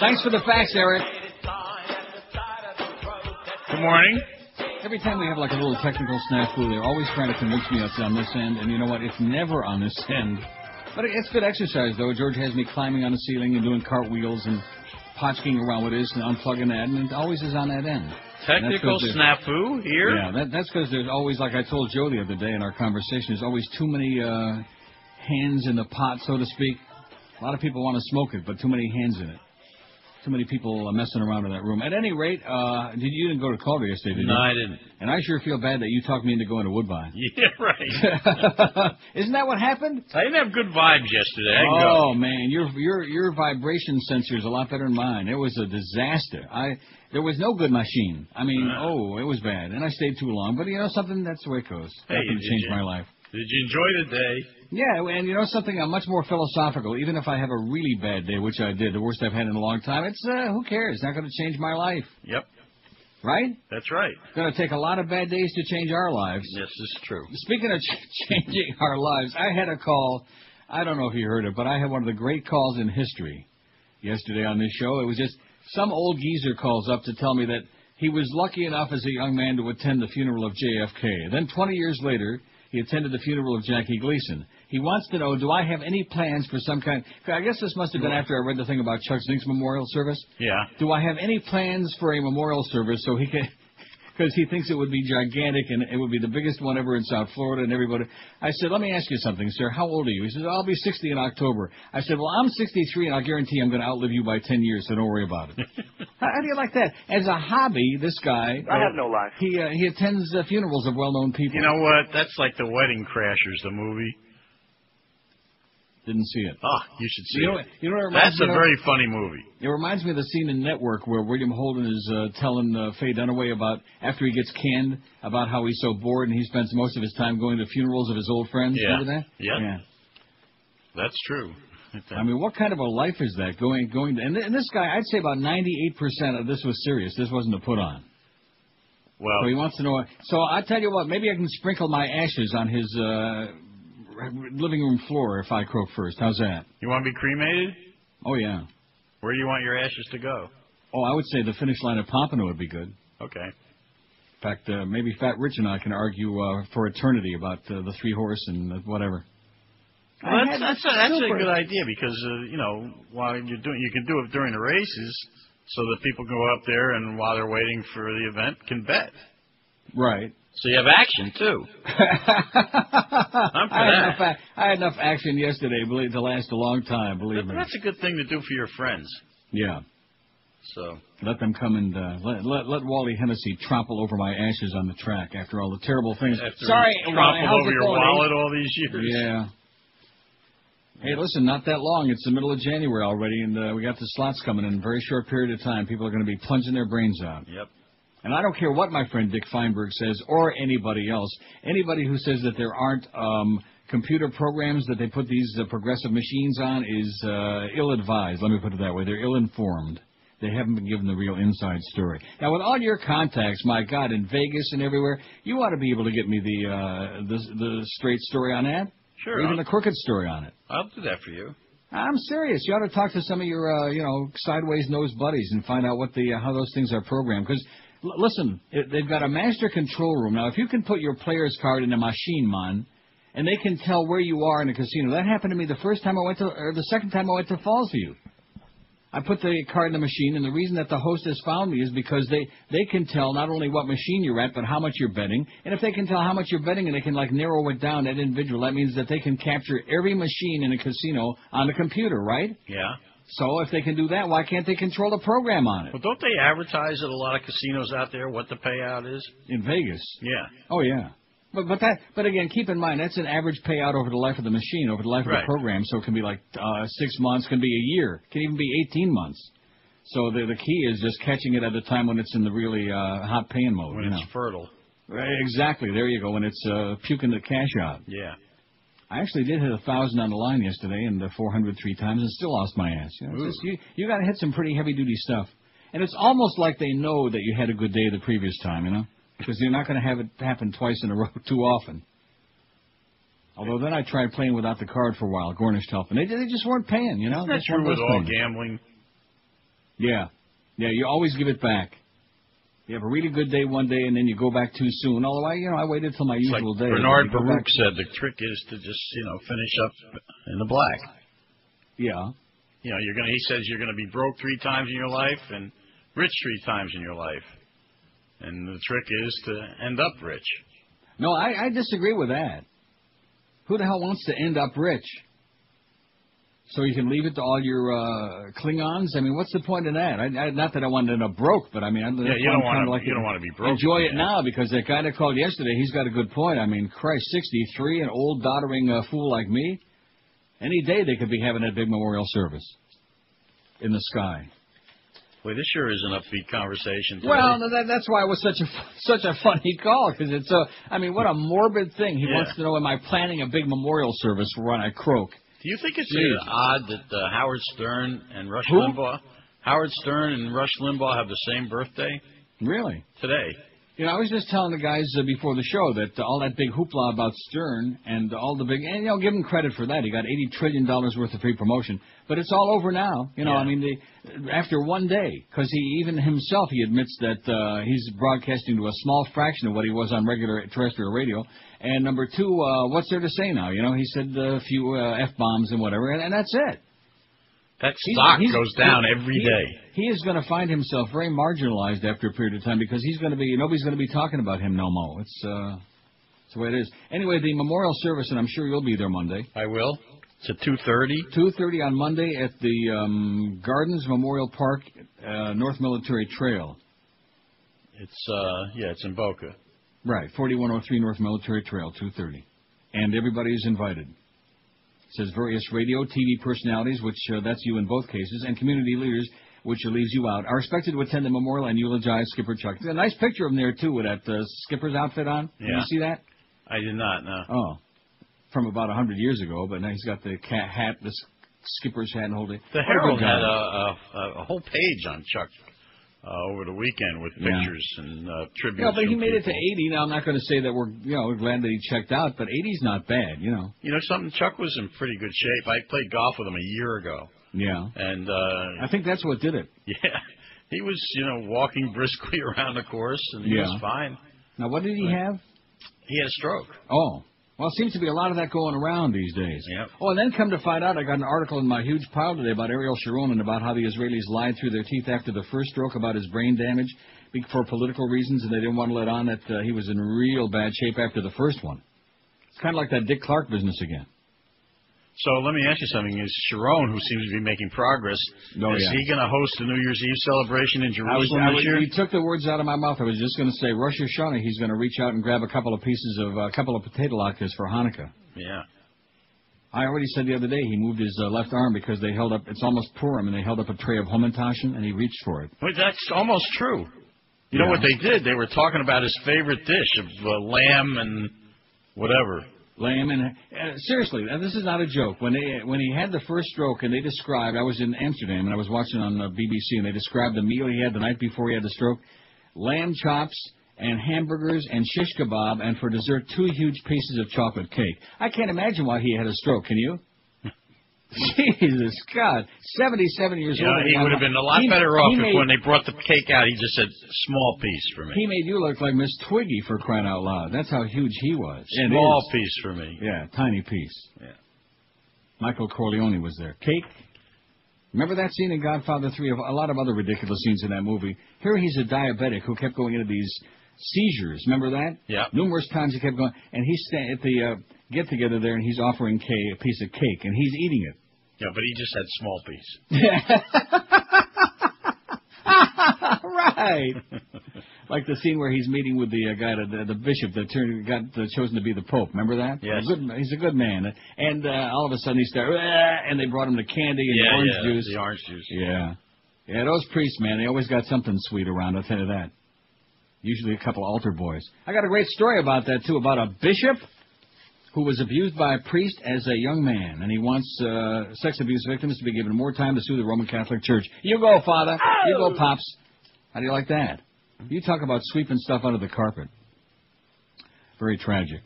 Thanks for the facts, Eric. Good morning. Every time we have like a little technical snafu, they're always trying to convince me it's on this end, and you know what? It's never on this end. But it's good exercise, though. George has me climbing on the ceiling and doing cartwheels and potchking around with this and unplugging that, and it always is on that end. Technical snafu here? Yeah, that's because there's always, like I told Joe the other day in our conversation, there's always too many hands in the pot, so to speak. A lot of people want to smoke it, but too many hands in it. Too many people messing around in that room. At any rate, you didn't go to Calder yesterday, did you? No, I didn't. And I sure feel bad that you talked me into going to Woodbine. Yeah, right. Isn't that what happened? I didn't have good vibes yesterday. Man, your vibration sensor is a lot better than mine. It was a disaster. There was no good machine. I mean, it was bad. And I stayed too long. But you know something? That's the way it goes. Hey, Nothing changed my life. Did you enjoy the day? Yeah, and you know something? I'm much more philosophical. Even if I have a really bad day, which I did, the worst I've had in a long time, it's, who cares? It's not going to change my life. Yep. Right? That's right. It's going to take a lot of bad days to change our lives. Yes, it's true. Speaking of changing our lives, I had a call. I don't know if you heard it, but I had one of the great calls in history yesterday on this show. It was just some old geezer calls up to tell me that he was lucky enough as a young man to attend the funeral of JFK. Then 20 years later, he attended the funeral of Jackie Gleason. He wants to know, do I have any plans for some kind... I guess this must have been after I read the thing about Chuck Zink's memorial service. Yeah. Do I have any plans for a memorial service so he can... Because he thinks it would be gigantic and it would be the biggest one ever in South Florida and everybody... I said, let me ask you something, sir. How old are you? He says, I'll be 60 in October. I said, well, I'm 63 and I'll guarantee I'm going to outlive you by 10 years, so don't worry about it. How do you like that? As a hobby, this guy... I have no life. He attends funerals of well-known people. You know what? That's like The Wedding Crashers, the movie. Didn't see it. You should see it. You know what it reminds That's a very funny movie. It reminds me of the scene in Network where William Holden is telling Faye Dunaway about, after he gets canned, about how he's so bored and he spends most of his time going to funerals of his old friends. Yeah. Remember that? Yeah. That's true. I mean, what kind of a life is that? And this guy, I'd say about 98% of this was serious. This wasn't a put on. Well, so he wants to know. So I tell you what, maybe I can sprinkle my ashes on his living room floor if I croak first. How's that? You want to be cremated? Oh, yeah. Where do you want your ashes to go? Oh, I would say the finish line of Pompano would be good. Okay. In fact, maybe Fat Rich and I can argue for eternity about the three horse and whatever. Well, that's a good idea because while you're doing, you can do it during the races so that people go up there and while they're waiting for the event can bet. Right. So you have action too. I had enough action yesterday, to last a long time. Believe me. That's a good thing to do for your friends. Yeah. So let them come and let Wally Hennessy trample over my ashes on the track after all the terrible things. Sorry, trample over your wallet all these years. Yeah. Hey, listen, not that long. It's the middle of January already, and we got the slots coming in a very short period of time. People are going to be plunging their brains out. Yep. And I don't care what my friend Dick Feinberg says or anybody else. Anybody who says that there aren't computer programs that they put these progressive machines on is ill-advised. Let me put it that way. They're ill-informed. They haven't been given the real inside story. Now, with all your contacts, my God, in Vegas and everywhere, you ought to be able to get me the straight story on that. Sure. Or even the crooked story on it. I'll do that for you. I'm serious. You ought to talk to some of your, sideways nosed buddies and find out how those things are programmed. Because, listen, they've got a master control room. Now, if you can put your player's card in a machine, man, and they can tell where you are in a casino. That happened to me the second time I went to Fallsview. I put the card in the machine, and the reason that the hostess found me is because they can tell not only what machine you're at, but how much you're betting. And if they can tell how much you're betting and they can, narrow it down at individual, that means that they can capture every machine in a casino on the computer, right? Yeah. So if they can do that, why can't they control the program on it? Well, don't they advertise at a lot of casinos out there what the payout is? In Vegas? Yeah. Oh, yeah. But again, keep in mind, that's an average payout over the life of the machine, over the life of the program. So it can be 6 months, can be a year, can even be 18 months. So the key is just catching it at the time when it's in the really hot paying mode. When it's fertile. Right, exactly. There you go. When it's puking the cash out. Yeah. I actually did hit 1,000 on the line yesterday and 400 3 times and still lost my ass. You got to hit some pretty heavy duty stuff. And it's almost like they know that you had a good day the previous time, because you're not going to have it happen twice in a row too often. Although then I tried playing without the card for a while, Gornish helping. They just weren't paying, Isn't that true with all gambling? Yeah. Yeah, you always give it back. You have a really good day one day, and then you go back too soon. Although I waited till my usual day. Bernard Baruch said the trick is to just, finish up in the black. Yeah. He says you're gonna be broke 3 times in your life and rich 3 times in your life, and the trick is to end up rich. No, I disagree with that. Who the hell wants to end up rich? So you can leave it to all your Klingons? I mean, what's the point of that? Not that I want to end up broke, but I mean, you don't want to be broke. Enjoy it now, because that guy that called yesterday, he's got a good point. I mean, Christ, 63, an old doddering fool like me. Any day they could be having that big memorial service in the sky. Well, this sure is an upbeat conversation today. Well, that's why it was such a funny call, because it's what a morbid thing. He wants to know, am I planning a big memorial service for when I croak? Do you think it's odd that Howard Stern and Rush Who? Limbaugh, Howard Stern and Rush Limbaugh have the same birthday? Really? Today. I was just telling the guys before the show that all that big hoopla about Stern and all the big, and give him credit for that. He got $80 trillion worth of free promotion, but it's all over now. I mean, after one day, because he admits that he's broadcasting to a small fraction of what he was on regular terrestrial radio. And number 2, what's there to say now? He said a few F-bombs and whatever, and that's it. That stock goes down every day. He is going to find himself very marginalized after a period of time, because nobody's going to be talking about him no more. It's the way it is. Anyway, the memorial service, and I'm sure you'll be there Monday. I will. It's at 2:30. 2:30 on Monday at the Gardens Memorial Park, North Military Trail. It's in Boca. Right, 4103 North Military Trail, 2:30, and everybody is invited. It says various radio, TV personalities, which that's you in both cases, and community leaders, which leaves you out, are expected to attend the memorial and eulogize Skipper Chuck. There's a nice picture of him there, too, with that skipper's outfit on. Did you see that? I did not, no. Oh, from about 100 years ago, but now he's got the hat, the skipper's hat and whole day. The Herald had a whole page on Chuck over the weekend with pictures and tributes. Yeah, but he made it to 80. Now, I'm not going to say that we're glad that he checked out, but 80's not bad, You know something? Chuck was in pretty good shape. I played golf with him a year ago. Yeah. And I think that's what did it. Yeah. He was, walking briskly around the course, and he was fine. Now, what did he have? He had a stroke. Oh. Well, it seems to be a lot of that going around these days. Yep. Oh, and then come to find out, I got an article in my huge pile today about Ariel Sharon and about how the Israelis lied through their teeth after the first stroke about his brain damage for political reasons, and they didn't want to let on that he was in real bad shape after the first one. It's kind of like that Dick Clark business again. So let me ask you something. Is Sharon, who seems to be making progress, he going to host a New Year's Eve celebration in Jerusalem this year? You took the words out of my mouth. I was just going to say, Rosh Hashanah, he's going to reach out and grab a couple of potato latkes for Hanukkah. Yeah. I already said the other day he moved his left arm because they held up, it's almost Purim, and they held up a tray of Hamantaschen, and he reached for it. Wait, that's almost true. You know what they did? They were talking about his favorite dish of lamb and whatever. Lamb and seriously, this is not a joke. When he had the first stroke, and they described, I was in Amsterdam and I was watching on BBC, and they described the meal he had the night before he had the stroke: lamb chops and hamburgers and shish kebab, and for dessert 2 huge pieces of chocolate cake. I can't imagine why he had a stroke. Can you? Jesus God, 77 years old. He would have been a lot better off if when they brought the cake out, he just said, small piece for me. He made you look like Miss Twiggy, for crying out loud. That's how huge he was. Small piece for me. Yeah, tiny piece. Yeah. Michael Corleone was there. Cake. Remember that scene in Godfather 3? A lot of other ridiculous scenes in that movie. Here he's a diabetic who kept going into these seizures. Remember that? Yeah. Numerous times he kept going. And he's at the get-together there, and he's offering a piece of cake, and he's eating it. Yeah, but he just had small piece. Right. Like the scene where he's meeting with the guy, the bishop that got chosen to be the pope. Remember that? Yes. He's a good man. And all of a sudden he started, and they brought him the candy and the orange juice. The orange juice. Yeah. Yeah, those priests, man, they always got something sweet around, I'll tell you that. Usually a couple of altar boys. I got a great story about that, too, about a bishop who was abused by a priest as a young man, and he wants sex abuse victims to be given more time to sue the Roman Catholic Church. You go, Father. Oh! You go, Pops. How do you like that? You talk about sweeping stuff under the carpet. Very tragic.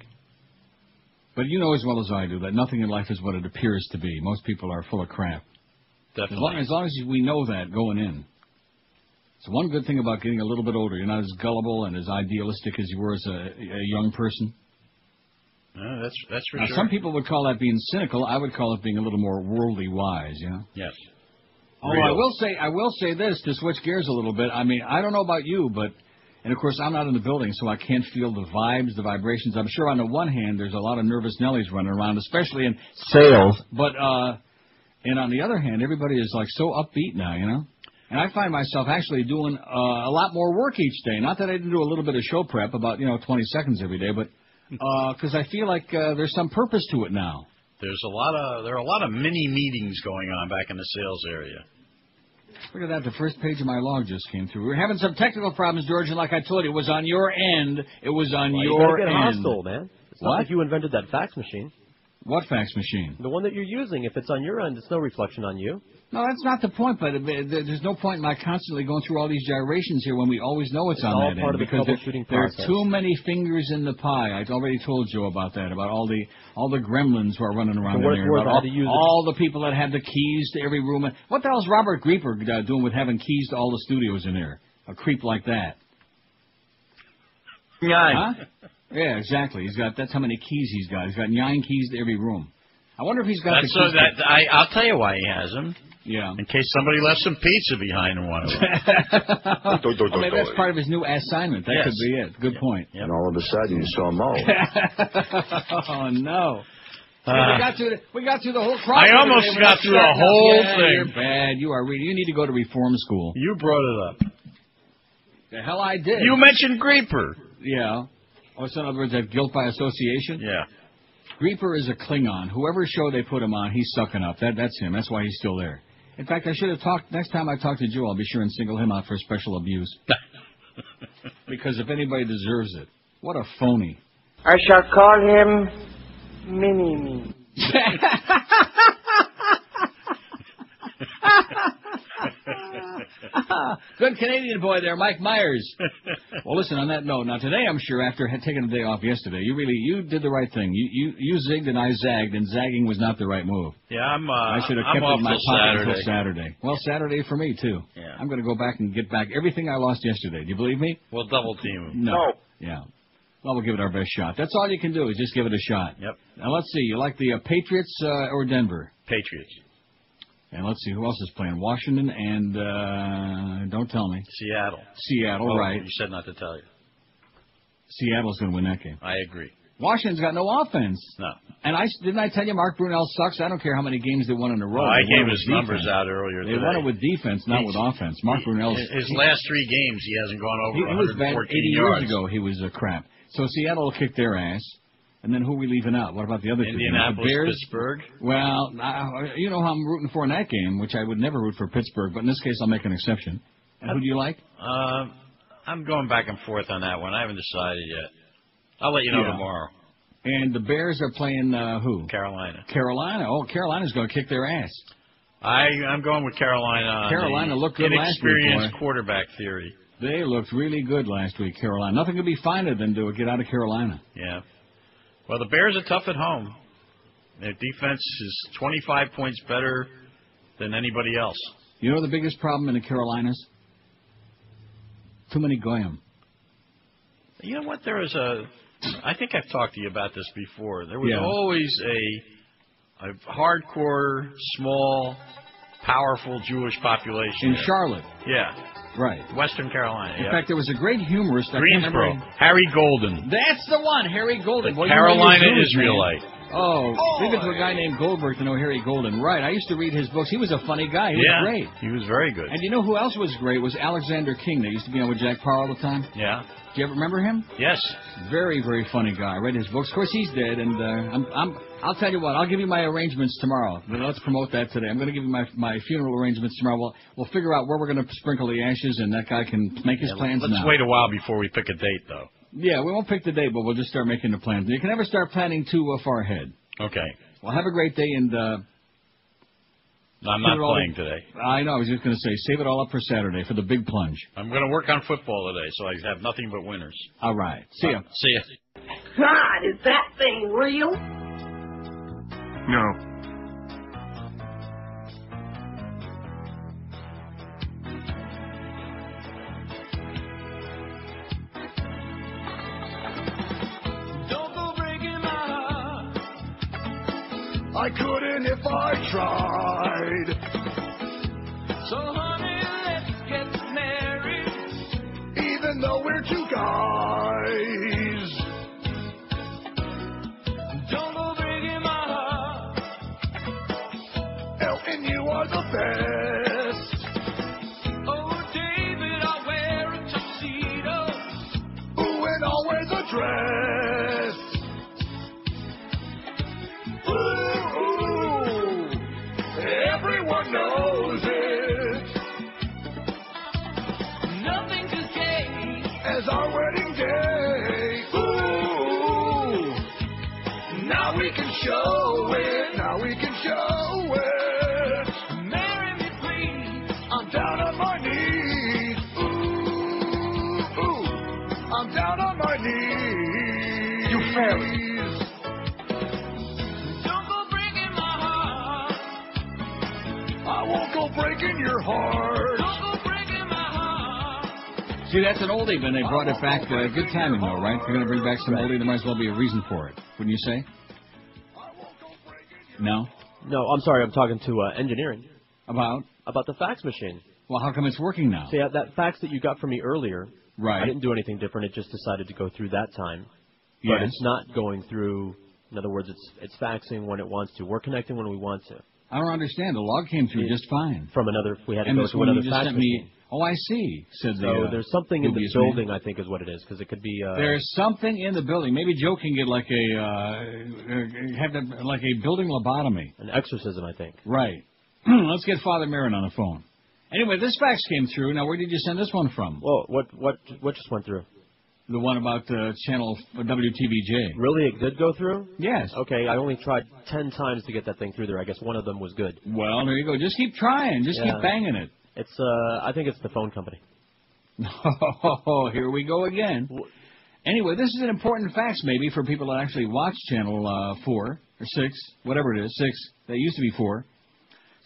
But you know as well as I do that nothing in life is what it appears to be. Most people are full of crap. Definitely. As long as we know that going in. It's one good thing about getting a little bit older. You're not as gullible and as idealistic as you were as a young person. That's for now, sure. Some people would call that being cynical. I would call it being a little more worldly wise, you know? Yes. Oh, I will say this, to switch gears a little bit. I mean, I don't know about you, but, and of course I'm not in the building, so I can't feel the vibes, the vibrations. I'm sure on the one hand there's a lot of nervous Nellies running around, especially in sales. But, and on the other hand, everybody is like so upbeat now, you know? And I find myself actually doing a lot more work each day. Not that I didn't do a little bit of show prep, about 20 seconds every day, but because I feel like there's some purpose to it now. There are a lot of mini meetings going on back in the sales area. Look at that, the first page of my log just came through. We're having some technical problems, George, and like I told you, it was on your end. It was on your you end. Get hostile, man. It's not like you invented that fax machine. What fax machine? The one that you're using. If it's on your end, it's no reflection on you. No, that's not the point, but there's no point in my constantly going through all these gyrations here when we always know it's on that end, because there are too many fingers in the pie. I already told Joe about that, about all the gremlins who are running around in there, about all the people that have the keys to every room. What the hell's Robert Grieper doing with having keys to all the studios in there? A creep like that. Nine. Huh? Yeah, exactly. That's how many keys he's got. He's got 9 keys to every room. I wonder if he's got the keys. I'll tell you why he has them. Yeah. In case somebody left some pizza behind in one of them. Well, maybe that's part of his new assignment. That could be it. Good point. Yep. And all of a sudden you saw Mo. Oh, no. We got through the whole crop. I almost got through the whole thing. You're bad. You need to go to reform school. You brought it up. The hell I did. You mentioned Grieper. Yeah. Oh, so in other words, that guilt by association? Yeah. Grieper is a Klingon. Whoever show they put him on, he's sucking up. That's him. That's why he's still there. In fact, I should have talked. Next time I talk to Joe, I'll be sure and single him out for special abuse. Because if anybody deserves it, what a phony. I shall call him Mini-Me. Good Canadian boy there, Mike Myers. Well, listen, on that note, now today I'm sure after taking a day off yesterday, you did the right thing. You zigged and I zagged, and zagging was not the right move. Yeah, I should have kept it in my pocket until Saturday. Well, Saturday for me, too. Yeah. I'm going to go back and get back everything I lost yesterday. Do you believe me? We'll double team him. No. Yeah. Well, we'll give it our best shot. That's all you can do is just give it a shot. Yep. Now, let's see. You like the Patriots or Denver? Patriots. And let's see, who else is playing? Washington and, don't tell me. Seattle, right. You said not to tell you. Seattle's going to win that game. I agree. Washington's got no offense. No. And didn't I tell you Mark Brunell sucks? I don't care how many games they won in a row. I gave his numbers out earlier today. They won it with defense, not with offense. Mark Brunell's... His last 3 games, he hasn't gone over 114 yards. He was bad 80 yards. years ago. He was crap. So Seattle will kick their ass. And then who are we leaving out? What about the other two? Indianapolis, Bears? Pittsburgh. Well, you know how I'm rooting for in that game, which I would never root for Pittsburgh, but in this case I'll make an exception. And who do you like? I'm going back and forth on that one. I haven't decided yet. I'll let you know tomorrow. And the Bears are playing who? Carolina. Carolina. Oh, Carolina's going to kick their ass. I'm going with Carolina. Carolina looked good last week. Inexperienced quarterback theory. They looked really good last week, Carolina. Nothing could be finer than to get out of Carolina. Yeah. Well, the Bears are tough at home. Their defense is 25 points better than anybody else. You know the biggest problem in the Carolinas? Too many goyim. You know what? I think I've talked to you about this before. There was always a hardcore, small, powerful Jewish population. In Charlotte. Yeah. Right. Western Carolina. In fact, there was a great humorist. Greensboro. Harry Golden. That's the one, Harry Golden. The Carolina Israelite. Oh, leave it to a guy named Goldberg to know Harry Golden. Right. I used to read his books. He was a funny guy. He was great. He was very good. And you know who else was great? Was Alexander King. They used to be on with Jack Parr all the time. Yeah. Do you ever remember him? Yes. Very, very funny guy. I read his books. Of course, he's dead, and I'll tell you what. I'll give you my arrangements tomorrow. Let's promote that today. I'm going to give you my funeral arrangements tomorrow. We'll figure out where we're going to sprinkle the ashes, and that guy can make his plans now. Let's wait a while before we pick a date, though. Yeah, we won't pick the date, but we'll just start making the plans. You can never start planning too far ahead. Okay. Well, have a great day, and I'm not playing today. I know. I was just going to say, save it all up for Saturday for the big plunge. I'm going to work on football today, so I have nothing but winners. All right. See ya. See ya. God, is that thing real? No. I couldn't if I tried. So honey, let's get married. Even though we're two guys. Don't go breaking my heart. Elle and you are the best. Oh, David, I'll wear a tuxedo. Ooh, and I'll wear the dress. Ooh, everyone knows it. Nothing's as gay as our wedding day. Ooh, now we can show it. Now we can show it. Marry me, please. I'm down on my knees. Ooh, I'm down on my knees. You fairy. Don't go breaking my heart. I won't go breaking your heart. Don't go breaking my heart. See, that's an oldie, but they brought it back. Good timing, though, right? They're going to bring back some oldie. There might as well be a reason for it. Wouldn't you say? No? No, I'm sorry. I'm talking to engineering. About the fax machine. Well, how come it's working now? See, that fax that you got from me earlier, right. I didn't do anything different. It just decided to go through that time. Yes. But it's not going through. In other words, it's faxing when it wants to. We're connecting when we want to. I don't understand. The log came through just fine. From another, we had to and go to another fax machine. Me, oh, I see. Said so there's something in the building, man. I think, is what it is, because it could be. There's something in the building. Maybe Joe can get like like a building lobotomy. An exorcism, I think. Right. Let's get Father Marin on the phone. Anyway, this fax came through. Now, where did you send this one from? Well, what just went through? The one about channel WTVJ. Really? It did go through? Yes. Okay, I only tried 10 times to get that thing through there. I guess one of them was good. Well, there you go. Just keep trying. Just keep banging it. It's I think it's the phone company. Oh, here we go again. Anyway, this is an important fax maybe for people that actually watch channel 4 or 6, whatever it is, 6. That used to be 4.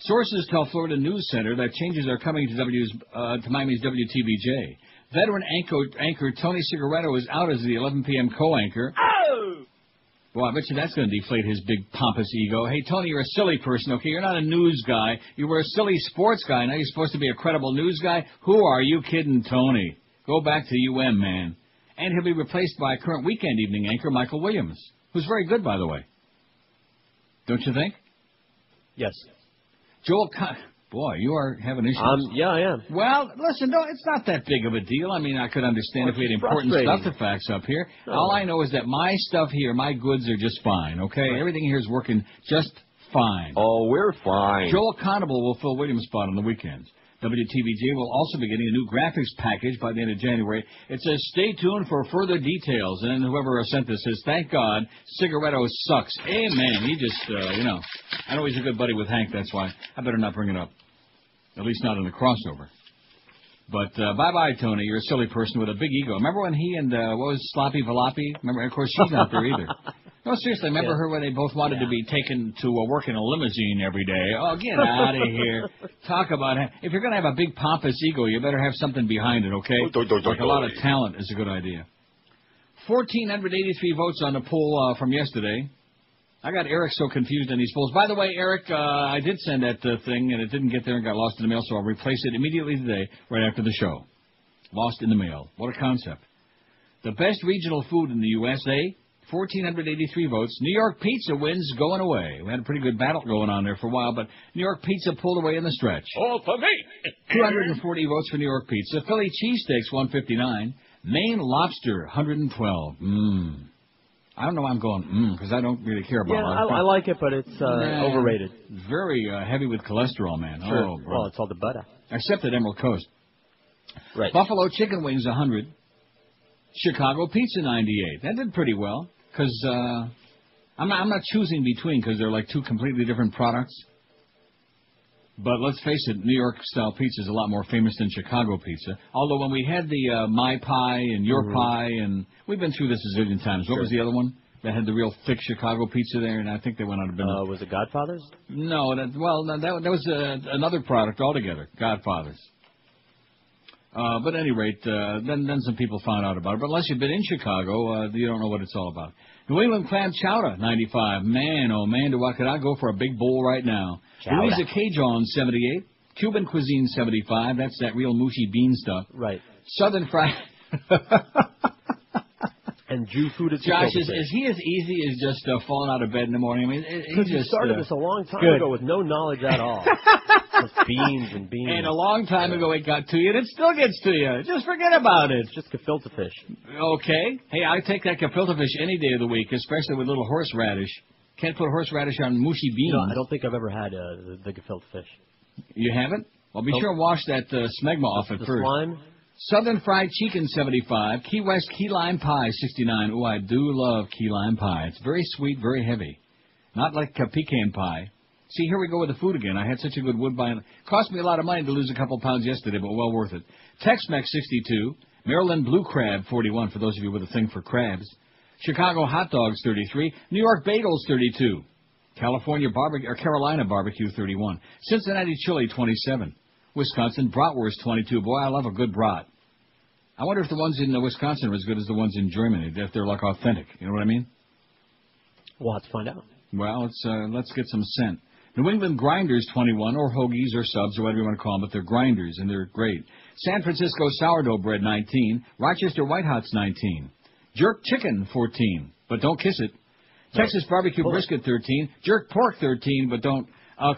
Sources tell Florida News Center that changes are coming to Miami's WTVJ. Veteran anchor Tony Cigaretto is out as the 11 p.m. co-anchor. Oh! Well, I bet you that's going to deflate his big pompous ego. Hey, Tony, you're a silly person, okay? You're not a news guy. You were a silly sports guy. Now you're supposed to be a credible news guy? Who are you kidding, Tony? Go back to UM, man. And he'll be replaced by current weekend evening anchor Michael Williams, who's very good, by the way. Don't you think? Yes. Joel Boy, you are having issues. Yeah, I am. Well, listen, no, it's not that big of a deal. I mean, I could understand if we had important stuff to fax up here. No. All I know is that my stuff here, my goods are just fine, okay? Right. Everything here is working just fine. Oh, we're fine. Joel Conable will fill Williams' spot on the weekends. WTVJ will also be getting a new graphics package by the end of January. It says, stay tuned for further details. And then whoever sent this says, thank God, Cigaretto sucks. Amen. He just, I know he's a good buddy with Hank, that's why. I better not bring it up. At least not in the crossover. But bye-bye, Tony. You're a silly person with a big ego. Remember when he and, what was Sloppy Valapi? Remember, of course, she's not there either. No, seriously, remember her when they both wanted to be taken to work in a limousine every day? Oh, get out of here. Talk about it. If you're going to have a big pompous ego, you better have something behind it, okay? Like a lot of talent is a good idea. 1,483 votes on the poll from yesterday. I got Eric so confused on these polls. By the way, Eric, I did send that thing, and it didn't get there and got lost in the mail, so I'll replace it immediately today, right after the show. Lost in the mail. What a concept. The best regional food in the USA, 1,483 votes. New York pizza wins going away. We had a pretty good battle going on there for a while, but New York pizza pulled away in the stretch. All for me. 240 votes for New York pizza. Philly cheesesteaks, 159. Maine lobster, 112. I don't know why I'm going, because I don't really care about it. Yeah, I like it, but it's overrated. Very heavy with cholesterol, man. Sure. Oh, bro. Well, it's all the butter. Except at Emerald Coast. Right. Buffalo chicken wings, 100. Chicago pizza, 98. That did pretty well, because I'm not choosing between, because they're like two completely different products. But let's face it, New York-style pizza is a lot more famous than Chicago pizza. Although when we had the My Pie and Your Pie, and we've been through this a zillion times. What was the other one that had the real thick Chicago pizza there? And I think they went out of business. Was it Godfather's? No, that was another product altogether, Godfather's. But at any rate, then some people found out about it. But unless you've been in Chicago, you don't know what it's all about. New England clam chowder, 95. Man, oh man, could I go for a big bowl right now. Chowder. Louisa Cajun, 78. Cuban cuisine, 75. That's that real mushy bean stuff. Right. Southern fried. And Jew food is Josh, is he as easy as just falling out of bed in the morning? I mean, he just started this a long time ago with no knowledge at all. Just beans and beans. And a long time ago it got to you, and it still gets to you. Just forget about it. It's just gefilte fish. Okay. Hey, I take that gefilte fish any day of the week, especially with little horseradish. Can't put horseradish on mushy beans. No, I don't think I've ever had the gefilte fish. You haven't? Well, be sure and wash that smegma off it the first. Slime? Southern fried chicken, 75. Key West key lime pie, 69. Oh, I do love key lime pie. It's very sweet, very heavy. Not like pecan pie. See, here we go with the food again. I had such a good Woodbine. Cost me a lot of money to lose a couple pounds yesterday, but well worth it. Tex-Mex, 62. Maryland blue crab, 41, for those of you with a thing for crabs. Chicago hot dogs, 33. New York bagels, 32. California barbecue, or Carolina barbecue, 31. Cincinnati chili, 27. Wisconsin bratwurst, 22. Boy, I love a good brat. I wonder if the ones in Wisconsin are as good as the ones in Germany, if they're like authentic. You know what I mean? We'll have to find out. Well, let's get some scent. New England grinders, 21, or hoagies or subs or whatever you want to call them, but they're grinders and they're great. San Francisco sourdough bread, 19. Rochester White Hots, 19. Jerk chicken, 14, but don't kiss it. No. Texas barbecue brisket, 13. Jerk pork, 13, but don't.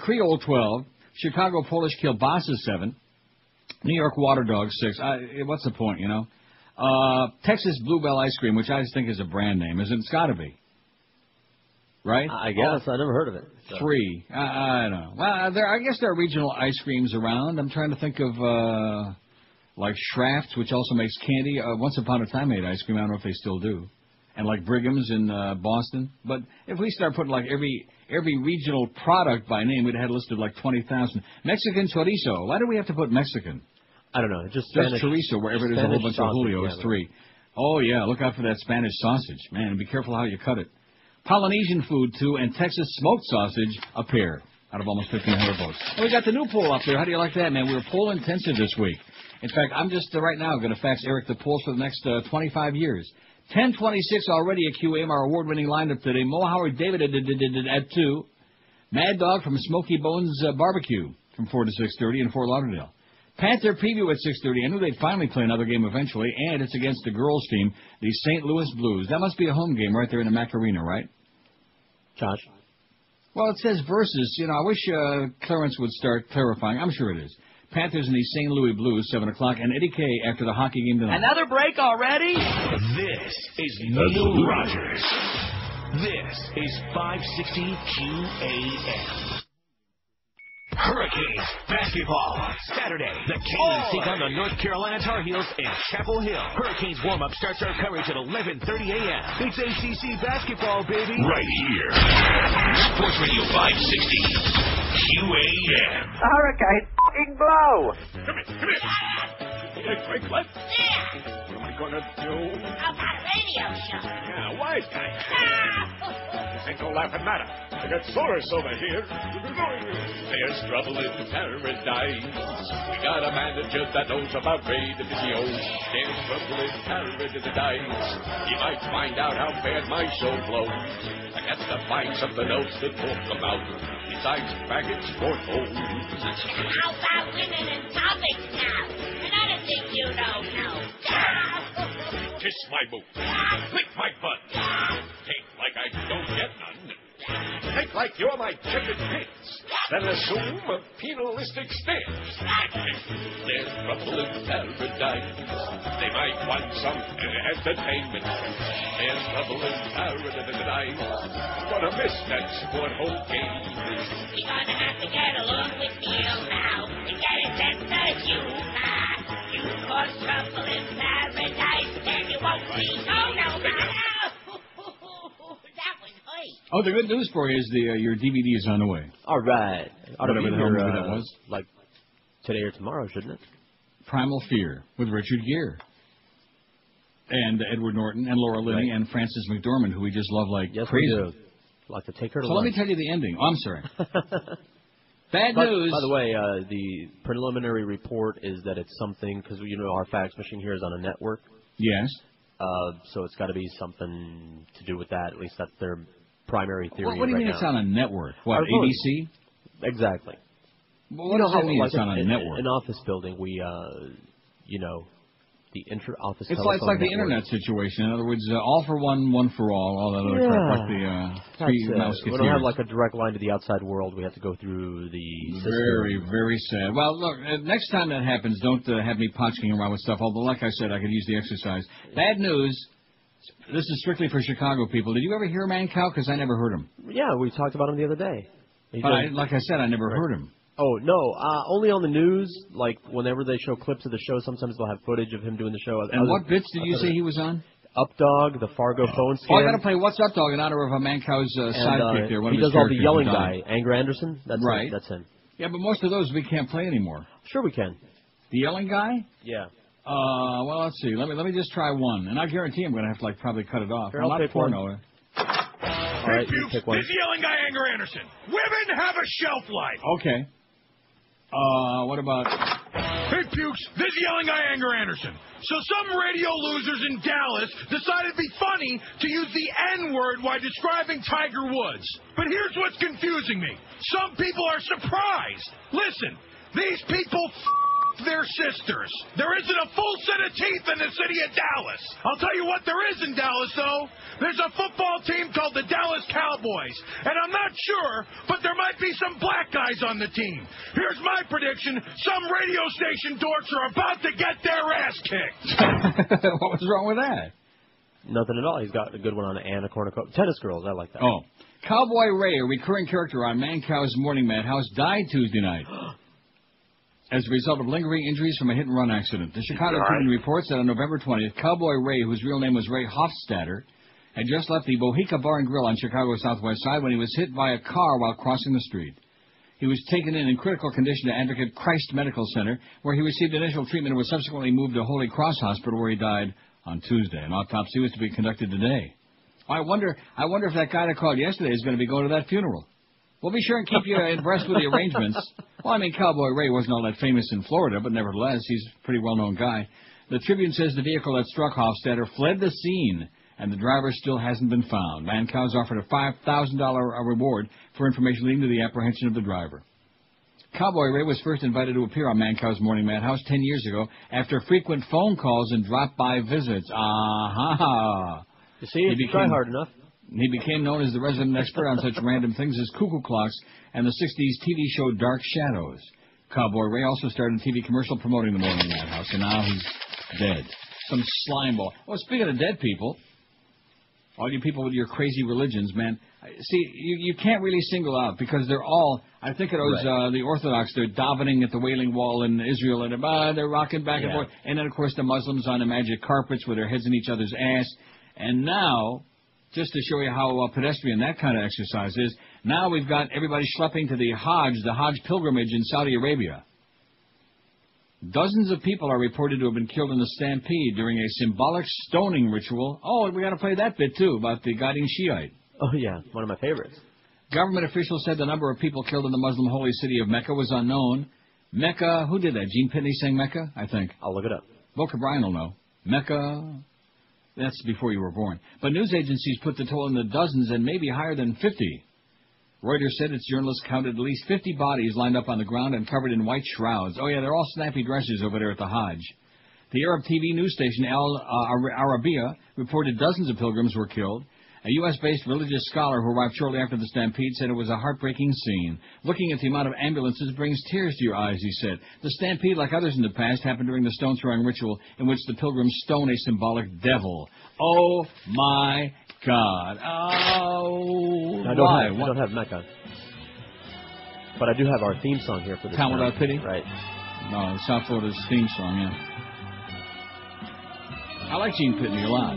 Creole, 12. Chicago Polish kielbasa, 7. New York water dog, 6. What's the point, you know? Texas Bluebell ice cream, which I just think is a brand name. It's got to be. Right? I guess. I never heard of it. So. 3. I don't know. Well, I guess there are regional ice creams around. I'm trying to think of, like Schrafft's, which also makes candy. Once upon a time made ice cream. I don't know if they still do. And like Brigham's in Boston. But if we start putting like every regional product by name, we'd have listed like 20,000. Mexican chorizo. Why do we have to put Mexican? I don't know. Just chorizo, wherever there's a whole bunch of Julios, yeah, 3. Oh, yeah, look out for that Spanish sausage. Man, be careful how you cut it. Polynesian food, 2, and Texas smoked sausage, a pair, out of almost 1,500 votes. And we got the new poll up there. How do you like that, man? We were poll intensive this week. In fact, I'm just right now going to fax Eric the polls for the next 25 years. 1026 already at QAM, our award-winning lineup today. Mo Howard David at 2. Mad Dog from Smoky Bones Barbecue from 4 to 6:30 in Fort Lauderdale. Panther preview at 6:30. I knew they'd finally play another game eventually, and it's against the girls' team, the St. Louis Blues. That must be a home game right there in the Macarena, right? Josh? Well, it says versus. You know, I wish Clarence would start clarifying. I'm sure it is. Panthers and the St. Louis Blues, 7 o'clock, and Eddie K after the hockey game tonight. Another break already? This is Neil Rogers. This is 560 QAM. Hurricanes basketball. Saturday, the Canes take on the North Carolina Tar Heels in Chapel Hill. Hurricanes warm-up starts our coverage at 11:30 a.m. It's ACC basketball, baby. Right here. Sports Radio 560 QAM. The hurricane f***ing blow. Come here. Quick, what? Yeah. What am I going to do? How about a radio show? Yeah, wise guy. This ain't no laughing matter. I got Soros over here. There's trouble in paradise. We got a manager that knows about radio. There's trouble in paradise. He might find out how bad my show blows. I got to find something else to talk about besides faggots or hoes. How about women and topics now? Another thing you don't know. Kiss my boot. Lick my butt. Take like I don't get none. Take like you're my chicken pits. Then assume a penalistic stance. There's trouble in paradise. They might want some entertainment. There's trouble in paradise. Gonna miss that sport whole game. You're gonna have to get along with Neil now and get a sense of humor. You cause trouble in paradise, then you won't be no. That was great. Oh, the good news for you is your DVD is on the way. All right. Whatever the hell movie that was. Like today or tomorrow, shouldn't it? Primal Fear with Richard Gere. And Edward Norton and Laura Linney and Frances McDormand, who we just love like crazy. We do. Like to take her to So lunch. let me tell you the ending. Oh, I'm sorry. Bad news. By the way, the preliminary report is that it's something, because, you know, our fax machine here is on a network. Yes. So it's got to be something to do with that. At least that's their primary theory. What do you mean it's on a network? What, ABC? Exactly. Well, what does that mean it's on a network? An office building, we, the inter-office It's like the internet situation. In other words, all for one, one for all that other crap, like the three Mouseketeers. We don't have like a direct line to the outside world. We have to go through the system. Very, very sad. Well, look, next time that happens, don't have me potchking around with stuff, although, like I said, I could use the exercise. Bad news. This is strictly for Chicago people. Did you ever hear Mancow? Because I never heard him. Yeah, we talked about him the other day. But like I said, I never heard him. Oh, no, only on the news, like whenever they show clips of the show, sometimes they'll have footage of him doing the show. And what bits did you say he was on? Updog, the Fargo phone scam. Oh, I got to play What's Up Dog in honor of Mancow's sidekick there. He does all the yelling guy, Anger Anderson. That's right. That's him. Yeah, but most of those we can't play anymore. Sure we can. The yelling guy? Yeah. Well, let's see. Let me just try one, and I guarantee I'm going to have to probably cut it off. Sure, I'll pick one. All right, you pick one. This yelling guy, Anger Anderson. Women have a shelf life. Okay. What about... Hey, Pukes, this yelling guy, Anger Anderson. So some radio losers in Dallas decided it'd be funny to use the N-word while describing Tiger Woods. But here's what's confusing me. Some people are surprised. Listen, these people their sisters. There isn't a full set of teeth in the city of Dallas. I'll tell you what there is in Dallas, though. There's a football team called the Dallas Cowboys. And I'm not sure, but there might be some black guys on the team. Here's my prediction. Some radio station dorks are about to get their ass kicked. What was wrong with that? Nothing at all. He's got a good one on Anna Kournikova. Tennis girls, I like that. Oh. Cowboy Ray, a recurring character on Mancow's Morning Madhouse, died Tuesday night as a result of lingering injuries from a hit-and-run accident. The Chicago Tribune reports that on November 20th, Cowboy Ray, whose real name was Ray Hofstadter, had just left the Bohica Bar and Grill on Chicago's southwest side when he was hit by a car while crossing the street. He was taken in critical condition to Advocate Christ Medical Center, where he received initial treatment and was subsequently moved to Holy Cross Hospital, where he died on Tuesday. An autopsy was to be conducted today. I wonder if that guy that called yesterday is going to be going to that funeral. We'll be sure and keep you abreast with the arrangements. Well, I mean, Cowboy Ray wasn't all that famous in Florida, but nevertheless, he's a pretty well-known guy. The Tribune says the vehicle that struck Hofstadter fled the scene, and the driver still hasn't been found. Mancow's offered a $5,000 reward for information leading to the apprehension of the driver. Cowboy Ray was first invited to appear on Mancow's Morning Madhouse 10 years ago after frequent phone calls and drop-by visits. Ah-ha! You see, if you try hard enough. He became known as the resident expert on such random things as cuckoo clocks and the 60s TV show Dark Shadows. Cowboy Ray also starred in a TV commercial promoting the Morning Madhouse, and now he's dead. Some slimeball. Well, speaking of dead people, all you people with your crazy religions, man, see, you can't really single out because they're all, I think it was the Orthodox, they're davening at the Wailing Wall in Israel, and they're rocking back and forth. And then, of course, the Muslims on the magic carpets with their heads in each other's ass. And now, just to show you how pedestrian that kind of exercise is, now we've got everybody schlepping to the Hajj pilgrimage in Saudi Arabia. Dozens of people are reported to have been killed in the stampede during a symbolic stoning ritual. Oh, we got to play that bit, too, about the guiding Shiite. Oh, yeah, one of my favorites. Government officials said the number of people killed in the Muslim holy city of Mecca was unknown. Mecca, who did that? Gene Pitney sang Mecca, I think. I'll look it up. Boca Brian will know. Mecca... That's before you were born. But news agencies put the toll in the dozens and maybe higher than 50. Reuters said its journalists counted at least 50 bodies lined up on the ground and covered in white shrouds. Oh, yeah, they're all snappy dresses over there at the Hajj. The Arab TV news station Al Arabiya reported dozens of pilgrims were killed. A U.S.-based religious scholar who arrived shortly after the stampede said it was a heartbreaking scene. Looking at the amount of ambulances brings tears to your eyes, he said. The stampede, like others in the past, happened during the stone-throwing ritual in which the pilgrims stone a symbolic devil. Oh, my God. Oh, I don't have Mecca. But I do have our theme song here for this. Town Without Pity? Right. No, South Florida's theme song, yeah. I like Gene Pitney a lot.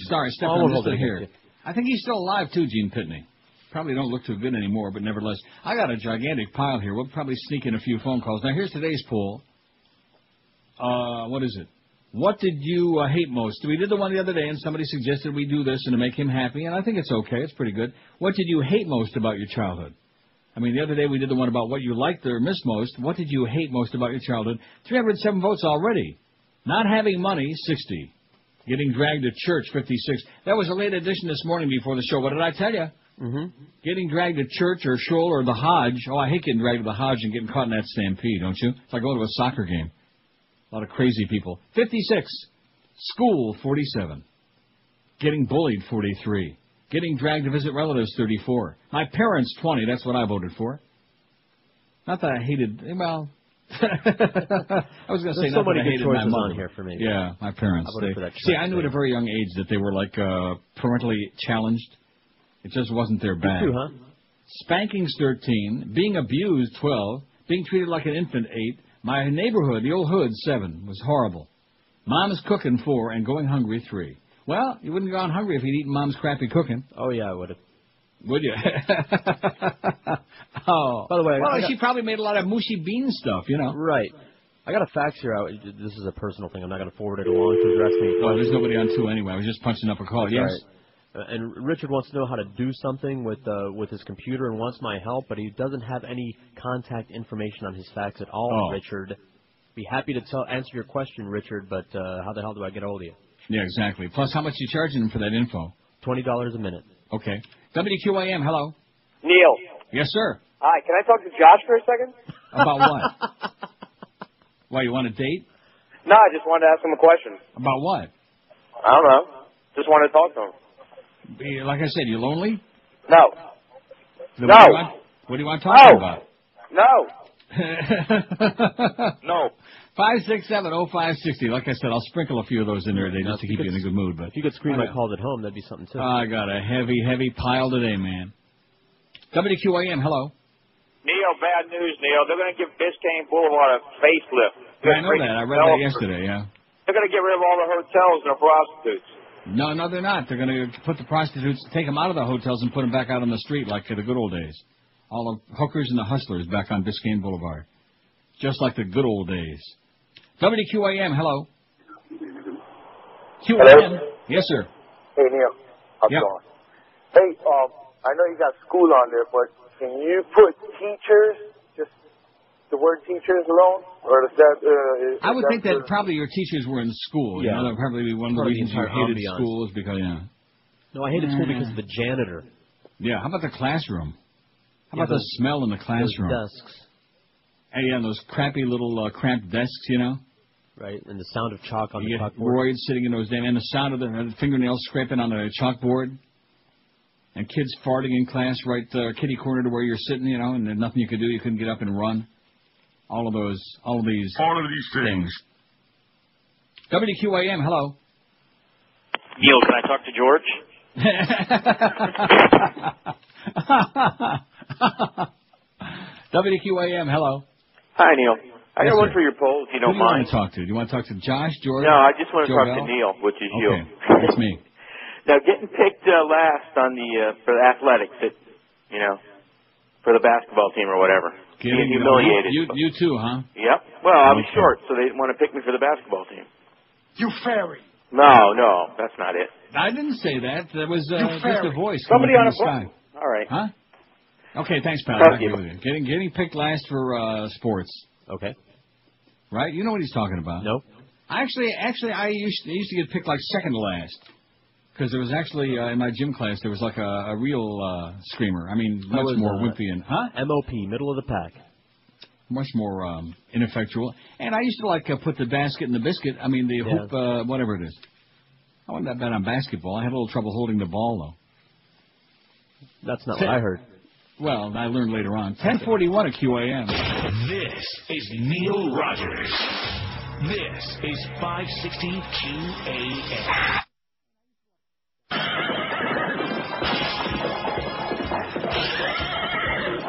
Sorry, step on this here. I think he's still alive, too, Gene Pitney. Probably don't look too good anymore, but nevertheless. I got a gigantic pile here. We'll probably sneak in a few phone calls. Now, here's today's poll. What is it? What did you hate most? We did the one the other day, and somebody suggested we do this and to make him happy, and I think it's okay. It's pretty good. What did you hate most about your childhood? I mean, the other day we did the one about what you liked or missed most. What did you hate most about your childhood? 307 votes already. Not having money, 60. Getting dragged to church, 56. That was a late edition this morning before the show. What did I tell you? Mm-hmm. Getting dragged to church or shul or the Hajj. Oh, I hate getting dragged to the Hajj and getting caught in that stampede, don't you? It's like going to a soccer game. A lot of crazy people. 56. School, 47. Getting bullied, 43. Getting dragged to visit relatives, 34. My parents, 20. That's what I voted for. Not that I hated, well, I was going to say not that I hated my mother. On here for me. Yeah, my parents. I voted for that I knew at a very young age that they were like parentally challenged. It just wasn't their bag. You too, huh? Spankings, 13. Being abused, 12. Being treated like an infant, 8. My neighborhood, the old hood, 7. Was horrible. Mom's cooking, 4. And going hungry, 3. Well, you wouldn't have gone hungry if you'd eaten Mom's crappy cooking. Oh, yeah, I would have. Would you? Oh. By the way, she probably made a lot of mushy bean stuff, you know. Right. I got a fax here out. This is a personal thing. I'm not going to forward it along because you're asking me. Well, there's nobody on 2 anyway. I was just punching up a call. Yes. Right. And Richard wants to know how to do something with his computer and wants my help, but he doesn't have any contact information on his fax at all, Richard. Be happy to answer your question, Richard, but how the hell do I get a hold of you? Yeah, exactly. Plus, how much are you charging him for that info? $20 a minute. Okay. WQAM, hello. Neil. Yes, sir. Hi, can I talk to Josh for a second? About what? Why, you want a date? No, I just wanted to ask him a question. About what? I don't know. Just wanted to talk to him. Like I said, you lonely? No. Then No. What do you want to talk to him about? No. No. 567-0560. Like I said, I'll sprinkle a few of those in there today just to keep you in a good mood. But if you could screen my calls at home, that'd be something too. I got a heavy pile today, man. WQAM, hello. Neil, bad news, Neil. They're going to give Biscayne Boulevard a facelift. Yeah, I know that. I read that yesterday, yeah. They're going to get rid of all the hotels and the prostitutes. No, they're not. They're going to put the prostitutes, take them out of the hotels and put them back out on the street like the good old days. All the hookers and the hustlers back on Biscayne Boulevard. Just like the good old days. WQAM, hello. QAM. Hello? Yes, sir. Hey, Neil. How's it going? Hey, I know you got school on there, but can you put teachers, just the word teachers alone? Or is that... I would think that probably your teachers were in school. Yeah. You know, that would probably be one of the reasons you hated schools because, No, I hated school because of the janitor. Yeah, how about the classroom? How about the smell in the classroom? Those desks. Hey, yeah, those crappy little cramped desks, you know? Right, and the sound of chalk on the chalkboard. Roids sitting in those and the sound of the fingernails scraping on the chalkboard. And kids farting in class right kitty corner to where you're sitting, you know, and there's nothing you could do. You couldn't get up and run. All of these things. WQAM, hello. Neil, can I talk to George? WQAM, hello. Hi, Neil. I got one for your poll, if you don't mind. Who do you want to talk to? Do you want to talk to Josh, George? No, I just want to talk to Neil, which is you. That's me. Now, getting picked last on for the athletics, for the basketball team or whatever. Being humiliated. You too, huh? Yep. Well, I was short, so they didn't want to pick me for the basketball team. You fairy. No, that's not it. I didn't say that. That was just a voice. Somebody on the a sky. All right. Huh? Okay, thanks, pal. Thank you. Getting picked last for sports. Okay. Right? You know what he's talking about. No. Actually, I used to get picked like second to last. Because there was actually, in my gym class, there was like a real screamer. I mean, much more wimpy and... Huh? MOP, middle of the pack. Much more ineffectual. And I used to, put the basket in the biscuit. I mean, the hoop, whatever it is. I wasn't that bad on basketball. I had a little trouble holding the ball, though. That's not what I heard. Well, I learned later on. 1041 at QAM. This is Neil Rogers. This is 560 QAM.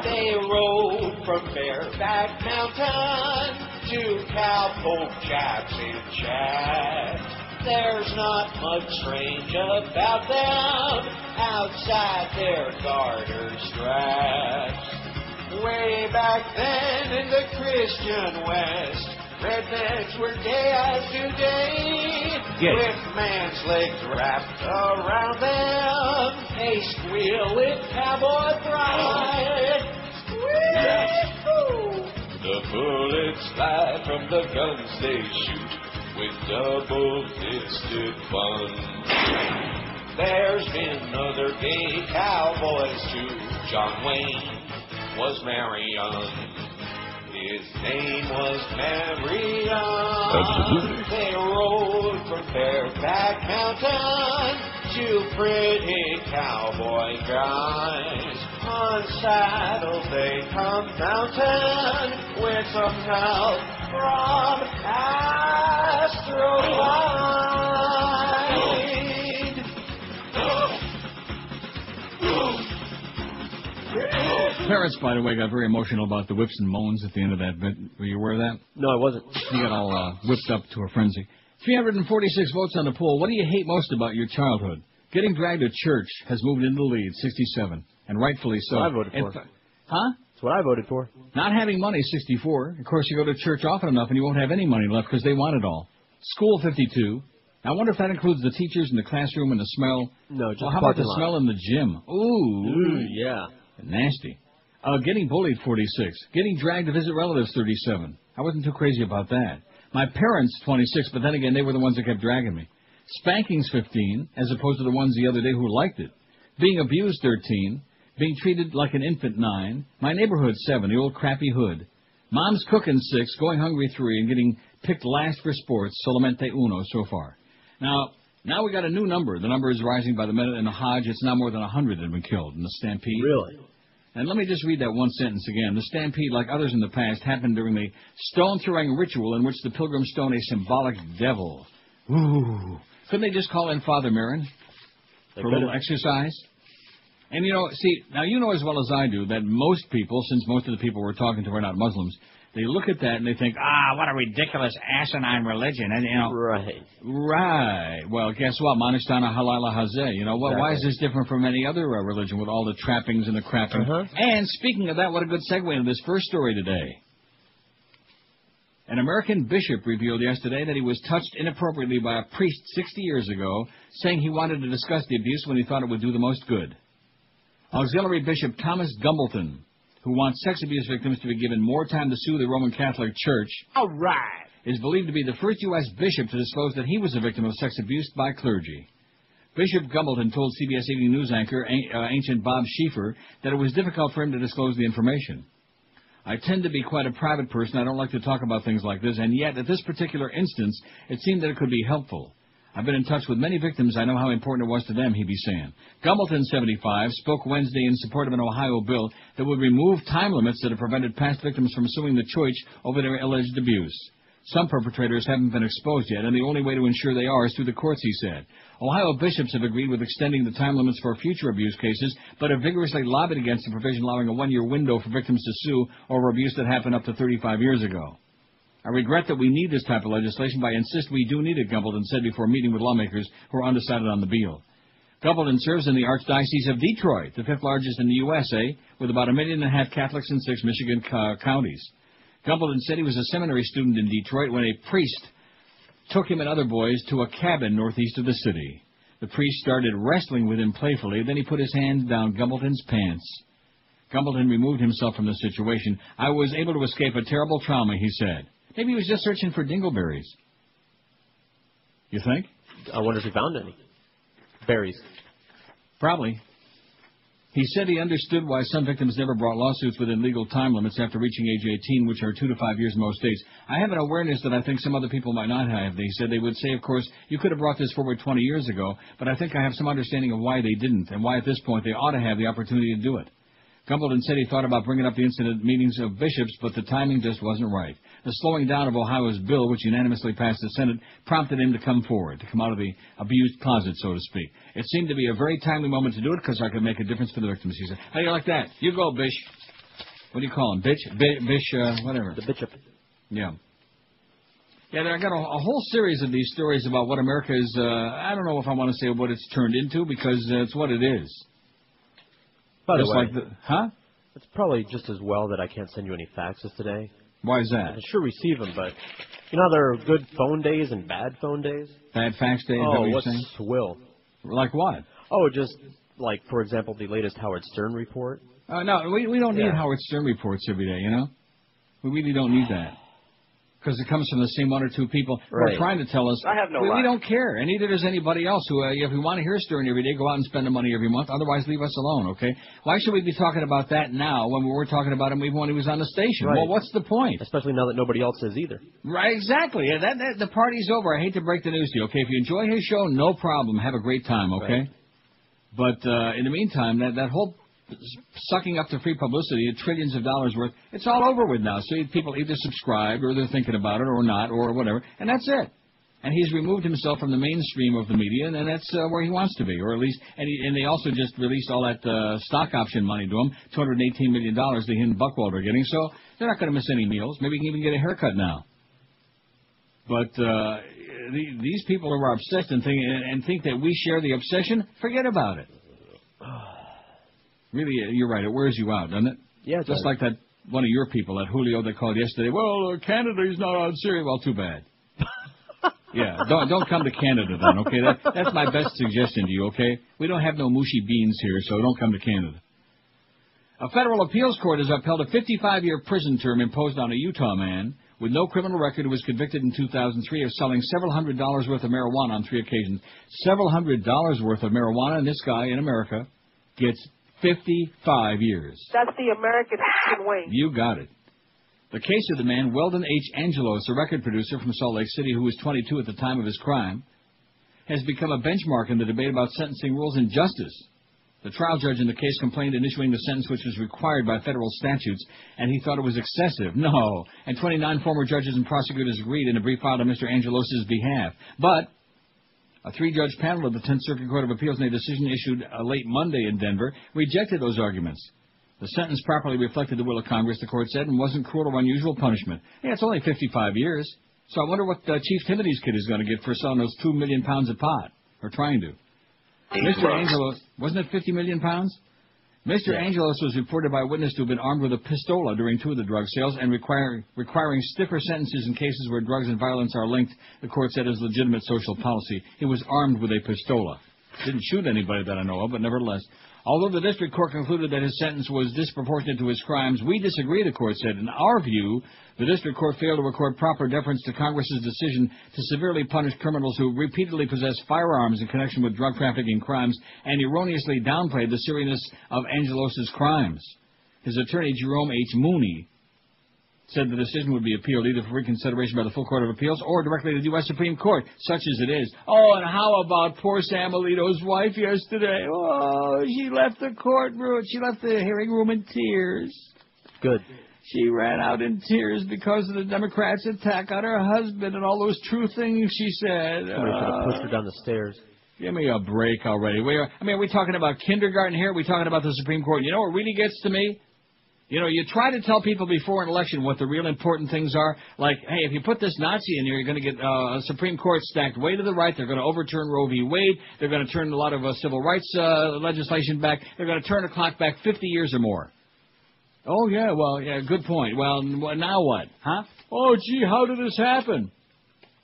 They rode from Bareback Mountain to Cowpoke Chaps in Chat. There's not much strange about them outside their garter straps. Way back then in the Christian West, rednecks were gay as today. With man's legs wrapped around them, a squealing cowboy bride. The bullets fly from the guns they shoot. with double-fisted fun. There's been other gay cowboys too. John Wayne was Marion. His name was Marion. Absolutely. They rode from Fairback Mountain to pretty cowboy guys. On saddles they come mountain with some help from Astrolite. Parents, by the way, got very emotional about the whips and moans at the end of that bit. Were you aware of that? No, I wasn't. He got all whipped up to a frenzy. 346 votes on the poll. What do you hate most about your childhood? Getting dragged to church has moved into the lead, 67, and rightfully so. That's what I voted for. Huh? That's what I voted for. Not having money, 64. Of course, you go to church often enough and you won't have any money left because they want it all. School, 52. I wonder if that includes the teachers in the classroom and the smell. No, just how about the smell in the gym? Ooh, yeah. Nasty. Getting bullied, 46. Getting dragged to visit relatives, 37. I wasn't too crazy about that. My parents, 26, but then again, they were the ones that kept dragging me. Spankings, 15, as opposed to the ones the other day who liked it. Being abused, 13. Being treated like an infant, 9. My neighborhood, 7, the old crappy hood. Mom's cooking, 6. Going hungry, 3. And getting picked last for sports, solamente uno so far. Now we got a new number. The number is rising by the minute. In the Hodge, it's now more than 100 that have been killed in the stampede. Really? And let me just read that one sentence again. The stampede, like others in the past, happened during the stone-throwing ritual in which the pilgrims stone a symbolic devil. Ooh. Couldn't they just call in Father Marin for a little exercise? And, you know, see, now you know as well as I do that most people, since most of the people we're talking to are not Muslims, they look at that and they think, what a ridiculous asinine religion. And, you know, Right. Well, guess what? Manistana halala hazeh. You know, why is this different from any other religion with all the trappings and the crapping? And speaking of that, what a good segue into this first story today. An American bishop revealed yesterday that he was touched inappropriately by a priest 60 years ago, saying he wanted to discuss the abuse when he thought it would do the most good. Auxiliary Bishop Thomas Gumbleton, who wants sex abuse victims to be given more time to sue the Roman Catholic Church, is believed to be the first U.S. bishop to disclose that he was a victim of sex abuse by clergy. Bishop Gumbleton told CBS Evening News anchor Ancient Bob Schieffer that it was difficult for him to disclose the information. I tend to be quite a private person. I don't like to talk about things like this, and yet at this particular instance, it seemed that it could be helpful. I've been in touch with many victims. I know how important it was to them, he'd be saying. Gumbleton, 75, spoke Wednesday in support of an Ohio bill that would remove time limits that have prevented past victims from suing the church over their alleged abuse. Some perpetrators haven't been exposed yet, and the only way to ensure they are is through the courts, he said. Ohio bishops have agreed with extending the time limits for future abuse cases, but have vigorously lobbied against the provision allowing a one-year window for victims to sue over abuse that happened up to 35 years ago. I regret that we need this type of legislation, but I insist we do need it, Gumbleton said before meeting with lawmakers who are undecided on the bill. Gumbleton serves in the Archdiocese of Detroit, the fifth largest in the USA, with about 1.5 million Catholics in 6 Michigan counties. Gumbleton said he was a seminary student in Detroit when a priest took him and other boys to a cabin northeast of the city. The priest started wrestling with him playfully, then he put his hands down Gumbleton's pants. Gumbleton removed himself from the situation. I was able to escape a terrible trauma, he said. Maybe he was just searching for dingleberries. You think? I wonder if he found any. Berries. Probably. He said he understood why some victims never brought lawsuits within legal time limits after reaching age 18, which are 2 to 5 years in most states. I have an awareness that I think some other people might not have. They said they would say, of course, you could have brought this forward 20 years ago, but I think I have some understanding of why they didn't, and why at this point they ought to have the opportunity to do it. Gumbleton said he thought about bringing up the incident at meetings of bishops, but the timing just wasn't right. The slowing down of Ohio's bill, which unanimously passed the Senate, prompted him to come forward, to come out of the abused closet, so to speak. It seemed to be a very timely moment to do it because I could make a difference for the victims, he said. How do you like that? You go, Bish. What do you call him? Bish, whatever. The bishop. Yeah. Yeah, I got a whole series of these stories about what America is, I don't know if I want to say what it's turned into, because it's what it is. By the just way, huh? It's probably just as well that I can't send you any faxes today. Why is that? I sure receive them, but you know how there are good phone days and bad phone days? Bad fax days? Oh, what's swill? Like what? Oh, just like, for example, the latest Howard Stern report. No, we don't need Howard Stern reports every day, you know? We really don't need that. because it comes from the same one or two people who Right. are trying to tell us I have no we lie. don't care, and neither does anybody else. Who, if we want to hear a story every day, go out and spend the money every month. Otherwise, leave us alone, okay? Why should we be talking about that now when we were talking about him even when he was on the station? Right. Well, what's the point? Especially now that nobody else is either. Right, exactly. Yeah, the party's over. I hate to break the news to you, okay? If you enjoy his show, no problem. Have a great time, okay? Right. But in the meantime, that whole sucking up to free publicity, trillions of dollars worth, it's all over with now. So people either subscribe or they're thinking about it or not or whatever, and that's it. And he's removed himself from the mainstream of the media, and that's where he wants to be, or at least. And they also just released all that stock option money to him, $218 million that he and Buchwald are getting. So they're not going to miss any meals. Maybe he can even get a haircut now. But these people who are obsessed and think that we share the obsession, forget about it. Really, you're right. It wears you out, doesn't it? Yeah, it Just does. like that one of your people, that Julio that called yesterday. Well, Canada's not on Syria. Well, too bad. Yeah, don't come to Canada then, okay? That's my best suggestion to you, okay? We don't have no mushy beans here, so don't come to Canada. A federal appeals court has upheld a 55-year prison term imposed on a Utah man with no criminal record who was convicted in 2003 of selling several $100s worth of marijuana on 3 occasions. Several $100s worth of marijuana, and this guy in America gets 55 years. That's the American way. You got it. The case of the man, Weldon H. Angelos, a record producer from Salt Lake City who was 22 at the time of his crime, has become a benchmark in the debate about sentencing rules and justice. The trial judge in the case complained in issuing the sentence which was required by federal statutes, and he thought it was excessive. No. And 29 former judges and prosecutors agreed in a brief filed on Mr. Angelos' behalf. But a 3-judge panel of the 10th Circuit Court of Appeals in a decision issued late Monday in Denver rejected those arguments. The sentence properly reflected the will of Congress, the court said, and wasn't cruel or unusual punishment. Yeah, it's only 55 years. So I wonder what Chief Timothy's kid is going to get for selling those 2 million pounds of pot, or trying to. Mr. Angelos, wasn't it 50 million pounds? Mr. Angelos was reported by a witness to have been armed with a pistola during 2 of the drug sales and requiring stiffer sentences in cases where drugs and violence are linked, the court said, as legitimate social policy. He was armed with a pistola. Didn't shoot anybody that I know of, but nevertheless. Although the district court concluded that his sentence was disproportionate to his crimes, we disagree, the court said. In our view, the district court failed to accord proper deference to Congress's decision to severely punish criminals who repeatedly possess firearms in connection with drug trafficking crimes and erroneously downplayed the seriousness of Angelos' crimes. His attorney, Jerome H. Mooney, said the decision would be appealed either for reconsideration by the full Court of Appeals or directly to the U.S. Supreme Court, such as it is. Oh, and how about poor Sam Alito's wife yesterday? Oh, she left the courtroom. She left the hearing room in tears. Good. She ran out in tears because of the Democrats' attack on her husband and all those true things she said. Somebody could have pushed her down the stairs. Give me a break already. Are we talking about kindergarten here? Are we talking about the Supreme Court? You know what really gets to me? You know, you try to tell people before an election what the real important things are. Like, hey, if you put this Nazi in here, you're going to get a Supreme Court stacked way to the right. They're going to overturn Roe v. Wade. They're going to turn a lot of civil rights legislation back. They're going to turn the clock back 50 years or more. Oh, yeah, well, yeah, good point. Well, now what? Huh? Oh, gee, how did this happen?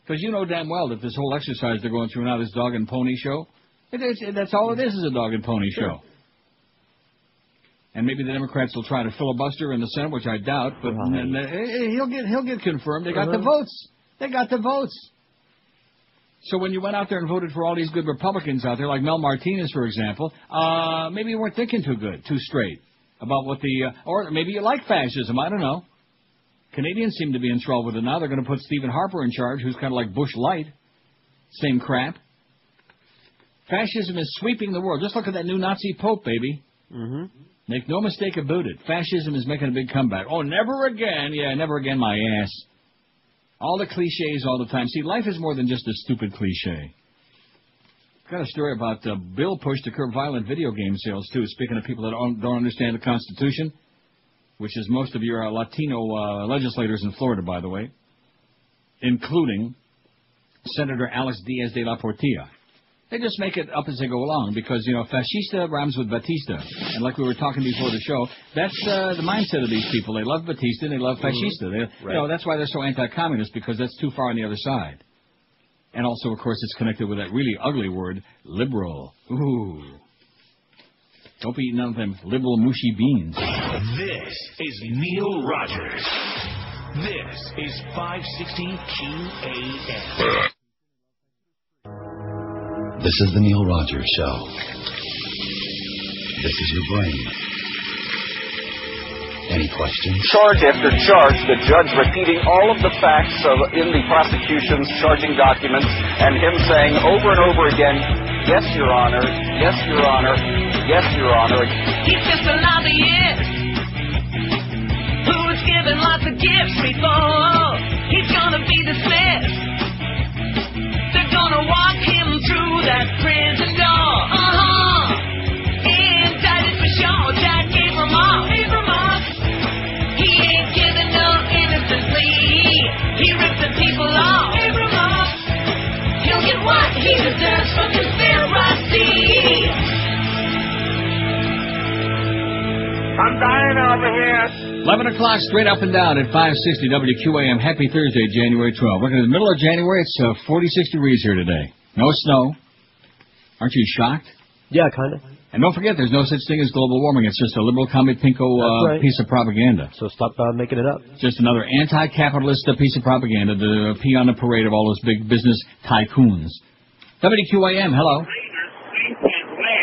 Because you know damn well that this whole exercise they're going through now, this dog and pony show, that's all it is a dog and pony show. And maybe the Democrats will try to filibuster in the Senate, which I doubt, but he'll get confirmed. They got the votes. They got the votes. So when you went out there and voted for all these good Republicans out there, like Mel Martinez, for example, maybe you weren't thinking too straight about what or maybe you like fascism. I don't know. Canadians seem to be enthralled with it now. They're going to put Stephen Harper in charge, who's kind of like Bush Light. Same crap. Fascism is sweeping the world. Just look at that new Nazi Pope, baby. Mm-hmm. Make no mistake about it. Fascism is making a big comeback. Oh, never again. Yeah, never again, my ass. All the cliches all the time. See, life is more than just a stupid cliche. Got a story about a bill push to curb violent video game sales, too. Speaking of people that don't understand the Constitution, which is most of your Latino legislators in Florida, by the way, including Senator Alex Diaz de la Portilla. They just make it up as they go along because, you know, fascista rhymes with Batista. And like we were talking before the show, that's the mindset of these people. They love Batista and they love fascista. You know, that's why they're so anti-communist, because that's too far on the other side. And also, of course, it's connected with that really ugly word, liberal. Ooh. Don't be eating none of them liberal mushy beans. This is Neil Rogers. This is 560 QAM. This is the Neil Rogers Show. This is your brain. Any questions? Charge after charge, the judge repeating all of the facts in the prosecution's charging documents, and him saying over and over again, yes, Your Honor, yes, Your Honor, yes, Your Honor. He's just a lobbyist who was given lots of gifts before. He's gonna be dismissed. They're gonna walk him through that prison door. Indicted for sure, Jack Abramoff. He ain't giving no innocent plea. He ripped the people off. He'll get what he deserves for conspiracy. I'm dying over here. 11 o'clock, straight up and down at 560 WQAM. Happy Thursday, January 12th. We're in the middle of January. It's 46 degrees here today. No snow. Aren't you shocked? Yeah, kind of. And don't forget, there's no such thing as global warming. It's just a liberal commie pinko piece of propaganda. So stop making it up. Just another anti-capitalist piece of propaganda to pee on the parade of all those big business tycoons. WQAM, hello.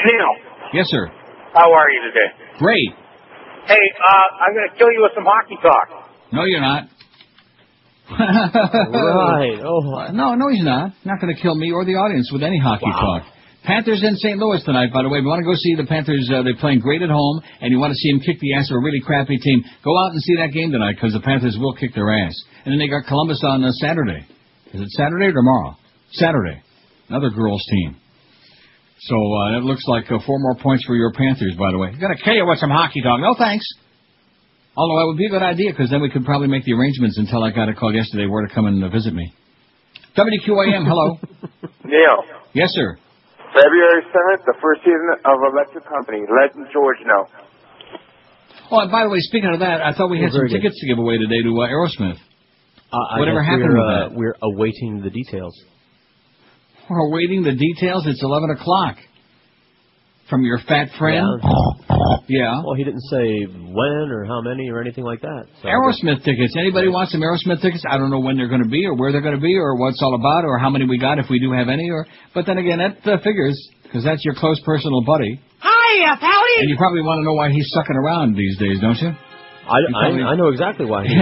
Neil. Yes, sir. How are you today? Great. Hey, I'm going to kill you with some hockey talk. No, you're not. Right. Oh. No, he's not. Not going to kill me or the audience with any hockey talk. Panthers in St. Louis tonight, by the way. If you want to go see the Panthers, they're playing great at home, and you want to see them kick the ass of a really crappy team, go out and see that game tonight, because the Panthers will kick their ass. And then they got Columbus on Saturday. Is it Saturday or tomorrow? Saturday. Another girls' team. So it looks like 4 more points for your Panthers, by the way. Got to kill you with some hockey talk. No, thanks. Although it would be a good idea, because then we could probably make the arrangements until I got a call yesterday where to come and visit me. WQAM, hello. Neil. Yes, sir. February 7th, the first season of Electric Company. Let George know. Oh, and by the way, speaking of that, I thought we had some tickets to give away today to Aerosmith. Whatever happened with that? We're awaiting the details. We're awaiting the details? It's 11 o'clock. From your fat friend? Yeah. Well, he didn't say when or how many or anything like that. So Aerosmith tickets. Anybody wants some Aerosmith tickets? I don't know when they're going to be or where they're going to be or what it's all about or how many we got if we do have any. But then again, that figures because that's your close personal buddy. Hiya, Pally! And you probably want to know why he's sucking around these days, don't you? I know exactly why he's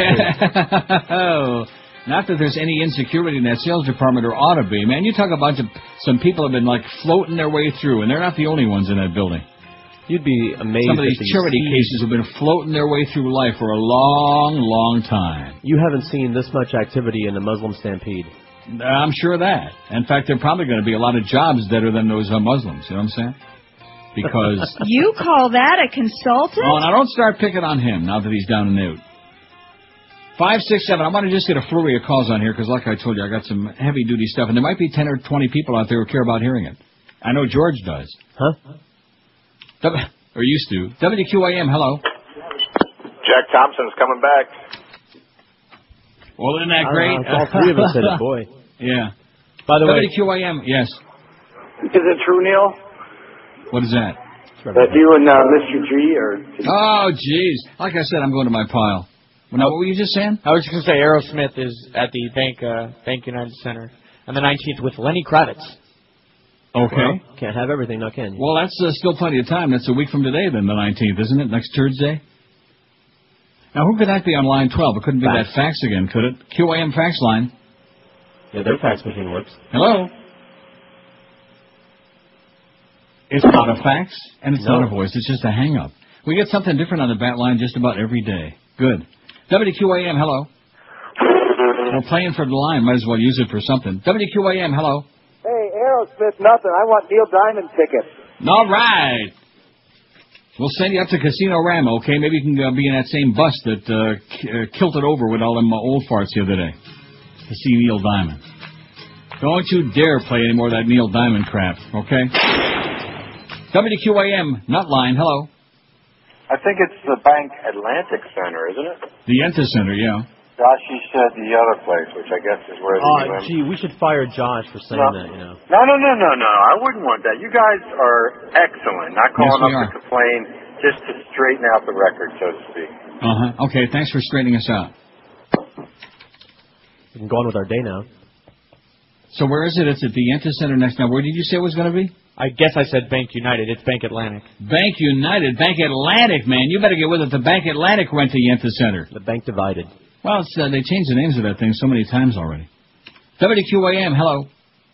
Oh. Not that there's any insecurity in that sales department, or ought to be. Man, you talk about some people have been, like, floating their way through, and they're not the only ones in that building. You'd be amazed. Some of these charity cases have been floating their way through life for a long, long time. You haven't seen this much activity in the Muslim stampede. I'm sure of that. In fact, there are probably going to be a lot of jobs better than those Muslims. You know what I'm saying? Because... You call that a consultant? Oh, now don't start picking on him now that he's down and out. 567. I want to just get a flurry of calls on here because, like I told you, I got some heavy-duty stuff, and there might be 10 or 20 people out there who care about hearing it. I know George does. Huh? Or used to. WQAM, hello. Jack Thompson's coming back. Well, isn't that great? All three of us said it, boy. Yeah. By the way, WQAM, yes. Is it true, Neil? What is that? That you and Mr. G are... Oh, jeez. Like I said, I'm going to my pile. Well, now, what were you just saying? I was just going to say Aerosmith is at the Bank United Center on the 19th with Lenny Kravitz. Okay. Well, can't have everything, now can you? Well, that's still plenty of time. That's a week from today, then, the 19th, isn't it? Next Thursday? Now, who could that be on line 12? It couldn't be that fax again, could it? QAM fax line. Yeah, their fax machine works. Hello? It's not a fax, and it's not a voice. It's just a hang-up. We get something different on the bat line just about every day. Good. WQAM, hello. We're playing for the line. Might as well use it for something. WQAM, hello. Hey, Aerosmith, nothing. I want Neil Diamond tickets. All right. We'll send you up to Casino Rama, okay? Maybe you can be in that same bus that kilted over with all them old farts the other day to see Neil Diamond. Don't you dare play any more of that Neil Diamond crap, okay? WQAM, Nutline, hello. I think it's the Bank Atlantic Center, isn't it? The Yenta Center, yeah. Josh, you said the other place, which I guess is where the gee, we should fire Josh for saying that, you know. No. I wouldn't want that. You guys are excellent. Not calling up to complain, just to straighten out the record, so to speak. Okay, thanks for straightening us out. We can go on with our day now. So where is it? It's at the Yenta Center next. Now, where did you say it was going to be? I guess I said Bank United. It's Bank Atlantic. Bank United. Bank Atlantic, man. You better get with it. The Bank Atlantic went to Yenta Center. The Bank Divided. Well, they changed the names of that thing so many times already. WQAM, hello.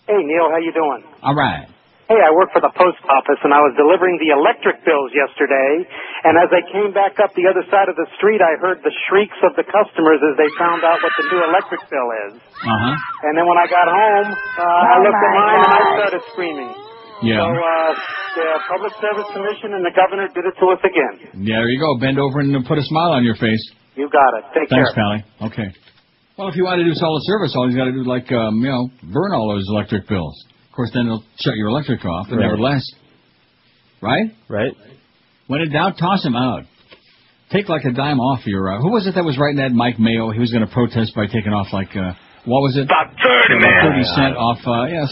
Hey, Neil, how you doing? All right. Hey, I work for the post office, and I was delivering the electric bills yesterday, and as I came back up the other side of the street, I heard the shrieks of the customers as they found out what the new electric bill is. Uh-huh. And then when I got home, I looked at mine, and I started screaming. Yeah. So, the Public Service Commission and the governor did it to us again. Yeah, there you go. Bend over and put a smile on your face. You got it. Take Thanks, care. Pally. Okay. Well, if you want to do solid service, all you got to do, like, burn all those electric bills. Of course, then they'll shut your electric off, but nevertheless. Right? Right. When in doubt, toss him out. Take like a dime off your... who was it that was writing that? Mike Mayo. He was going to protest by taking off like... what was it? About 30, man. 30 cent off,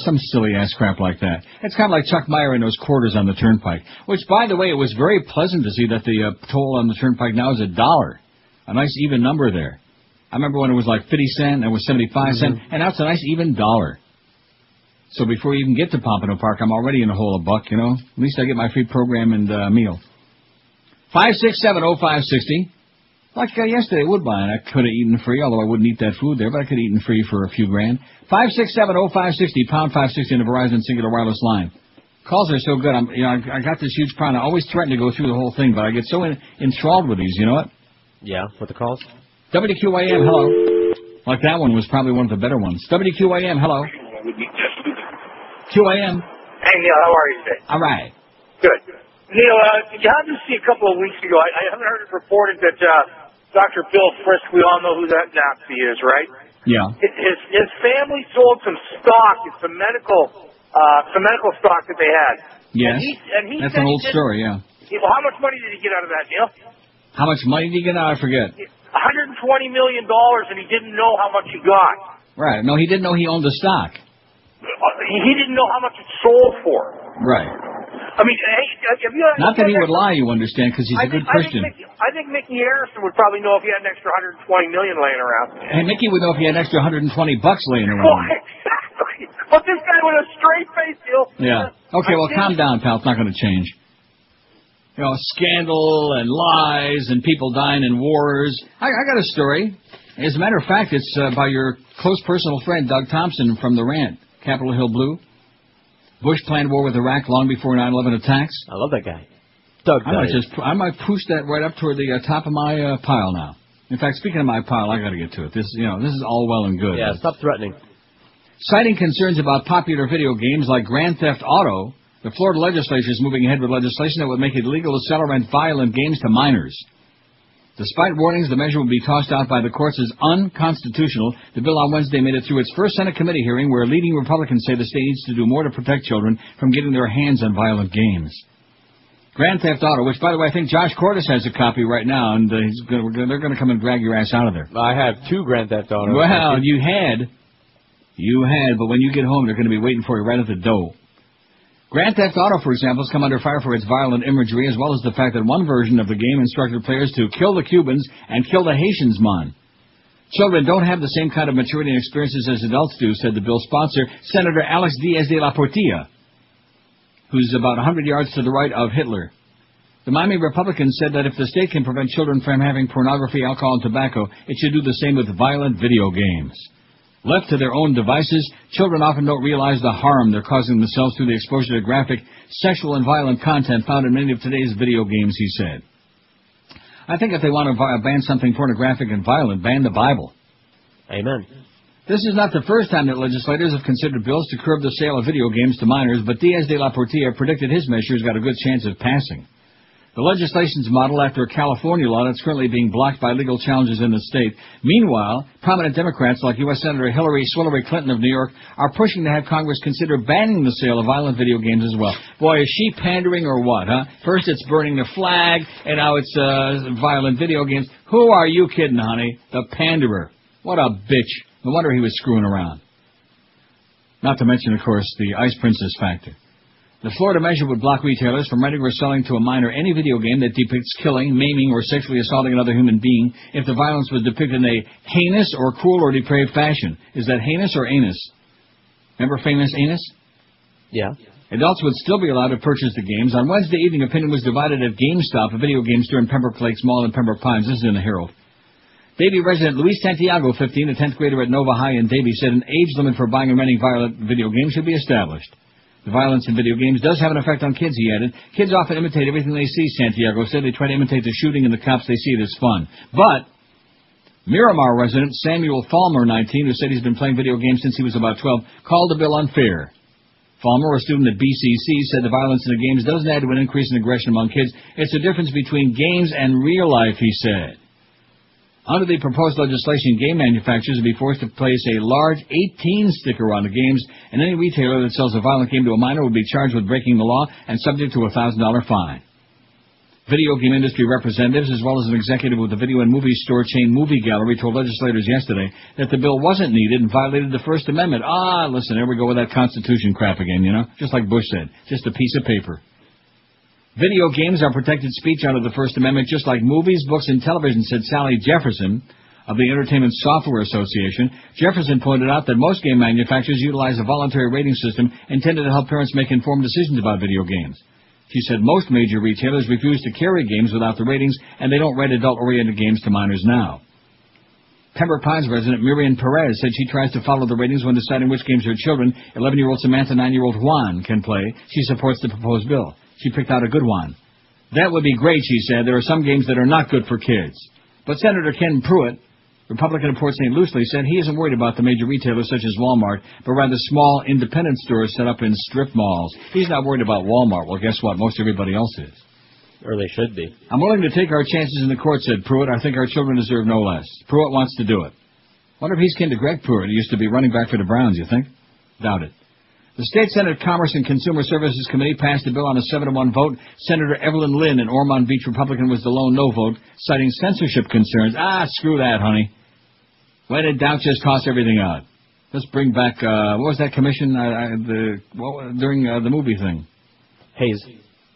some silly-ass crap like that. It's kind of like Chuck Meyer and those quarters on the Turnpike. Which, by the way, it was very pleasant to see that the toll on the Turnpike now is $1. A nice even number there. I remember when it was like 50 cents, and it was 75 cents, and now it's a nice even $1. So before you even get to Pompano Park, I'm already in a hole of $1, you know. At least I get my free program and meal. 5670560. Like yesterday, Woodbine, I could have eaten free, although I wouldn't eat that food there, but I could have eaten free for a few grand. 5670560, pound 560 on the Verizon Singular Wireless line. Calls are so good. I got this huge problem. I always threaten to go through the whole thing, but I get so enthralled with these, you know what? Yeah, with the calls. WQAM, hello. Like that one was probably one of the better ones. WQAM, hello. QAM. Hey, Neil, how are you today? All right. Good. Neil, you had to see a couple of weeks ago, I haven't heard it reported that Dr. Bill Frisk, we all know who that Nazi is, right? Yeah. His family sold some stock, some medical stock that they had. Yes. And he That's said an old story, yeah. Well, how much money did he get out of that, Neil? How much money did he get out? I forget. $120 million, and he didn't know how much he got. Right. No, he didn't know he owned the stock. He didn't know how much it sold for. Right. I mean, hey, have you... Not that he would lie, you understand, because he's a good Christian. I think Mickey Harrison would probably know if he had an extra $120 million laying around. Hey, Mickey would know if he had an extra $120 laying around. Well, exactly. But this guy with a straight face, Neil. Yeah. Okay, well, calm down, pal. It's not going to change. You know, scandal and lies and people dying in wars. I got a story. As a matter of fact, it's by your close personal friend, Doug Thompson from the Rant, Capitol Hill Blue. Bush planned war with Iraq long before 9/11 attacks. I love that guy. Doug, I might push that right up toward the top of my pile now. In fact, speaking of my pile, I got to get to it. This is all well and good. Yeah, stop threatening. Citing concerns about popular video games like Grand Theft Auto, the Florida legislature is moving ahead with legislation that would make it illegal to sell or rent violent games to minors. Despite warnings the measure will be tossed out by the courts as unconstitutional, the bill on Wednesday made it through its first Senate committee hearing where leading Republicans say the state needs to do more to protect children from getting their hands on violent games. Grand Theft Auto, which, by the way, I think Josh Cordes has a copy right now, and they're going to come and drag your ass out of there. I have 2 Grand Theft Autos. Well, you had, but when you get home, they're going to be waiting for you right at the door. Grand Theft Auto, for example, has come under fire for its violent imagery, as well as the fact that one version of the game instructed players to kill the Cubans and kill the Haitians, man. Children don't have the same kind of maturity and experiences as adults do, said the bill's sponsor, Senator Alex Diaz de la Portilla, who's about 100 yards to the right of Hitler. The Miami Republicans said that if the state can prevent children from having pornography, alcohol, and tobacco, it should do the same with violent video games. Left to their own devices, children often don't realize the harm they're causing themselves through the exposure to graphic, sexual, and violent content found in many of today's video games, he said. I think if they want to ban something pornographic and violent, ban the Bible. Amen. This is not the first time that legislators have considered bills to curb the sale of video games to minors, but Diaz de la Portilla predicted his measures got a good chance of passing. The legislation's modeled after a California law that's currently being blocked by legal challenges in the state. Meanwhile, prominent Democrats like U.S. Senator Hillary Clinton of New York are pushing to have Congress consider banning the sale of violent video games as well. Boy, is she pandering or what, huh? First it's burning the flag, and now it's violent video games. Who are you kidding, honey? The panderer. What a bitch. No wonder he was screwing around. Not to mention, of course, the Ice Princess factor. The Florida measure would block retailers from renting or selling to a minor any video game that depicts killing, maiming, or sexually assaulting another human being if the violence was depicted in a heinous or cruel or depraved fashion. Is that heinous or anus? Remember famous anus? Yeah. Adults would still be allowed to purchase the games. On Wednesday evening, opinion was divided at GameStop, a video game store in Pembroke Lakes Mall in Pembroke Pines. This is in the Herald. Davie resident Luis Santiago, 15, a 10th grader at Nova High in Davie, said an age limit for buying and renting violent video games should be established. The violence in video games does have an effect on kids, he added. Kids often imitate everything they see, Santiago said. They try to imitate the shooting and the cops they see it as fun. But Miramar resident Samuel Falmer, 19, who said he's been playing video games since he was about 12, called the bill unfair. Falmer, a student at BCC, said the violence in the games doesn't add to an increase in aggression among kids. It's the difference between games and real life, he said. Under the proposed legislation, game manufacturers would be forced to place a large 18 sticker on the games, and any retailer that sells a violent game to a minor would be charged with breaking the law and subject to a $1,000 fine. Video game industry representatives, as well as an executive with the video and movie store chain Movie Gallery, told legislators yesterday that the bill wasn't needed and violated the First Amendment. Listen, there we go with that Constitution crap again, you know? Just like Bush said, just a piece of paper. Video games are protected speech under the First Amendment, just like movies, books, and television, said Sally Jefferson of the Entertainment Software Association. Jefferson pointed out that most game manufacturers utilize a voluntary rating system intended to help parents make informed decisions about video games. She said most major retailers refuse to carry games without the ratings, and they don't rent adult-oriented games to minors now. Pembroke Pines resident Miriam Perez said she tries to follow the ratings when deciding which games her children, 11-year-old Samantha and 9-year-old Juan, can play. She supports the proposed bill. She picked out a good one. That would be great, she said. There are some games that are not good for kids. But Senator Ken Pruitt, Republican of Port St. Lucie, said he isn't worried about the major retailers such as Walmart, but rather small independent stores set up in strip malls. He's not worried about Walmart. Well, guess what? Most everybody else is. Or they should be. I'm willing to take our chances in the court, said Pruitt. I think our children deserve no less. Pruitt wants to do it. Wonder if he's kin to Greg Pruitt. He used to be running back for the Browns, you think? Doubt it. The State Senate Commerce and Consumer Services Committee passed the bill on a 7-to-1 vote. Senator Evelyn Lynn, an Ormond Beach Republican, was the lone no vote, citing censorship concerns. Screw that, honey. When in doubt, just toss everything out. Let's bring back, what was that commission during the movie thing? Hayes.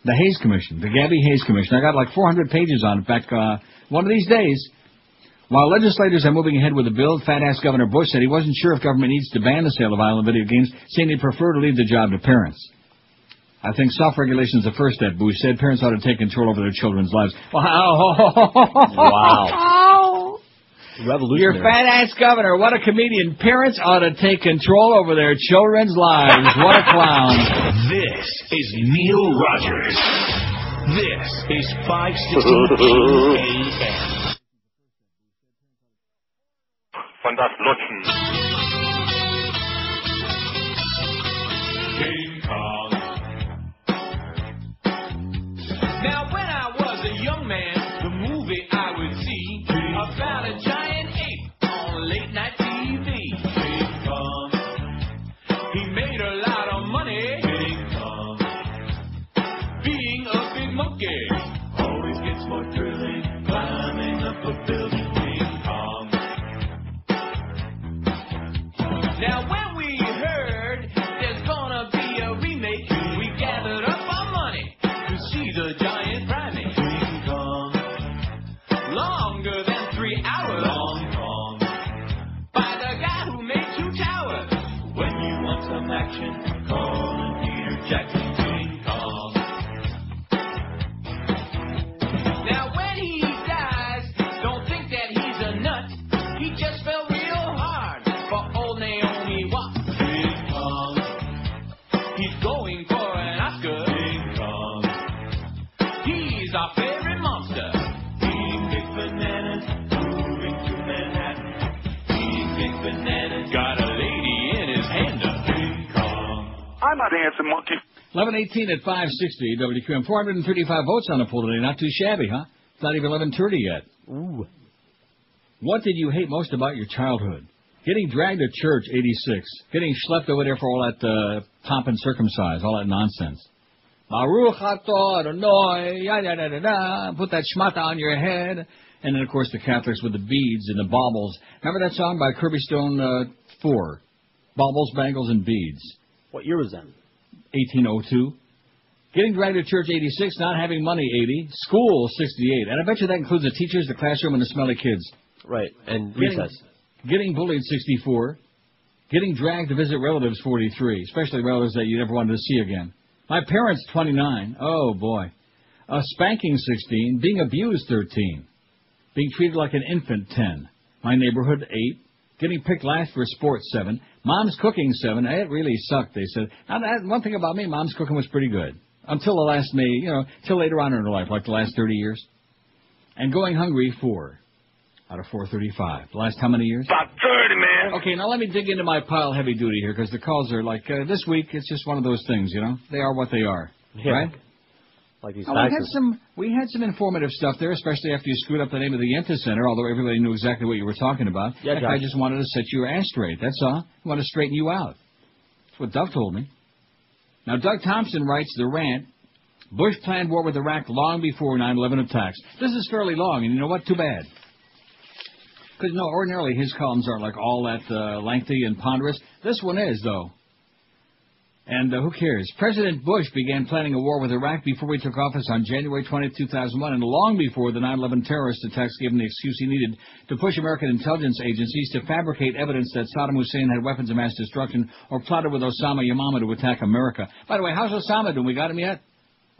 The Hayes Commission, the Gabby Hayes Commission. I got like 400 pages on it back one of these days. While legislators are moving ahead with the bill, fat-ass Governor Bush said he wasn't sure if government needs to ban the sale of violent video games, saying he'd prefer to leave the job to parents. I think self-regulation is the first step, Bush said. Parents ought to take control over their children's lives. Wow. Revolutionary. Your fat-ass governor, what a comedian. Parents ought to take control over their children's lives. What a clown. This is Neil Rogers. This is 516 AM. Von das Lutschen. King Kong. Now, when I was a young man, the movie I would see about a giant ape on late night TV. King Kong. He made a lot of money. King Kong. Being a big monkey always gets more thrilling. Climbing up a building. Now when we heard there's gonna be a remake, we gathered up our money to see the giant primate. King Kong, longer than 3 hours. Long Kong, by the guy who made 2 towers. When you want some action, call in Peter Jackson. King Kong. Now when he dies, don't think that he's a nut. He just fell real hard for old Naomi Watts. King Kong. He's going for an Oscar. King Kong. He's our favorite monster. Eating big bananas, moving to Manhattan. Eating big bananas, got a lady in his hand. King Kong. I'm not a handsome monkey. 11:18 at 560 WQM. 435 votes on the poll today. Not too shabby, huh? It's not even 11:30 yet. Ooh. What did you hate most about your childhood? Getting dragged to church, 86. Getting schlepped over there for all that pomp and circumcise, all that nonsense. Baruch atah Adonai, yada da da da. Put that shmata on your head. And then, of course, the Catholics with the beads and the baubles. Remember that song by Kirby Stone 4? Baubles, bangles, and beads. What year was that? 1802. Getting dragged to church, 86. Not having money, 80. School, 68. And I bet you that includes the teachers, the classroom, and the smelly kids. Right, and recess. Getting bullied, 64. Getting dragged to visit relatives, 43. Especially relatives that you never wanted to see again. My parents, 29. Oh, boy. Spanking, 16. Being abused, 13. Being treated like an infant, 10. My neighborhood, 8. Getting picked last for sports, 7. Mom's cooking, 7. It really sucked, they said. Now, one thing about me, Mom's cooking was pretty good. Until the last till later on in her life, like the last 30 years. And going hungry, 4 out of 435. The last how many years? About 30, man. Okay, now let me dig into my pile heavy duty here, because the calls are like, this week, it's just one of those things, They are what they are, right? Like these we had some informative stuff there, especially after you screwed up the name of the Yenta Center, although everybody knew exactly what you were talking about. Yeah, I just wanted to set your ass straight, that's all. I want to straighten you out. That's what Doug told me. Now, Doug Thompson writes the rant, Bush planned war with Iraq long before 9/11 attacks. This is fairly long, and you know what? Too bad. Because, ordinarily his columns aren't like all that lengthy and ponderous. This one is, though. And who cares? President Bush began planning a war with Iraq before he took office on January 20, 2001, and long before the 9/11 terrorist attacks gave him the excuse he needed to push American intelligence agencies to fabricate evidence that Saddam Hussein had weapons of mass destruction or plotted with Osama Yamama to attack America. By the way, how's Osama doing? We got him yet?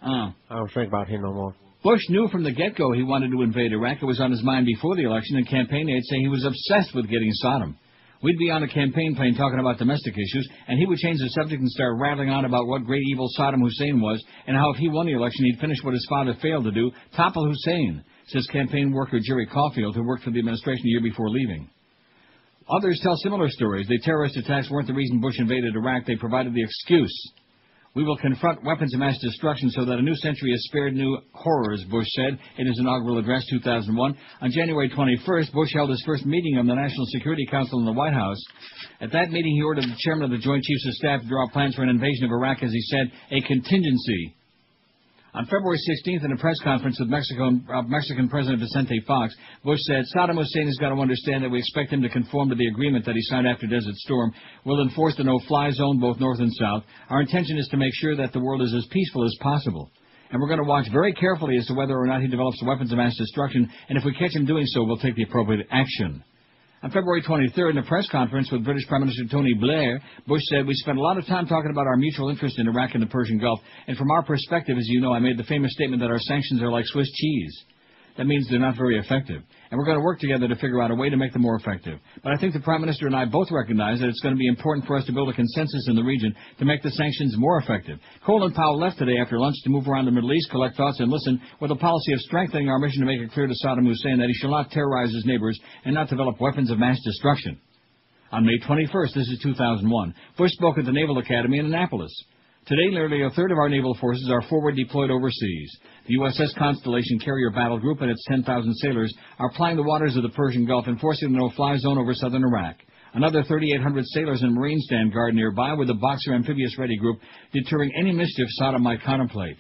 I don't think about him no more. Bush knew from the get-go he wanted to invade Iraq. It was on his mind before the election, and campaign aides say he was obsessed with getting Saddam. We'd be on a campaign plane talking about domestic issues, and he would change the subject and start rattling on about what great evil Saddam Hussein was, and how if he won the election, he'd finish what his father failed to do, topple Hussein, says campaign worker Jerry Caulfield, who worked for the administration a year before leaving. Others tell similar stories. The terrorist attacks weren't the reason Bush invaded Iraq. They provided the excuse. We will confront weapons of mass destruction so that a new century is spared new horrors, Bush said in his inaugural address 2001. On January 21st, Bush held his first meeting of the National Security Council in the White House. At that meeting, he ordered the chairman of the Joint Chiefs of Staff to draw up plans for an invasion of Iraq, as he said, a contingency. On February 16th, in a press conference with Mexican President Vicente Fox, Bush said, Saddam Hussein has got to understand that we expect him to conform to the agreement that he signed after Desert Storm. We'll enforce the no-fly zone both north and south. Our intention is to make sure that the world is as peaceful as possible. And we're going to watch very carefully as to whether or not he develops weapons of mass destruction, and if we catch him doing so, we'll take the appropriate action. On February 23rd, in a press conference with British Prime Minister Tony Blair, Bush said, we spent a lot of time talking about our mutual interest in Iraq and the Persian Gulf, and from our perspective, as you know, I made the famous statement that our sanctions are like Swiss cheese. That means they're not very effective. And we're going to work together to figure out a way to make them more effective. But I think the Prime Minister and I both recognize that it's going to be important for us to build a consensus in the region to make the sanctions more effective. Colin Powell left today after lunch to move around the Middle East, collect thoughts, and listen, with a policy of strengthening our mission to make it clear to Saddam Hussein that he shall not terrorize his neighbors and not develop weapons of mass destruction. On May 21st, this is 2001, Bush spoke at the Naval Academy in Annapolis. Today, nearly a third of our naval forces are forward deployed overseas. The USS Constellation Carrier Battle Group and its 10,000 sailors are plying the waters of the Persian Gulf, enforcing the no-fly zone over southern Iraq. Another 3,800 sailors and Marines stand guard nearby with the Boxer Amphibious Ready Group, deterring any mischief Saddam might contemplate.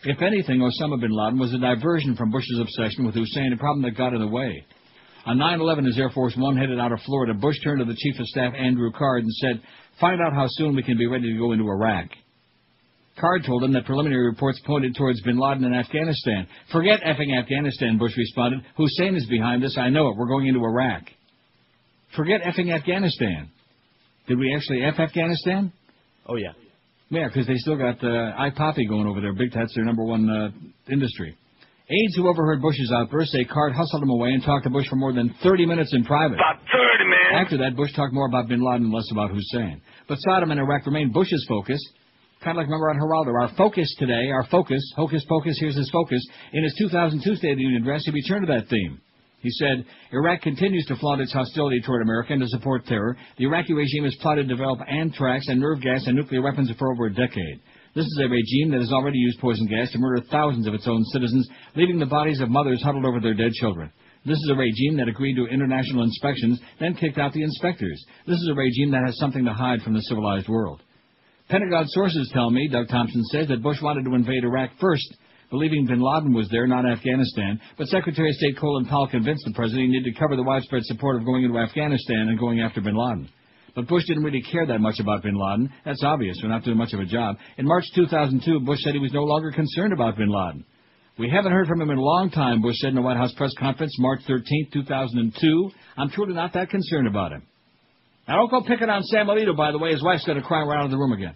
If anything, Osama bin Laden was a diversion from Bush's obsession with Hussein, a problem that got in the way. On 9/11, as Air Force One headed out of Florida, Bush turned to the Chief of Staff, Andrew Card, and said, find out how soon we can be ready to go into Iraq. Card told him that preliminary reports pointed towards bin Laden in Afghanistan. Forget effing Afghanistan, Bush responded. Hussein is behind this. I know it. We're going into Iraq. Forget effing Afghanistan. Did we actually F Afghanistan? Oh, yeah. Yeah, because they still got iPoppy going over there. That's their number one industry. Aides who overheard Bush's outburst say Card hustled him away and talked to Bush for more than 30 minutes in private. About 30, man. After that, Bush talked more about bin Laden and less about Hussein. But Saddam and Iraq remained Bush's focus. Kind of like, remember on Geraldo, our focus today, our focus, hocus pocus, here's his focus. In his 2002 State of the Union address, he returned to that theme. He said, Iraq continues to flaunt its hostility toward America and to support terror. The Iraqi regime has plotted to develop anthrax and nerve gas and nuclear weapons for over a decade. This is a regime that has already used poison gas to murder thousands of its own citizens, leaving the bodies of mothers huddled over their dead children. This is a regime that agreed to international inspections, then kicked out the inspectors. This is a regime that has something to hide from the civilized world. Pentagon sources tell me, Doug Thompson says, that Bush wanted to invade Iraq first, believing bin Laden was there, not Afghanistan. But Secretary of State Colin Powell convinced the president he needed to cover the widespread support of going into Afghanistan and going after bin Laden. But Bush didn't really care that much about bin Laden. That's obvious. We're not doing much of a job. In March 2002, Bush said he was no longer concerned about bin Laden. We haven't heard from him in a long time, Bush said in a White House press conference March 13, 2002. I'm truly not that concerned about him. Now, don't go picking on Sam Alito, by the way. His wife's going to cry right out of the room again.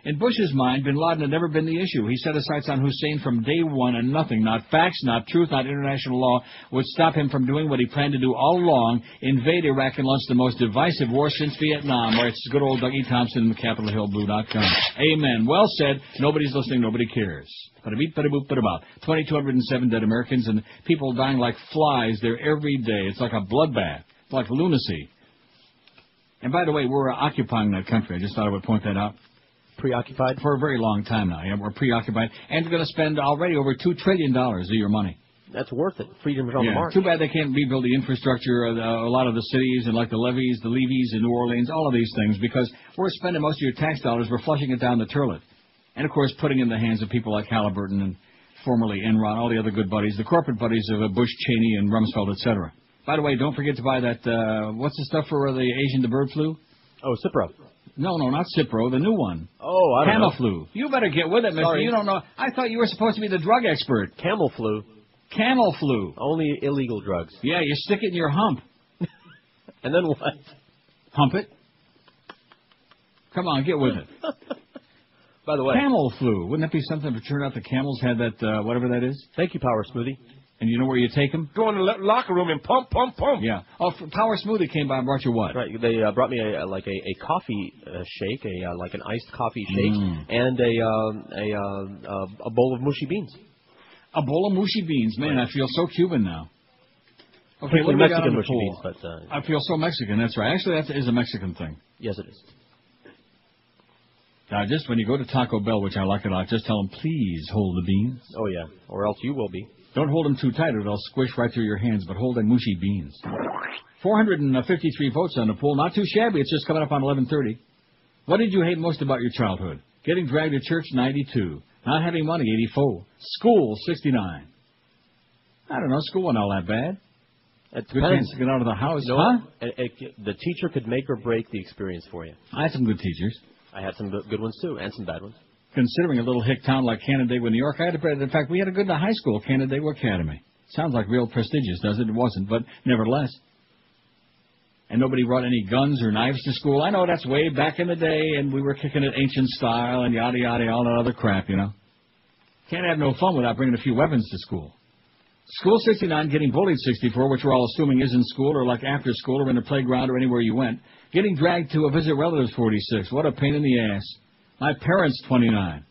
In Bush's mind, bin Laden had never been the issue. He set his sights on Hussein from day one, and nothing, not facts, not truth, not international law, would stop him from doing what he planned to do all along, invade Iraq and launch the most divisive war since Vietnam, writes good old Dougie Thompson in CapitolHillBlue.com. Amen. Well said. Nobody's listening. Nobody cares. Bada-beep, bada-boop, bada-bop. 2,207 dead Americans and people dying like flies there every day. It's like a bloodbath. It's like lunacy. And by the way, we're occupying that country. I just thought I would point that out. Preoccupied? For a very long time now. Yeah, we're preoccupied. And we're going to spend already over $2 trillion of your money. That's worth it. Freedom's on the march. Too bad they can't rebuild the infrastructure of a lot of the cities and like the levees, the levees in New Orleans, all of these things, because we're spending most of your tax dollars. We're flushing it down the toilet. And, of course, putting it in the hands of people like Halliburton and formerly Enron, all the other good buddies, the corporate buddies of Bush, Cheney, and Rumsfeld, etc. By the way, don't forget to buy that, what's the stuff for the bird flu? Oh, Cipro. No, not Cipro, the new one. Oh, I don't know. Tamiflu. You better get with it, mister. Sorry. You don't know. I thought you were supposed to be the drug expert. Camel flu. Camel flu. Only illegal drugs. Yeah, you stick it in your hump. And then what? Hump it. Come on, get with it. By the way. Camel flu. Wouldn't that be something if it turned out the camels had that, whatever that is? Thank you, Power Smoothie. And you know where you take them? Go in the locker room and pump. Yeah. Oh, Power Smoothie came by and brought you what? Right. They brought me a coffee shake, like an iced coffee shake, and a bowl of mushy beans. A bowl of mushy beans. Man, right. I feel so Cuban now. Okay, what Mexican mushy beans, but I feel so Mexican. That's right. Actually, that is a Mexican thing. Yes, it is. Just when you go to Taco Bell, which I like a lot, just tell them, please hold the beans. Oh, yeah. Or else you will be. Don't hold them too tight or they'll squish right through your hands, but hold them mushy beans. 453 votes on the poll. Not too shabby. It's just coming up on 11:30. What did you hate most about your childhood? Getting dragged to church, 92. Not having money, 84. School, 69. I don't know. School wasn't all that bad. It Good chance to get out of the house. You know huh? The teacher could make or break the experience for you. I had some good teachers. I had some good ones, too, and some bad ones. Considering a little hick town like Canandaigua, New York, in fact, we had a good high school, Canandaigua Academy. Sounds like real prestigious, does it? It wasn't, but nevertheless. And nobody brought any guns or knives to school. I know that's way back in the day, and we were kicking it ancient style and yada yada, all that other crap, you know. Can't have no fun without bringing a few weapons to school. School 69, getting bullied 64, which we're all assuming is in school or like after school or in the playground or anywhere you went. Getting dragged to a visit relatives 46. What a pain in the ass. My parents, 29.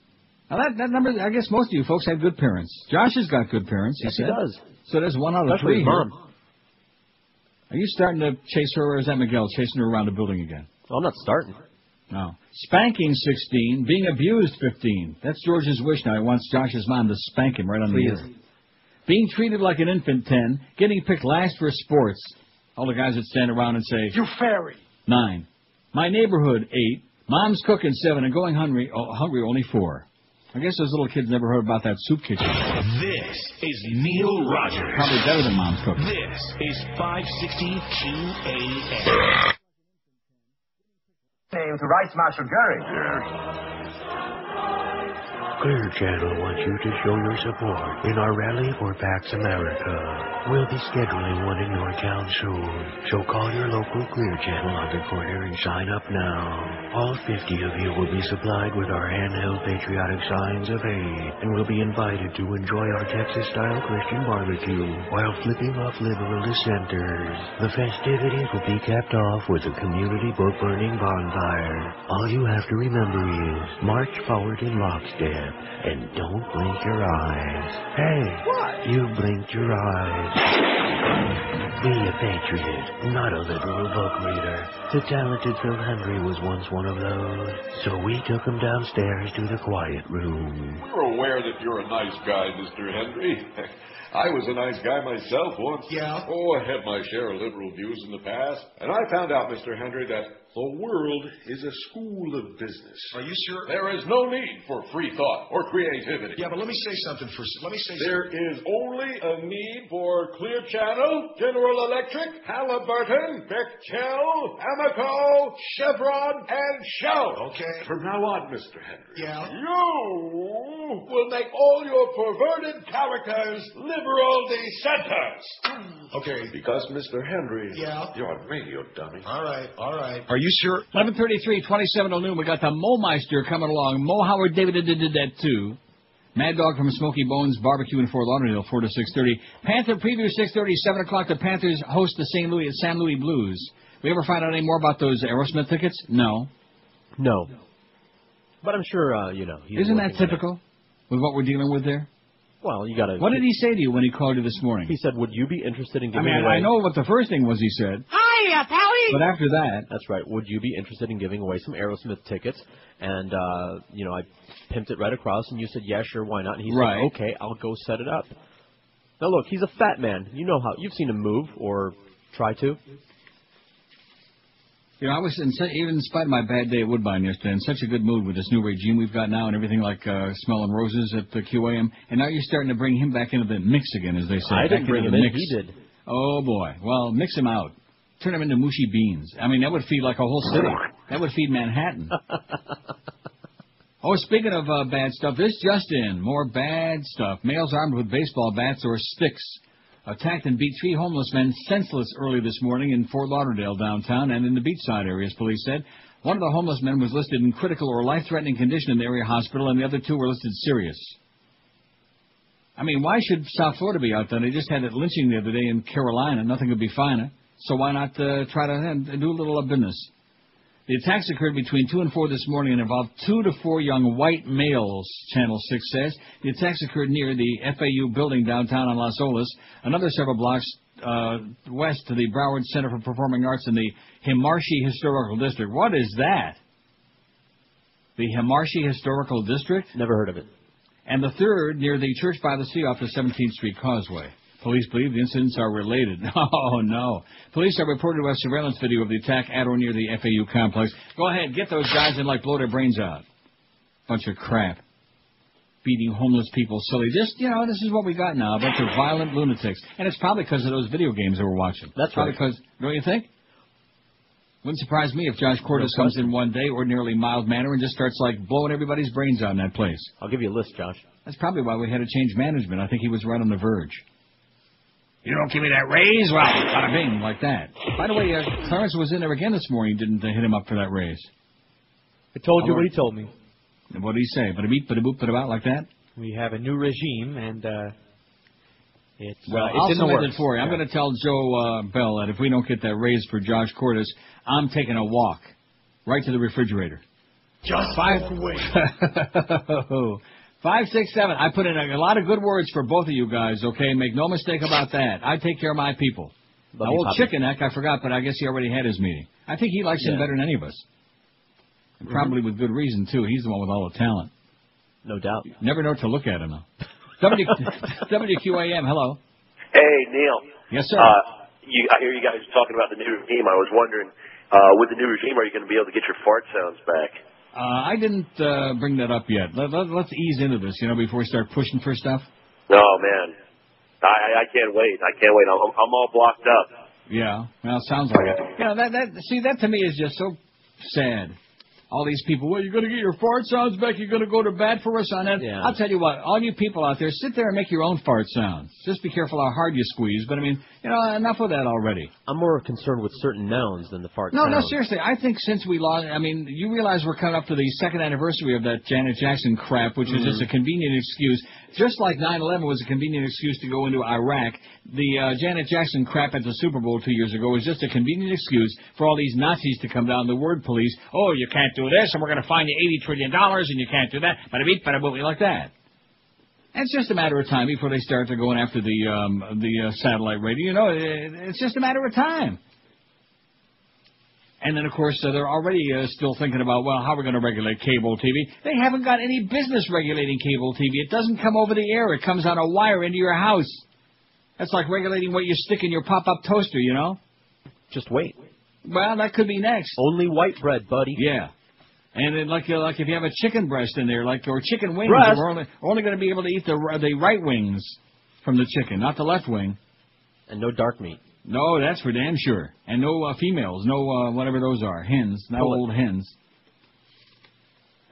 Now, that number, I guess most of you folks have good parents. Josh has got good parents. Yes, he does. So there's 1 out of 3 here. Are you starting to chase her, or is that Miguel chasing her around the building again? Well, I'm not starting. No. Spanking, 16. Being abused, 15. That's George's wish now. He wants Josh's mom to spank him right on the ear. Being treated like an infant, 10. Getting picked last for sports. All the guys that stand around and say, "You fairy." 9. My neighborhood, 8. Mom's cooking, 7. And going hungry only 4. I guess those little kids never heard about that soup kitchen. This is Neil Rogers. Probably better than Mom's cooking. This is 560 QAM. Name to Rice Marshal Gary. Clear Channel wants you to show your support in our rally for Pax America. We'll be scheduling one in your town soon, so call your local Clear Channel on the corner and sign up now. All 50 of you will be supplied with our handheld patriotic signs of aid, and will be invited to enjoy our Texas-style Christian barbecue while flipping off liberal dissenters. The festivities will be capped off with a community book-burning bonfire. All you have to remember is march forward in lockstep. And don't blink your eyes. Hey, what? You blinked your eyes. Be a patriot, not a liberal book reader. The talented Phil Hendry was once one of those, so we took him downstairs to the quiet room. We're aware that you're a nice guy, Mr. Hendry. I was a nice guy myself once. Yeah? Oh, I had my share of liberal views in the past. And I found out, Mr. Hendry, that The world is a school of business. Are you sure? There is no need for free thought or creativity. Yeah, but let me say something first. There is only a need for Clear Channel, General Electric, Halliburton, Bechtel, Amoco, Chevron, and Shell. Okay. From now on, Mr. Henry. Yeah? You will make all your perverted characters liberal dissenters. Okay. Because, Mr. Henry, yeah, you're a radio dummy. All right. Are you sure? 11:33, 27 till noon. We got the Mo Meister coming along. Mo Howard David did that too. Mad Dog from Smoky Bones Barbecue in Fort Lauderdale, 4 to 6:30. Panther preview 6:30, 7 o'clock. The Panthers host the San Luis Blues. We ever find out any more about those Aerosmith tickets? No. But I'm sure Isn't that typical with what we're dealing with there? Well, you got to. What did he say to you when he called you this morning? He said, "Would you be interested in giving away?" I know what the first thing was he said. Hiya, Pally! But after that, that's right. Would you be interested in giving away some Aerosmith tickets? And I pimped it right across, and you said, "Yeah, sure, why not?" And he said, "Okay, I'll go set it up." Now look, he's a fat man. You know how you've seen him move or try to. I was even in spite of my bad day at Woodbine yesterday, in such a good mood with this new regime we've got now and everything like smelling roses at the QAM. And now you're starting to bring him back into the mix again, as they say. I didn't bring him in. He did. Oh, boy. Well, mix him out. Turn him into mushy beans. I mean, that would feed like a whole city. That would feed Manhattan. Speaking of bad stuff, this just in. More bad stuff. Males armed with baseball bats or sticks attacked and beat 3 homeless men senseless early this morning in Fort Lauderdale downtown and in the beachside areas, police said. One of the homeless men was listed in critical or life-threatening condition in the area hospital, and the other 2 were listed serious. I mean, why should South Florida be outdone? They just had a lynching the other day in Carolina. Nothing could be finer. So why not try to do a little business? The attacks occurred between 2 and 4 this morning and involved 2 to 4 young white males, Channel 6 says. The attacks occurred near the FAU building downtown on Las Olas, another several blocks west to the Broward Center for Performing Arts in the Himarshi Historical District. What is that? The Himarshi Historical District? Never heard of it. And the third near the Church by the Sea off the 17th Street Causeway. Police believe the incidents are related. Oh, no. Police have reported to us surveillance video of the attack at or near the FAU complex. Go ahead, get those guys and, blow their brains out. Bunch of crap. Beating homeless people silly. This is what we got now, a bunch of violent lunatics. And it's probably because of those video games that we're watching. That's probably right. Because, don't you think? Wouldn't surprise me if Josh Cordes comes in one day, ordinarily mild manner, and just starts, blowing everybody's brains out in that place. I'll give you a list, Josh. That's probably why we had to change management. I think he was right on the verge. You don't give me that raise? Well, bada bing, like that. By the way, Clarence was in there again this morning. Didn't hit him up for that raise. I told you what he told me. What did he say? Bada beep, bada boop, bada about, like that? We have a new regime, and it's I'll in the submit works. it for you. I'm going to tell Joe Bell that if we don't get that raise for Josh Cordes, I'm taking a walk right to the refrigerator. Just 5 away. 5, 6, 7. I put in a lot of good words for both of you guys, okay? Make no mistake about that. I take care of my people. Now, old Chicken Neck, I forgot, but I guess he already had his meeting. I think he likes him better than any of us. And probably with good reason, too. He's the one with all the talent. No doubt. Never know to look at him, though. WQAM, hello. Hey, Neil. Yes, sir. I hear you guys talking about the new regime. I was wondering, with the new regime, are you going to be able to get your fart sounds back? I didn't bring that up yet. Let's ease into this, before we start pushing for stuff. Oh, man. I can't wait. I'm all blocked up. Yeah, well, sounds like it. That to me is just so sad. All these people, well, you're going to get your fart sounds back, you're going to go to bat for us on that. Yeah. I'll tell you what, all you people out there, sit there and make your own fart sounds. Just be careful how hard you squeeze. But, enough of that already. I'm more concerned with certain nouns than the fart sounds. No, seriously. I think since we lost, you realize we're coming up to the 2nd anniversary of that Janet Jackson crap, which is just a convenient excuse. Just like 9/11 was a convenient excuse to go into Iraq, the Janet Jackson crap at the Super Bowl 2 years ago was just a convenient excuse for all these Nazis to come down, the word police. Oh, you can't do this, and we're going to fine you $80 trillion, and you can't do that. Bada beep, bada boop, like that. And it's just a matter of time before they start to going after the satellite radio. It's just a matter of time. And then, of course, they're already still thinking about, well, how we're going to regulate cable TV. They haven't got any business regulating cable TV. It doesn't come over the air. It comes on a wire into your house. That's like regulating what you stick in your pop-up toaster, Just wait. Well, that could be next. Only white bread, buddy. Yeah. And then, like if you have a chicken breast in there, or chicken wings, Breast? we're only going to be able to eat the right wings from the chicken, not the left wing. And no dark meat. No, that's for damn sure. And no females, no whatever those are, hens, no old hens.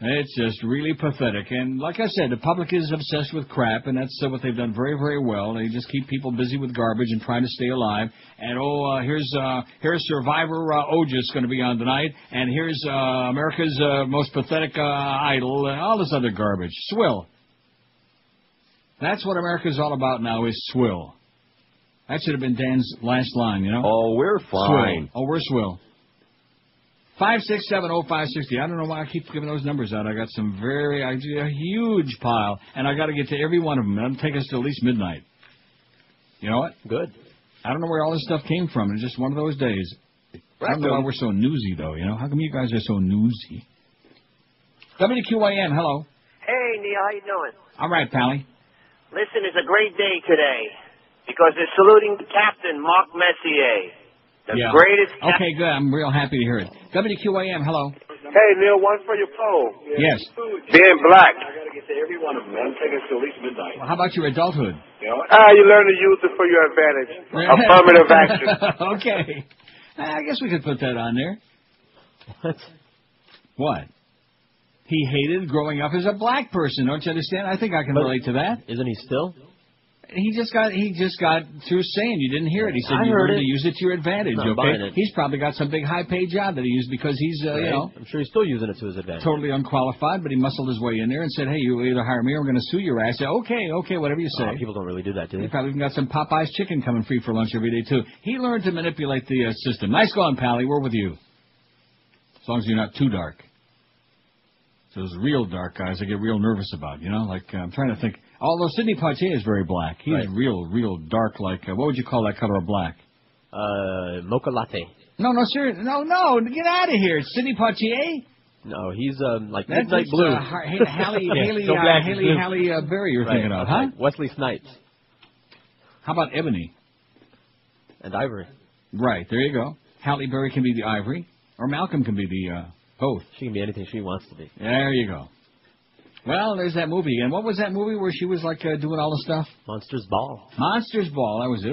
It's just really pathetic. And like I said, the public is obsessed with crap, and that's what they've done very, very well. They just keep people busy with garbage and trying to stay alive. And, here's Survivor Otis going to be on tonight, and here's America's most pathetic idol, and all this other garbage. Swill. That's what America's all about now, is swill. That should have been Dan's last line, you know? Oh, we're fine. Swill. Oh, we're swill. 5670560. I don't know why I keep giving those numbers out. I got a huge pile, and I got to get to every one of them. It'll take us to at least midnight. You know what? Good. I don't know where all this stuff came from. It's just one of those days. I don't know why we're so newsy, though. You know, how come you guys are so newsy? WQAM, hello. Hey, Neil, how you doing? All right, Pally. Listen, it's a great day today because they're saluting the captain, Mark Messier. The greatest... Okay, good. I'm real happy to hear it. WQAM, hello. Hey, Neil, one for your poll. Yes. Being black. I got to get to every one of them. That'll take us to at least midnight. Well, how about your adulthood? You learn to use it for your advantage. Affirmative action. Okay. I guess we could put that on there. What? He hated growing up as a black person. Don't you understand? I think I can relate to that. Isn't he still? He just got through saying, you didn't hear it. He said I you heard learned it. to use it to your advantage. Not buying Okay, it. he's probably got some big high-paid job that he used because he's Right. you know, I'm sure he's still using it to his advantage. totally unqualified, but he muscled his way in there and said, hey, you either hire me or I'm going to sue your ass. I said, okay, whatever you say. People don't really do that, do they? He probably even got some Popeye's chicken coming free for lunch every day, too. He learned to manipulate the system. Nice going, Pally. We're with you. As long as you're not too dark. So those real dark guys I get real nervous about, you know? Like, I'm trying to think. Although Sidney Poitier is very black. He's real dark, like, what would you call that color of black? Mocha latte. No, seriously. No, get out of here. Sidney Poitier? No, he's like That's midnight blue. Halle Berry you're thinking of, huh? Right. Wesley Snipes. How about Ebony? And Ivory. Right, there you go. Halle Berry can be the Ivory, or Malcolm can be the both. She can be anything she wants to be. There you go. Well, there's that movie. And what was that movie where she was like doing all the stuff? Monsters Ball. Monsters Ball, that was it.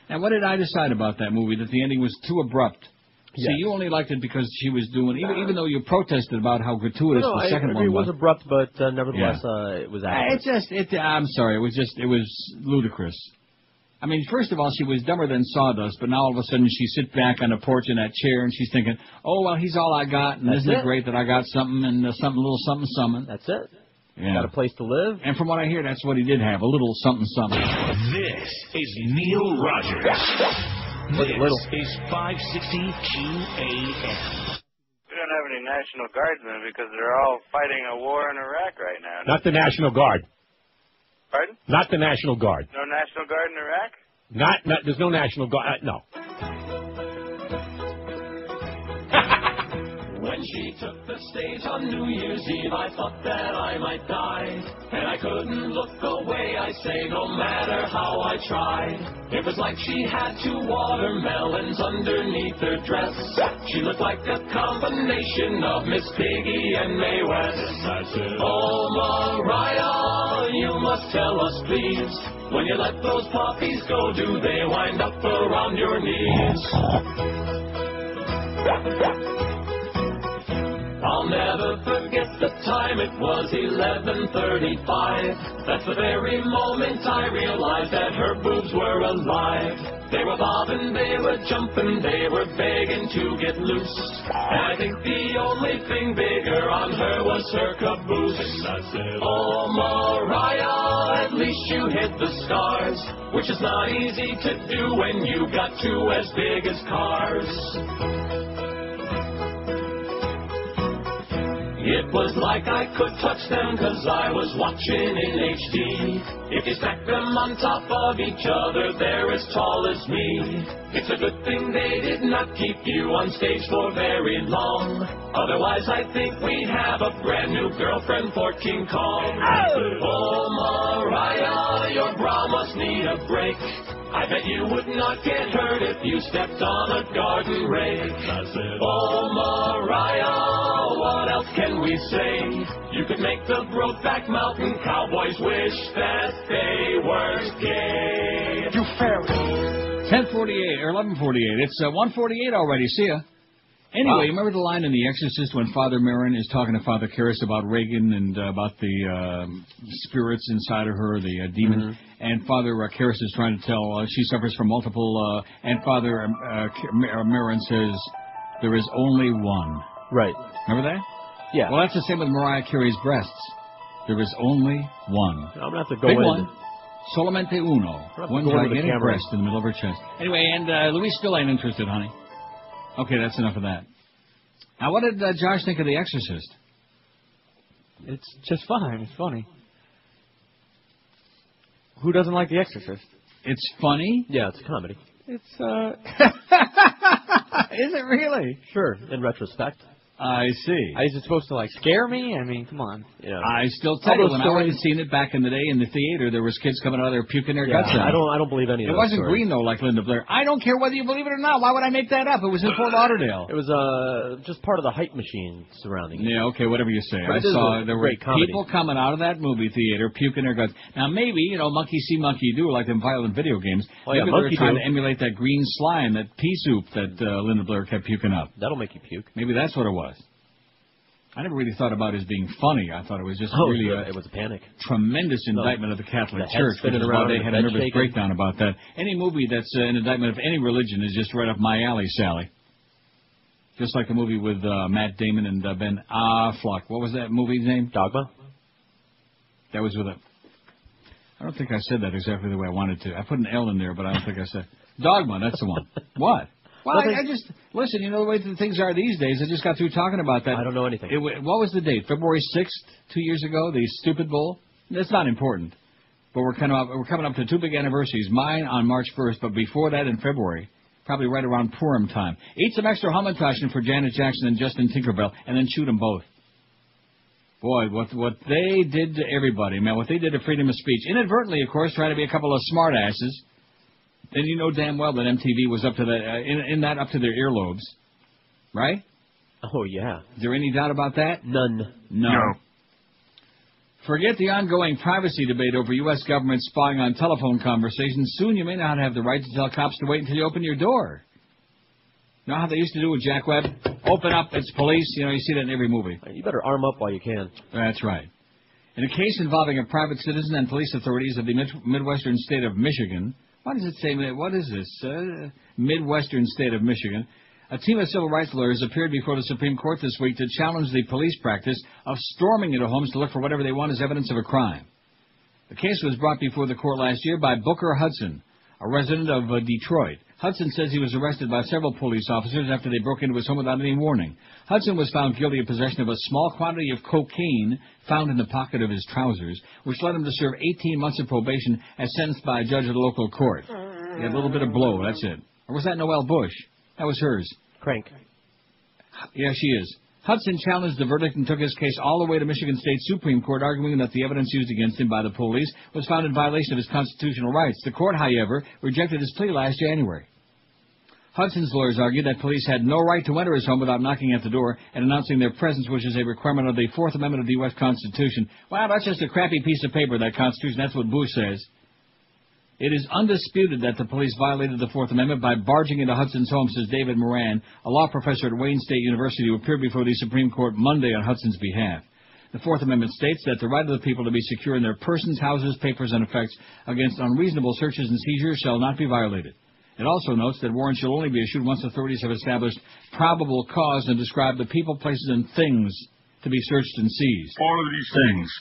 And what did I decide about that movie? That the ending was too abrupt. Yes. See, you only liked it because she was doing, even though you protested about how gratuitous the second one was. It was abrupt, but nevertheless, it was accurate. I'm sorry, it was ludicrous. I mean, first of all, she was dumber than sawdust, but now all of a sudden she sits back on the porch in that chair and she's thinking, oh, well, he's all I got, and isn't it great that I got something and something, little something. That's it. Yeah. Got a place to live. And from what I hear, that's what he did have, a little something. This is Neil Rogers. This is 560 QAM. We don't have any National Guardsmen because they're all fighting a war in Iraq right now. Not the National Guard. Pardon? Not the National Guard. No National Guard in Iraq? There's no National Guard. No. When she took the stage on New Year's Eve, I thought that I might die. And I couldn't look away, I say, no matter how I tried. It was like she had two watermelons underneath her dress. She looked like a combination of Miss Piggy and Mae West. Oh, Mariah, you must tell us, please, when you let those puppies go, do they wind up around your knees? I'll never forget the time, it was 11:35. That's the very moment I realized that her boobs were alive. They were bobbing, they were jumping, they were begging to get loose. And I think the only thing bigger on her was her caboose. Oh, Mariah, at least you hid the scars, which is not easy to do when you got two as big as cars. It was like I could touch them, 'cause I was watching in HD. If you stack them on top of each other, they're as tall as me. It's a good thing they did not keep you on stage for very long. Otherwise, I think we'd have a brand new girlfriend for King Kong. Oh, Mariah, your bra must need a break. I bet you would not get hurt if you stepped on a garden rake. I said, oh, Mariah, what else can we say? You could make the Brokeback Mountain Cowboys wish that they were gay. You fairy. 10:48 or 11:48. It's 1:48 already. See ya. Anyway, remember the line in The Exorcist when Father Merrin is talking to Father Karras about Reagan and about the spirits inside of her, the demons, and Father Karras is trying to tell she suffers from multiple, and Father Merrin says, there is only one. Right. Remember that? Yeah. Well, that's the same with Mariah Carey's breasts. There is only one. I'm going to have to go Big in. one. Solamente uno. One gigantic breast in the middle of her chest. Anyway, and Louise still ain't interested, honey. Okay, that's enough of that. Now, what did Josh think of The Exorcist? It's just fine. It's funny. Who doesn't like The Exorcist? It's funny? Yeah, it's a comedy. It's, Is it really? Sure, in retrospect. I see. Is it supposed to, like, scare me? I mean, come on. Yeah. I still tell you, when I went and seen it back in the day in the theater, there was kids coming out of there puking their guts out. I don't believe any of it. It those wasn't stories. green, though, like Linda Blair. I don't care whether you believe it or not. Why would I make that up? It was in Fort Lauderdale. It was just part of the hype machine surrounding it. Yeah, okay, whatever you say. But I saw there were comedy. people coming out of that movie theater puking their guts. Now, maybe, monkey see, monkey do, like them violent video games. Oh, yeah, maybe they were trying do. to emulate that green slime, that pea soup that Linda Blair kept puking up. That'll make you puke. Maybe that's what it was. I never really thought about it as being funny. I thought it was just really it was a panic. Tremendous indictment of the Catholic the head Church, which spinning is why around they and had the a bed nervous shaking. breakdown about that. Any movie that's an indictment of any religion is just right up my alley, Sally. Just like the movie with Matt Damon and Ben Affleck. What was that movie's name? Dogma? That was with a... I don't think I said that exactly the way I wanted to. I put an L in there, but I don't think I said... Dogma, that's the one. What? Well, I just... Listen, you know the way that things are these days. I just got through talking about that. I don't know anything. What was the date? February 6th, 2 years ago? The stupid bowl? That's not important. But we're coming up to two big anniversaries. Mine on March 1st, but before that in February. Probably right around Purim time. Eat some extra Hamantaschen for Janet Jackson and Justin Tinkerbell, and then shoot them both. Boy, what they did to everybody, man. What they did to freedom of speech. Inadvertently, of course, trying to be a couple of smartasses. Then you know damn well that MTV was up to that, up to their earlobes, right? Oh yeah. Is there any doubt about that? None. No. Forget the ongoing privacy debate over U.S. government spying on telephone conversations. Soon you may not have the right to tell cops to wait until you open your door. You know how they used to do with Jack Webb? Open up, it's police. You see that in every movie. You better arm up while you can. That's right. In a case involving a private citizen and police authorities of the Midwestern state of Michigan... What does it say? What is this? Midwestern state of Michigan. A team of civil rights lawyers appeared before the Supreme Court this week to challenge the police practice of storming into homes to look for whatever they want as evidence of a crime. The case was brought before the court last year by Booker Hudson, a resident of Detroit. Hudson says he was arrested by several police officers after they broke into his home without any warning. Hudson was found guilty of possession of a small quantity of cocaine found in the pocket of his trousers, which led him to serve 18 months of probation as sentenced by a judge at a local court. He had a little bit of blow, that's it. Or was that Noelle Bush? That was hers. Crank. Yeah, she is. Hudson challenged the verdict and took his case all the way to Michigan State Supreme Court, arguing that the evidence used against him by the police was found in violation of his constitutional rights. The court, however, rejected his plea last January. Hudson's lawyers argued that police had no right to enter his home without knocking at the door and announcing their presence, which is a requirement of the Fourth Amendment of the U.S. Constitution. Well, that's just a crappy piece of paper, that Constitution. That's what Bush says. It is undisputed that the police violated the Fourth Amendment by barging into Hudson's home, says David Moran, a law professor at Wayne State University who appeared before the Supreme Court Monday on Hudson's behalf. The Fourth Amendment states that the right of the people to be secure in their persons, houses, papers, and effects against unreasonable searches and seizures shall not be violated. It also notes that warrants shall only be issued once authorities have established probable cause and described the people, places, and things to be searched and seized. All of these things.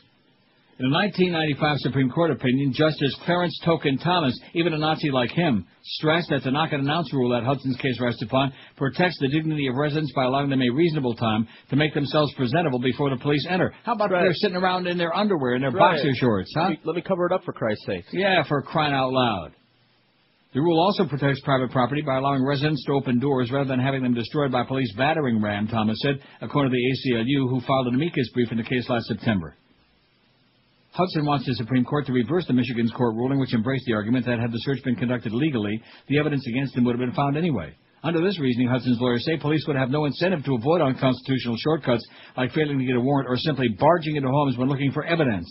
In a 1995 Supreme Court opinion, Justice Clarence Token Thomas, even a Nazi like him, stressed that the knock-and-announce rule that Hudson's case rests upon protects the dignity of residents by allowing them a reasonable time to make themselves presentable before the police enter. How about they're sitting around in their underwear and their boxer shorts, huh? Let me cover it up for Christ's sake. Yeah, for crying out loud. The rule also protects private property by allowing residents to open doors rather than having them destroyed by police battering ram, Thomas said, according to the ACLU, who filed an amicus brief in the case last September. Hudson wants the Supreme Court to reverse the Michigan's court ruling, which embraced the argument that had the search been conducted legally, the evidence against him would have been found anyway. Under this reasoning, Hudson's lawyers say police would have no incentive to avoid unconstitutional shortcuts like failing to get a warrant or simply barging into homes when looking for evidence.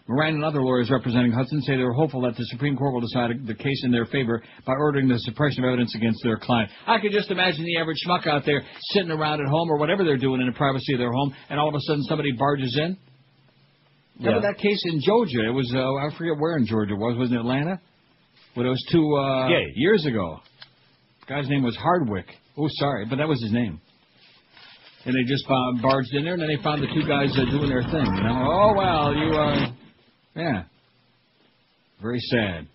Moran and other lawyers representing Hudson say they're hopeful that the Supreme Court will decide the case in their favor by ordering the suppression of evidence against their client. I could just imagine the average schmuck out there sitting around at home or whatever they're doing in the privacy of their home, and all of a sudden somebody barges in. Remember that case in Georgia? It was, I forget where in Georgia it was. Was it Atlanta? But it was 2 years ago. The guy's name was Hardwick. Oh, sorry, but that was his name. And they just barged in there, and then they found the two guys doing their thing. You know? Oh, well, yeah. Very sad.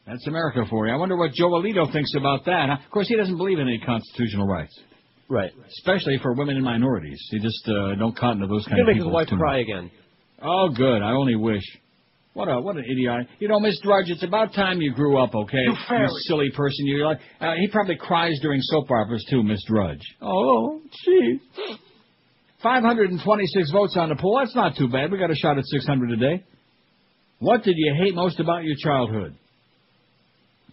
That's America for you. I wonder what Joe Alito thinks about that. Of course, he doesn't believe in any constitutional rights. Right. Especially for women and minorities. He just don't cotton to those kind of people. He's going to make his wife cry again. Oh, good. I only wish. What an idiot. You know, Miss Drudge, it's about time you grew up, okay? You silly person. You're like, he probably cries during soap operas, too, Miss Drudge. Oh, gee. 526 votes on the poll. That's not too bad. We got a shot at 600 today. What did you hate most about your childhood?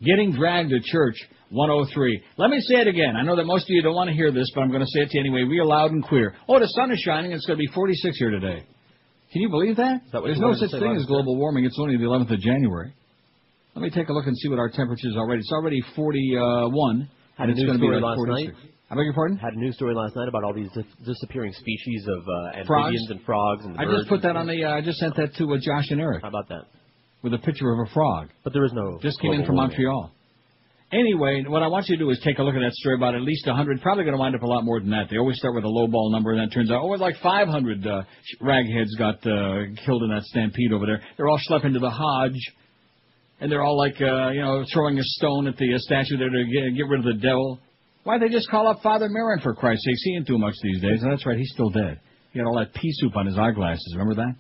Getting dragged to church, 103. Let me say it again. I know that most of you don't want to hear this, but I'm going to say it to you anyway, real loud and clear. Oh, the sun is shining. It's going to be 46 here today. Can you believe that? There's no such thing as global warming. It's only the 11th of January. Let me take a look and see what our temperature is already. It's already 41. Had a news story last night. I beg your pardon? Had a news story last night about all these disappearing species of amphibians and frogs and birds. I just put that on the. I just sent that to Josh and Eric. How about that? With a picture of a frog. But there is no. Just came in from Montreal. Anyway, what I want you to do is take a look at that story about at least 100. Probably going to wind up a lot more than that. They always start with a low ball number, and that turns out, like 500 ragheads got killed in that stampede over there. They're all schlepping to the Hodge, and they're all like, throwing a stone at the statue there to get rid of the devil. Why'd they just call up Father Marin, for Christ's sake? He ain't too much these days. And that's right, he's still dead. He had all that pea soup on his eyeglasses. Remember that?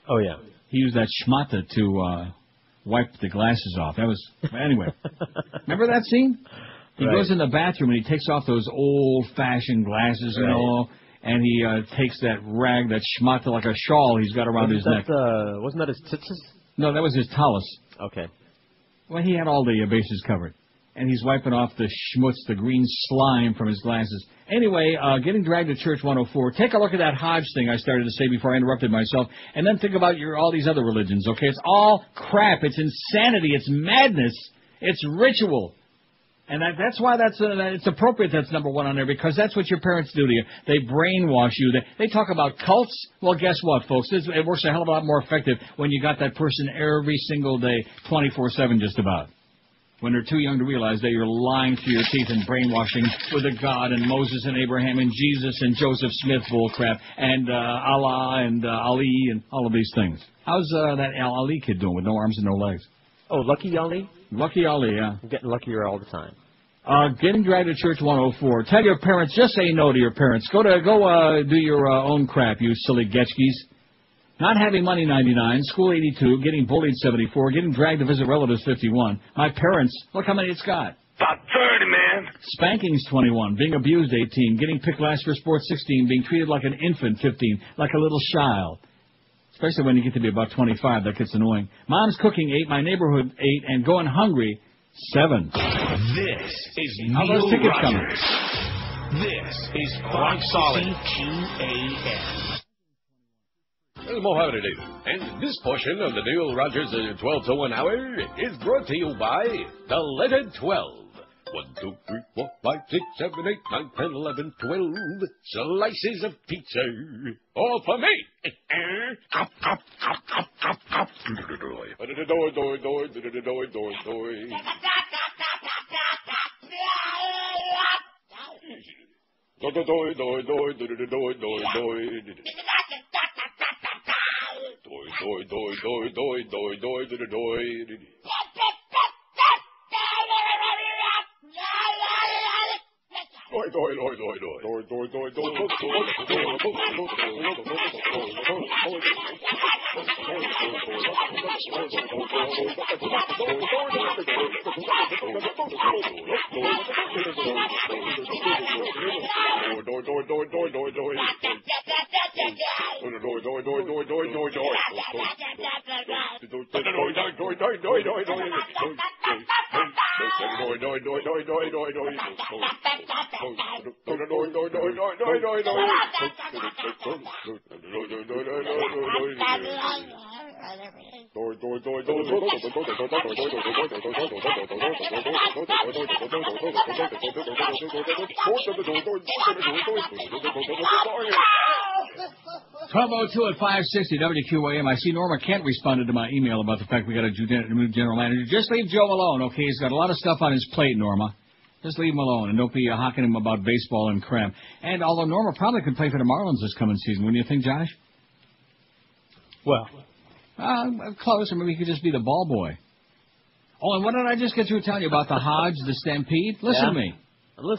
Oh, yeah. He used that schmata to wipe the glasses off. That was... Anyway. Remember that scene? He goes in the bathroom and he takes off those old-fashioned glasses, you know, and he takes that rag, that schmata, like a shawl he's got around his neck. Wasn't that his tzitzis? No, that was his talus. Okay. Well, he had all the bases covered. And he's wiping off the schmutz, the green slime from his glasses. Anyway, getting dragged to Church 104. Take a look at that Hodge thing I started to say before I interrupted myself, and then think about all these other religions, okay? It's all crap. It's insanity. It's madness. It's ritual. And that's why it's appropriate that's number one on there, because that's what your parents do to you. They brainwash you. They talk about cults. Well, guess what, folks? It works a hell of a lot more effective when you got that person every single day, 24/7 just about. When they're too young to realize that you're lying through your teeth and brainwashing with a God and Moses and Abraham and Jesus and Joseph Smith bullcrap and Allah and Ali and all of these things. How's that Ali kid doing with no arms and no legs? Oh, Lucky Ali? Lucky Ali, yeah. I'm getting luckier all the time. Getting dragged to Church 104. Tell your parents, just say no to your parents. Go do your own crap, you silly getchkis. Not having money, 99. School, 82. Getting bullied, 74. Getting dragged to visit relatives, 51. My parents, look how many it's got. About 30, man. Spankings, 21. Being abused, 18. Getting picked last for sports, 16. Being treated like an infant, 15. Like a little child. Especially when you get to be about 25, that gets annoying. Mom's cooking, 8. My neighborhood, 8. And going hungry, 7. This is How Neil those tickets Rogers. This is 560 QAM. Well, Mohammed Ali, and this portion of the Neil Rogers 12 to 1 hour is brought to you by the letter 12. 1, 2, 3, 4, 5, 6, 7, 8, 9, 10, 11, 12 slices of pizza. All for me. Cop, cop, cop, cop, cop, cop. at 560 WQAM. I see Norma Kent responded to my email about the fact we got a new general manager. Just leave Joe alone, okay? He's got a lot of stuff on his plate, Norma. Just leave him alone and don't be hawking him about baseball and crap. And although Norma probably could play for the Marlins this coming season, wouldn't you think, Josh? Well, close, or maybe he could just be the ball boy. Oh, and what did I just get through telling you about the Hodge, the Stampede? Listen to me.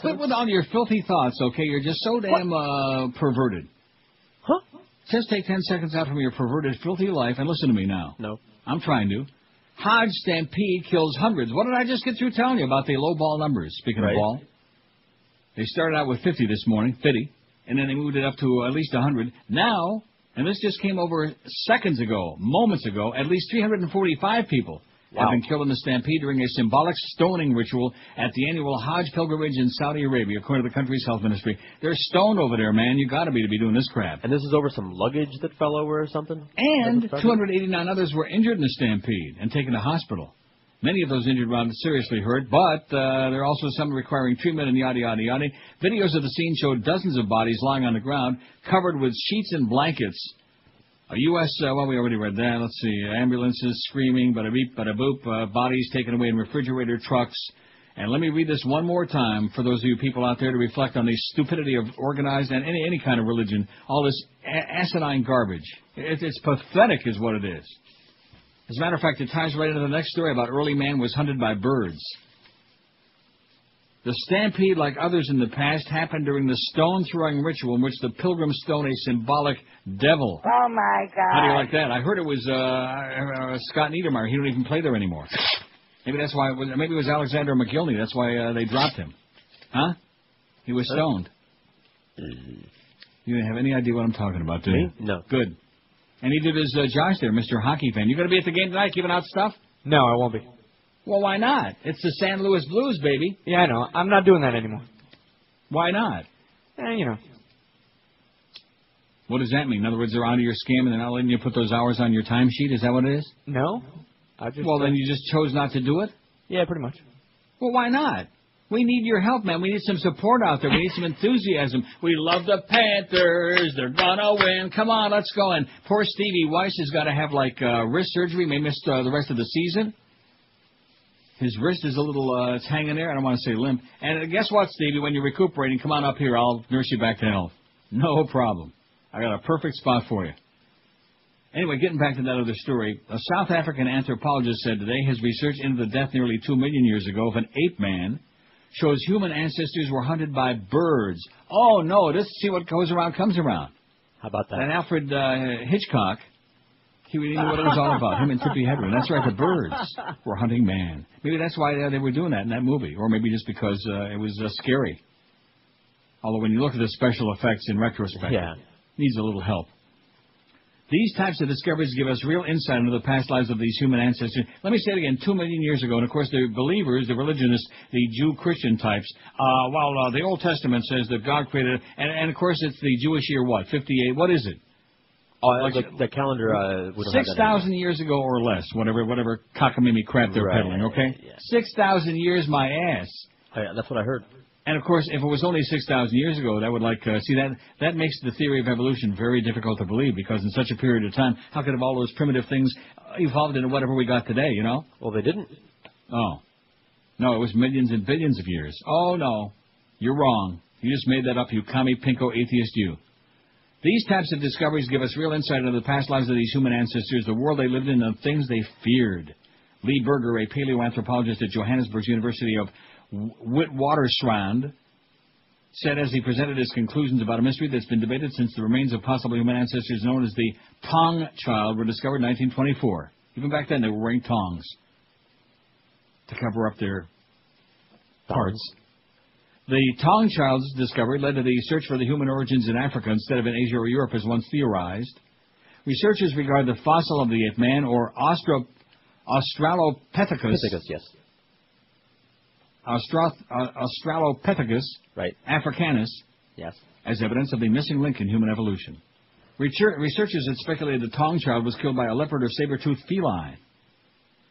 Quit with all your filthy thoughts, okay? You're just so damn perverted. Huh? Just take 10 seconds out from your perverted, filthy life and listen to me now. No. I'm trying to. Hodge Stampede kills hundreds. What did I just get through telling you about the low ball numbers? Speaking of ball. They started out with 50 this morning, 50, and then they moved it up to at least 100. Now, and this just came over seconds ago, moments ago, at least 345 people have been killed in the Stampede during a symbolic stoning ritual at the annual Hajj pilgrimage in Saudi Arabia, according to the country's health ministry. They're stoned over there, man. You got to be doing this crap. And this is over some luggage that fell over or something? And 289 others were injured in the Stampede and taken to hospital. Many of those injured were seriously hurt, but there are also some requiring treatment and yada, yada, yada. Videos of the scene showed dozens of bodies lying on the ground, covered with sheets and blankets. A U.S., well, we already read that. Let's see. Ambulances screaming, bada-beep, bada-boop, bodies taken away in refrigerator trucks. And let me read this one more time for those of you people out there to reflect on the stupidity of organized and any kind of religion, all this asinine garbage. It's pathetic is what it is. As a matter of fact, it ties right into the next story about early man was hunted by birds. The Stampede, like others in the past, happened during the stone-throwing ritual in which the pilgrims stone a symbolic devil. Oh, my God. How do you like that? I heard it was Scott Niedermeyer. He don't even play there anymore. Maybe that's why. Maybe it was Alexander McGillney. That's why they dropped him. Huh? He was stoned. You don't have any idea what I'm talking about, do you? No. Good. And neither does Josh there, Mr. Hockey fan. You going to be at the game tonight giving out stuff? No, I won't be. Well, why not? It's the San Luis Blues, baby. Yeah, I know. I'm not doing that anymore. Why not? You know. What does that mean? In other words, they're onto your scam and they're not letting you put those hours on your timesheet? Is that what it is? No. Well, then you just chose not to do it? Yeah, pretty much. Well, why not? We need your help, man. We need some support out there. We need some enthusiasm. We love the Panthers. They're gonna win. Come on, let's go. And poor Stevie Weiss has got to have, wrist surgery. May miss the rest of the season. His wrist is a little, it's hanging there. I don't want to say limp. And guess what, Stevie? When you're recuperating, come on up here. I'll nurse you back to health. No problem. I got a perfect spot for you. Anyway, getting back to that other story, a South African anthropologist said today his research into the death nearly 2 million years ago of an ape man shows human ancestors were hunted by birds. Oh, no, let's see what goes around comes around. How about that? And Alfred Hitchcock, he really knew what it was all about, him and Tippi Hedren. That's right, the birds were hunting man. Maybe that's why they were doing that in that movie, or maybe just because it was scary. Although when you look at the special effects in retrospect, it needs a little help. These types of discoveries give us real insight into the past lives of these human ancestors. Let me say it again, 2 million years ago. And, of course, the believers, the religionists, the Jew-Christian types, the Old Testament says that God created, and of course, it's the Jewish year, 58? What is it? The calendar... 6,000 years ago or less, whatever cockamamie crap they're peddling, okay? Yeah. 6,000 years, my ass. That's what I heard. And, of course, if it was only 6,000 years ago, that would, that makes the theory of evolution very difficult to believe, because in such a period of time, how could have all those primitive things evolved into whatever we got today, you know? Well, they didn't. Oh. No, it was millions and billions of years. Oh, no. You're wrong. You just made that up, you commie, pinko, atheist you. These types of discoveries give us real insight into the past lives of these human ancestors, the world they lived in, and the things they feared. Lee Berger, a paleoanthropologist at Johannesburg University of Witwatersrand, said as he presented his conclusions about a mystery that's been debated since the remains of possible human ancestors known as the Tong child were discovered in 1924. Even back then, they were wearing tongs to cover up their parts. The Tong child's discovery led to the search for the human origins in Africa instead of in Asia or Europe as once theorized. Researchers regard the fossil of the ape man, or Australopithecus, yes. Australopithecus right. africanus, yes, as evidence of the missing link in human evolution. Researchers had speculated the Tong child was killed by a leopard or saber-toothed feline.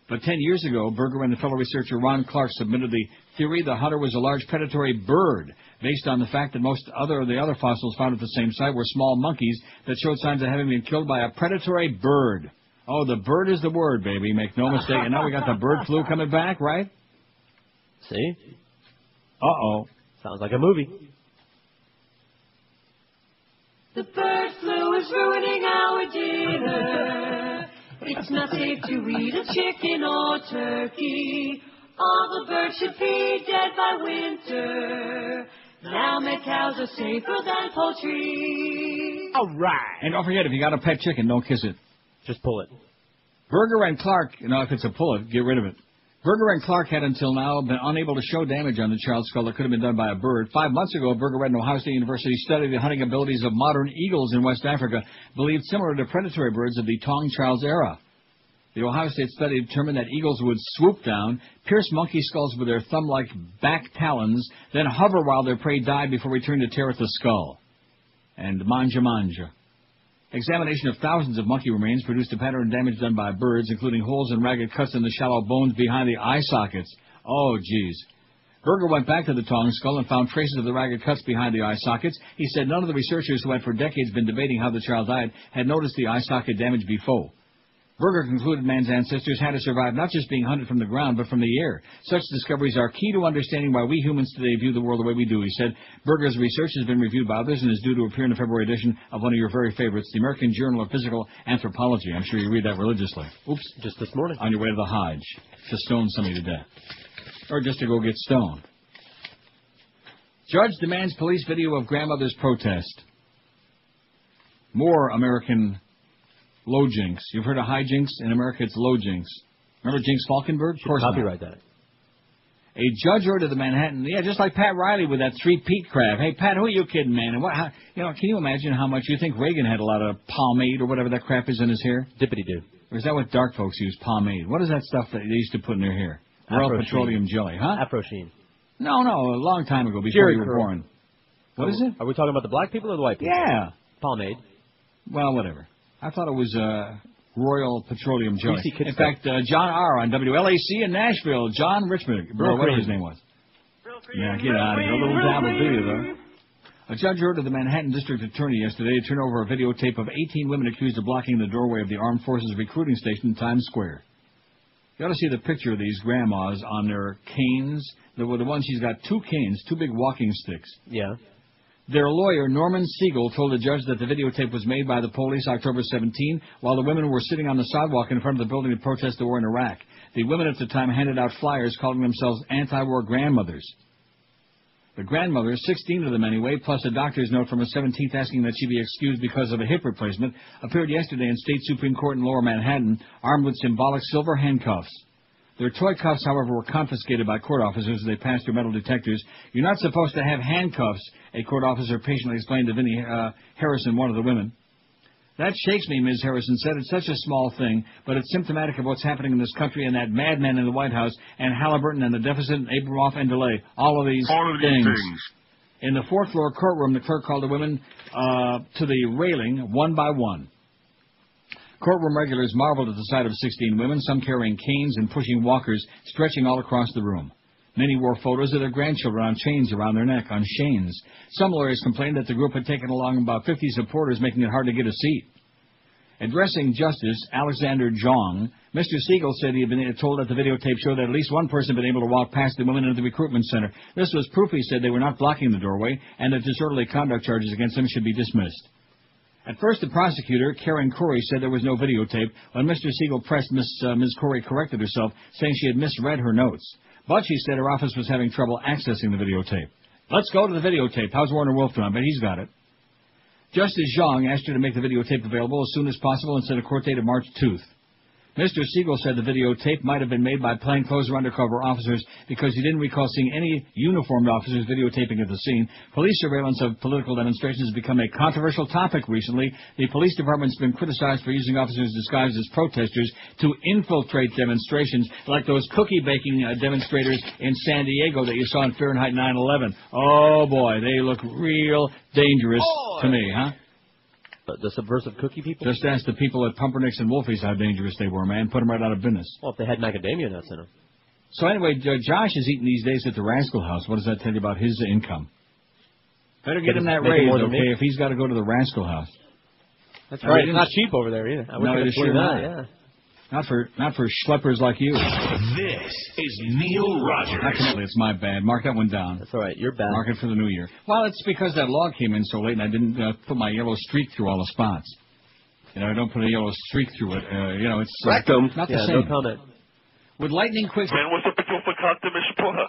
But 10 years ago, Berger and fellow researcher Ron Clark submitted the theory the hunter was a large predatory bird, based on the fact that most of the other fossils found at the same site were small monkeys that showed signs of having been killed by a predatory bird. Oh, the bird is the word, baby. Make no mistake. And now we got the bird flu coming back, right? See? Uh-oh. Sounds like a movie. The bird flu is ruining our dinner. It's not safe to eat a chicken or turkey. All the birds should be dead by winter. Now mad cows are safer than poultry. All right. And don't forget, if you got a pet chicken, don't kiss it. Just pull it. Berger and Clark, if it's a pull it, get rid of it. Berger and Clark had until now been unable to show damage on the child's skull that could have been done by a bird. 5 months ago, Berger and Ohio State University studied the hunting abilities of modern eagles in West Africa, believed similar to predatory birds of the Tong child's era. The Ohio State study determined that eagles would swoop down, pierce monkey skulls with their thumb-like back talons, then hover while their prey died before returning to tear at the skull. And manja. Examination of thousands of monkey remains produced a pattern of damage done by birds, including holes and ragged cuts in the shallow bones behind the eye sockets. Oh, geez. Berger went back to the Tong skull and found traces of the ragged cuts behind the eye sockets. He said none of the researchers who had for decades been debating how the child died had noticed the eye socket damage before. Berger concluded man's ancestors had to survive not just being hunted from the ground, but from the air. Such discoveries are key to understanding why we humans today view the world the way we do, he said. Berger's research has been reviewed by others and is due to appear in the February edition of one of your very favorites, the American Journal of Physical Anthropology. I'm sure you read that religiously. Oops. Just this morning. On your way to the Hajj, to stone somebody to death. Or just to go get stoned. Judge demands police video of grandmother's protest. More American low jinks. You've heard of high jinks? In America, it's low jinks. Remember Jinx Falkenberg? Of course not. Copyright that. A judge ordered the Manhattan, just like Pat Riley with that 3-peat crab. Hey, Pat, who are you kidding, man? And can you imagine how much you think Reagan had a lot of pomade or whatever that crap is in his hair? Dippity-doo. Or is that what dark folks use, pomade? What is that stuff that they used to put in their hair? Royal petroleum jelly, huh? Afro-sheen. No, a long time ago, before you were born. What is it? Are we talking about the black people or the white people? Yeah. Pomade. Well, whatever. I thought it was Royal Petroleum Jelly. In fact, John R. on WLAC in Nashville, John Richmond, whatever his name was. Yeah, get out of here. A little dabble do you, though. A judge ordered the Manhattan District Attorney yesterday to turn over a videotape of 18 women accused of blocking the doorway of the Armed Forces recruiting station in Times Square. You ought to see the picture of these grandmas on their canes. The one she's got 2 canes, 2 big walking sticks. Yeah. Their lawyer, Norman Siegel, told the judge that the videotape was made by the police October 17, while the women were sitting on the sidewalk in front of the building to protest the war in Iraq. The women at the time handed out flyers calling themselves anti-war grandmothers. The grandmothers, 16 of them anyway, plus a doctor's note from a 17th asking that she be excused because of a hip replacement, appeared yesterday in State Supreme Court in Lower Manhattan, armed with symbolic silver handcuffs. Their toy cuffs, however, were confiscated by court officers as they passed through metal detectors. You're not supposed to have handcuffs, a court officer patiently explained to Vinnie Harrison, one of the women. That shakes me, Ms. Harrison said. It's such a small thing, but it's symptomatic of what's happening in this country and that madman in the White House and Halliburton and the deficit and Abramoff and DeLay. All of these things. In the 4th floor courtroom, the clerk called the women to the railing one by one. Courtroom regulars marveled at the sight of 16 women, some carrying canes and pushing walkers, stretching all across the room. Many wore photos of their grandchildren on chains around their neck, on chains. Some lawyers complained that the group had taken along about 50 supporters, making it hard to get a seat. Addressing Justice Alexander Jong, Mr. Siegel said he had been told that the videotape showed that at least one person had been able to walk past the women into the recruitment center. This was proof, he said, they were not blocking the doorway, and that disorderly conduct charges against them should be dismissed. At first, the prosecutor, Karen Corey, said there was no videotape. When Mr. Siegel pressed, Ms. Corey corrected herself, saying she had misread her notes. But she said her office was having trouble accessing the videotape. Let's go to the videotape. How's Warner Wolf doing? I bet he's got it. Justice Zhang asked her to make the videotape available as soon as possible and set a court date of March 2nd. Mr. Siegel said the videotape might have been made by plainclothes or undercover officers because he didn't recall seeing any uniformed officers videotaping at the scene. Police surveillance of political demonstrations has become a controversial topic recently. The police department's been criticized for using officers disguised as protesters to infiltrate demonstrations, like those cookie-baking demonstrators in San Diego that you saw in Fahrenheit 9/11. Oh, boy, they look real dangerous to me, huh? The subversive cookie people? Just ask the people at Pumpernicks and Wolfie's how dangerous they were, man. Put them right out of business. Well, if they had macadamia nuts in them. So anyway, Josh is eating these days at the Rascal House. What does that tell you about his income? Better get him that raise, okay, if he's got to go to the Rascal House. That's right. It's not cheap over there either. No, it is sure not. Yeah. Not for schleppers like you. This is Neil Rogers. Actually, it's my bad. Mark that one down. That's all right. You're bad. Mark it for the new year. Well, it's because that log came in so late and I didn't put my yellow streak through all the spots. You know, I don't put a yellow streak through it. You know, it's not the same. No comment. With lightning quick... Man, what's up with your verkackte Mischpotter?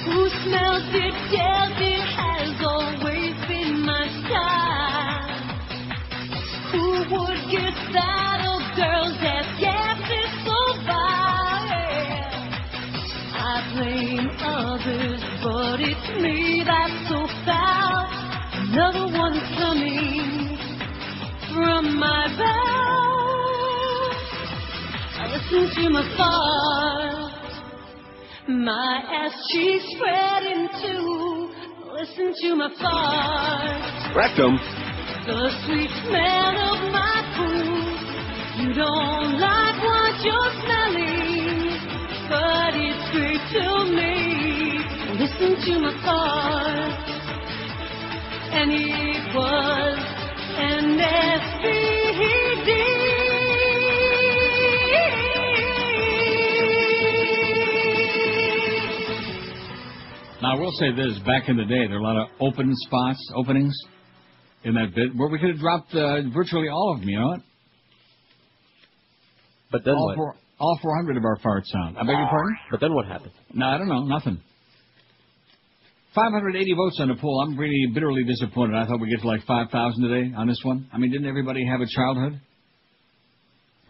Who smells it, tells it has always been my style. Who would get that old girls that gas is so vile? I blame others, but it's me that's so foul. Another one's coming from my bowels. I listen to my thoughts. My ass cheeks spreading too. Listen to my farts. Rectum. The sweet smell of my food. You don't like what you're smelling, but it's great to me. Listen to my farts. And it was an SVD. Now, I will say this. Back in the day, there were a lot of openings in that bit, where we could have dropped virtually all of them, you know what? But then all 400 of our fart sound. I beg your pardon? But then what happened? No, I don't know. Nothing. 580 votes on the poll. I'm really bitterly disappointed. I thought we'd get to like 5,000 today on this one. I mean, didn't everybody have a childhood?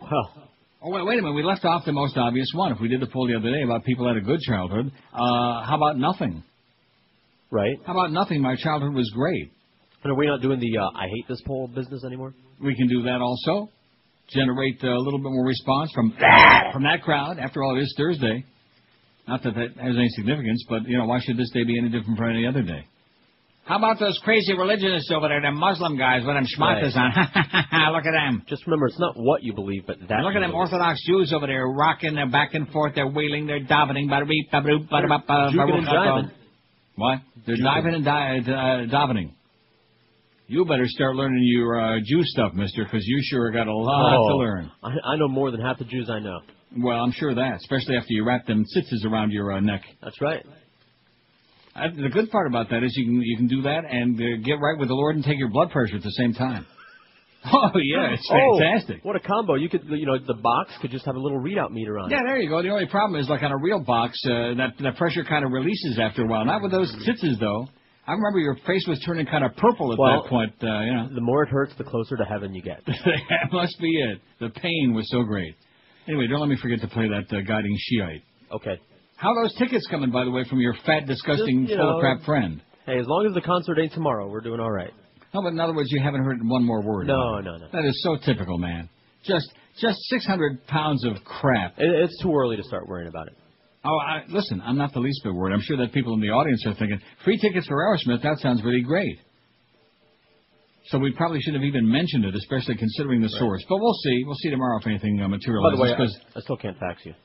Well... Oh, wait a minute. We left off the most obvious one. If we did the poll the other day about people who had a good childhood, how about nothing? Right. How about nothing? My childhood was great. And are we not doing the I hate this poll business anymore? We can do that also. Generate a little bit more response from that crowd. After all, it is Thursday. Not that has any significance, but, you know, why should this day be any different from any other day? How about those crazy religionists over there, them Muslim guys with them schmatas on? Look at them. Just remember, it's not what you believe, but that. Look at them Orthodox Jews over there rocking, they're back and forth, they're wailing, they're davening. Juking and jiving. What? They're diving and davening. You better start learning your Jew stuff, mister, because you sure got a lot to learn. I know more than half the Jews I know. Well, I'm sure that, especially after you wrap them tzitzis around your neck. That's right. The good part about that is you can do that and get right with the Lord and take your blood pressure at the same time. Oh, yeah, it's fantastic. What a combo. You could, the box could just have a little readout meter on it. Yeah, there you go. The only problem is, like on a real box, that pressure kind of releases after a while. Not with those tzitzis, though. I remember your face was turning kind of purple at that point. The more it hurts, the closer to heaven you get. That must be it. The pain was so great. Anyway, don't let me forget to play that Guiding Shiite. Okay. How are those tickets coming, by the way, from your fat, disgusting, full-of-crap friend? Hey, as long as the concert ain't tomorrow, we're doing all right. No, but in other words, you haven't heard one more word. No. That is so typical, man. Just 600 pounds of crap. It's too early to start worrying about it. Oh, listen, I'm not the least bit worried. I'm sure that people in the audience are thinking, free tickets for Aerosmith, that sounds really great. So we probably should have even mentioned it, especially considering the source. But we'll see. We'll see tomorrow if anything materializes. By the way, I still can't fax you.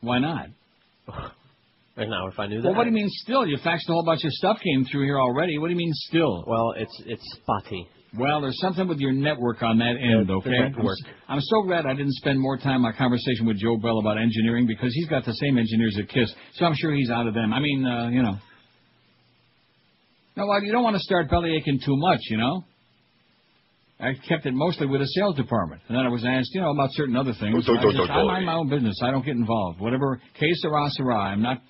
Why not? Right now, if I knew that. Well, what do you mean still? You faxed a whole bunch of stuff came through here already. What do you mean still? Well, it's spotty. Well, there's something with your network on that end, okay? I'm so glad I didn't spend more time on conversation with Joe Bell about engineering because he's got the same engineers at KISS, so I'm sure he's out of them. I mean, No, well, you don't want to start belly aching too much, you know? I kept it mostly with the sales department. And then I was asked, about certain other things. I mind my own business. I don't get involved. Whatever, que sera, sera. I'm not